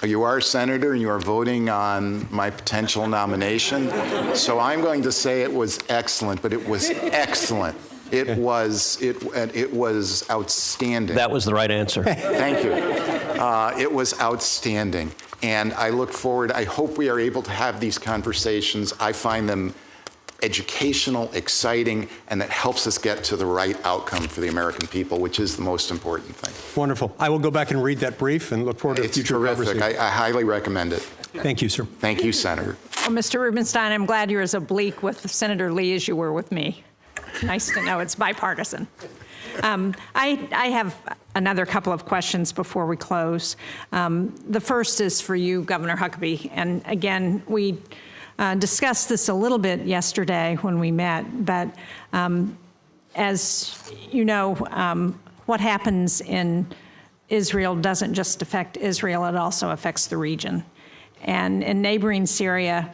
You are a senator, and you are voting on my potential nomination. So I'm going to say it was excellent, but it was excellent. It was outstanding. That was the right answer. Thank you. It was outstanding. And I look forward, I hope we are able to have these conversations. I find them educational, exciting, and that helps us get to the right outcome for the American people, which is the most important thing. Wonderful. I will go back and read that brief and look forward to future conversations. I highly recommend it. Thank you, sir. Thank you, Senator. Well, Mr. Rubenstein, I'm glad you're as oblique with Senator Lee as you were with me. Nice to know it's bipartisan. I have another couple of questions before we close. The first is for you, Governor Huckabee. And again, we discussed this a little bit yesterday when we met, but as you know, what happens in Israel doesn't just affect Israel, it also affects the region. And in neighboring Syria,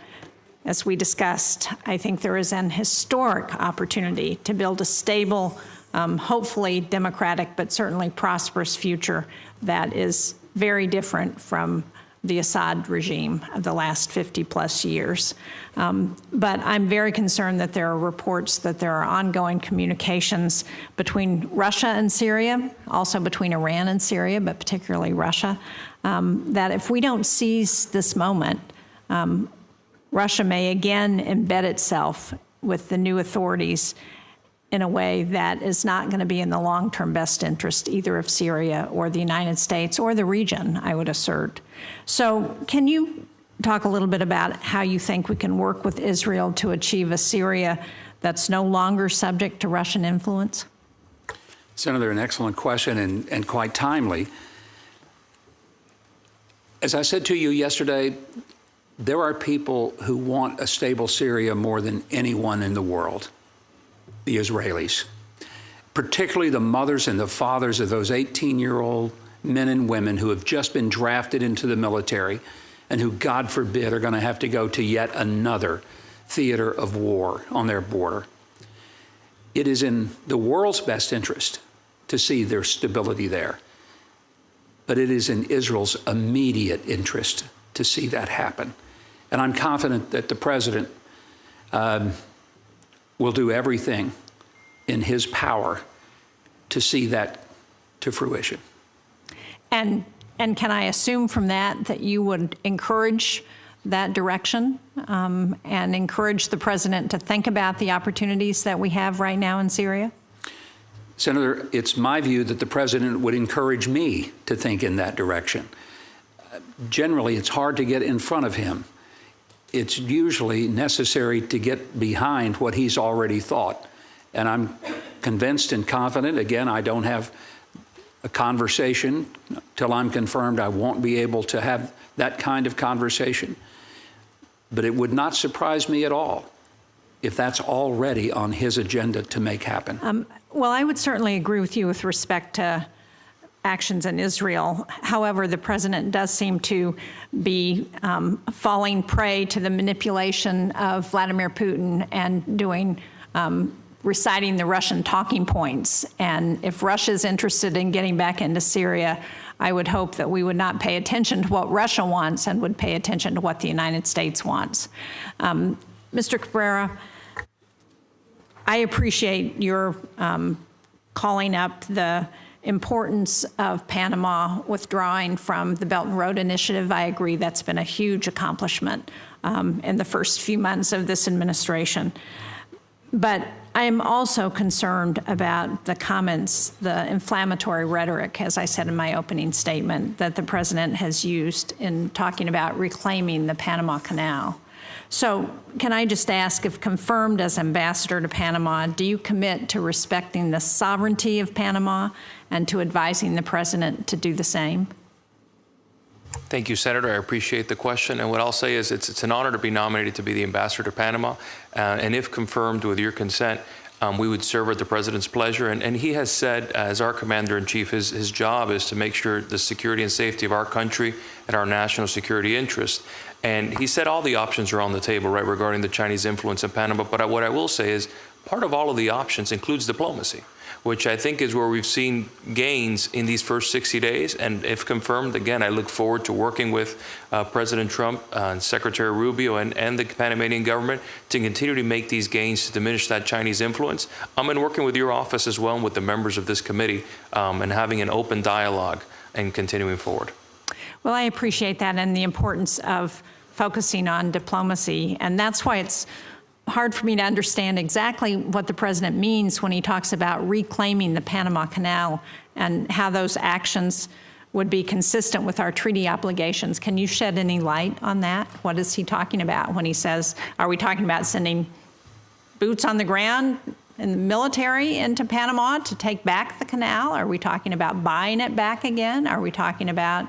as we discussed, I think there is an historic opportunity to build a stable, hopefully democratic, but certainly prosperous future that is very different from the Assad regime of the last 50+ years. But I'm very concerned that there are reports that there are ongoing communications between Russia and Syria, also between Iran and Syria, but particularly Russia, that if we don't seize this moment, Russia may again embed itself with the new authorities in a way that is not going to be in the long-term best interest either of Syria or the United States or the region, I would assert. So can you talk a little bit about how you think we can work with Israel to achieve a Syria that's no longer subject to Russian influence? Senator, an excellent question and quite timely. As I said to you yesterday, there are people who want a stable Syria more than anyone in the world. The Israelis, particularly the mothers and the fathers of those 18-year-old men and women who have just been drafted into the military and who, God forbid, are going to have to go to yet another theater of war on their border. It is in the world's best interest to see their stability there, but it is in Israel's immediate interest to see that happen. And I'm confident that the president will do everything in his power to see that to fruition. And can I assume from that you would encourage that direction and encourage the president to think about the opportunities that we have right now in Syria? Senator, it's my view that the president would encourage me to think in that direction. Generally, it's hard to get in front of him. It's usually necessary to get behind what he's already thought. And I'm convinced and confident, again, I don't have a conversation till I'm confirmed. I won't be able to have that kind of conversation. But it would not surprise me at all if that's already on his agenda to make happen. Well, I would certainly agree with you with respect to actions in Israel. However, the president does seem to be falling prey to the manipulation of Vladimir Putin and doing reciting the Russian talking points. And if Russia's interested in getting back into Syria, I would hope that we would not pay attention to what Russia wants and would pay attention to what the United States wants. Mr. Cabrera, I appreciate your calling up the importance of Panama withdrawing from the Belt and Road Initiative. I agree that's been a huge accomplishment in the first few months of this administration. But I am also concerned about the comments, the inflammatory rhetoric, as I said in my opening statement, that the president has used in talking about reclaiming the Panama Canal. So can I just ask, if confirmed as ambassador to Panama, do you commit to respecting the sovereignty of Panama and to advising the president to do the same? Thank you, Senator. I appreciate the question. And what I'll say is it's an honor to be nominated to be the ambassador to Panama. And if confirmed with your consent, we would serve at the president's pleasure. And he has said, as our commander-in-chief, his job is to make sure the security and safety of our country and our national security interests. And he said all the options are on the table, right, regarding the Chinese influence in Panama. But what I will say is part of all of the options includes diplomacy. which I think is where we've seen gains in these first 60 days. And if confirmed, again, I look forward to working with President Trump and Secretary Rubio and the Panamanian government to continue to make these gains to diminish that Chinese influence. I'm working with your office as well and with the members of this committee and having an open dialogue and continuing forward. Well, I appreciate that and the importance of focusing on diplomacy. And that's why it's hard for me to understand exactly what the president means when he talks about reclaiming the Panama Canal and how those actions would be consistent with our treaty obligations. Can you shed any light on that? What is he talking about when he says, are we talking about sending boots on the ground in the military into Panama to take back the canal? Are we talking about buying it back again? Are we talking about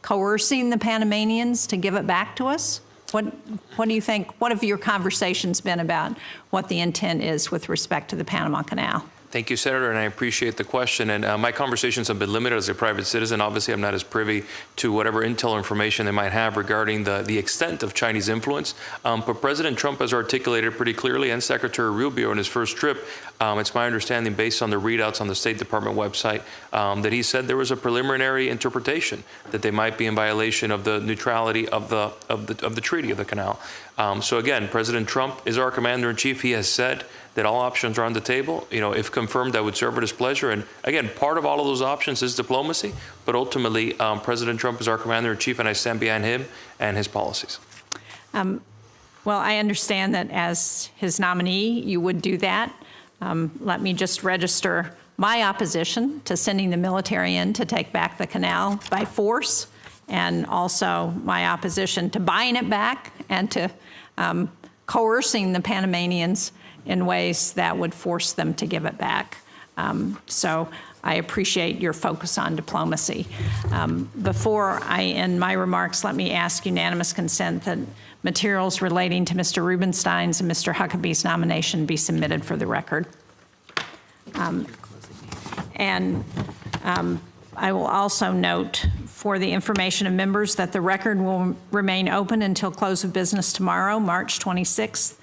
coercing the Panamanians to give it back to us? What do you think? What have your conversations been about what the intent is with respect to the Panama Canal? Thank you, Senator, and I appreciate the question. And my conversations have been limited as a private citizen. Obviously, I'm not as privy to whatever intel or information they might have regarding the extent of Chinese influence. But President Trump has articulated pretty clearly, and Secretary Rubio in his first trip, it's my understanding, based on the readouts on the State Department website, that he said there was a preliminary interpretation that they might be in violation of the neutrality of the treaty of the canal. So again, President Trump is our commander-in-chief. He has said that all options are on the table. You know, if confirmed, that would serve at his pleasure. And again, part of all of those options is diplomacy, but ultimately, President Trump is our commander-in-chief, and I stand behind him and his policies. Well, I understand that as his nominee, you would do that. Let me just register my opposition to sending the military in to take back the canal by force, and also my opposition to buying it back and to coercing the Panamanians in ways that would force them to give it back. So I appreciate your focus on diplomacy. Before I end my remarks, let me ask unanimous consent that materials relating to Mr. Rubenstein's and Mr. Huckabee's nomination be submitted for the record. I will also note for the information of members that the record will remain open until close of business tomorrow, March 26th,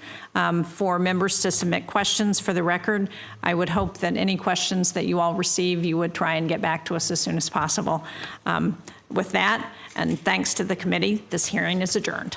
for members to submit questions for the record. I would hope that any questions that you all receive, you would try and get back to us as soon as possible. With that, and thanks to the committee, this hearing is adjourned.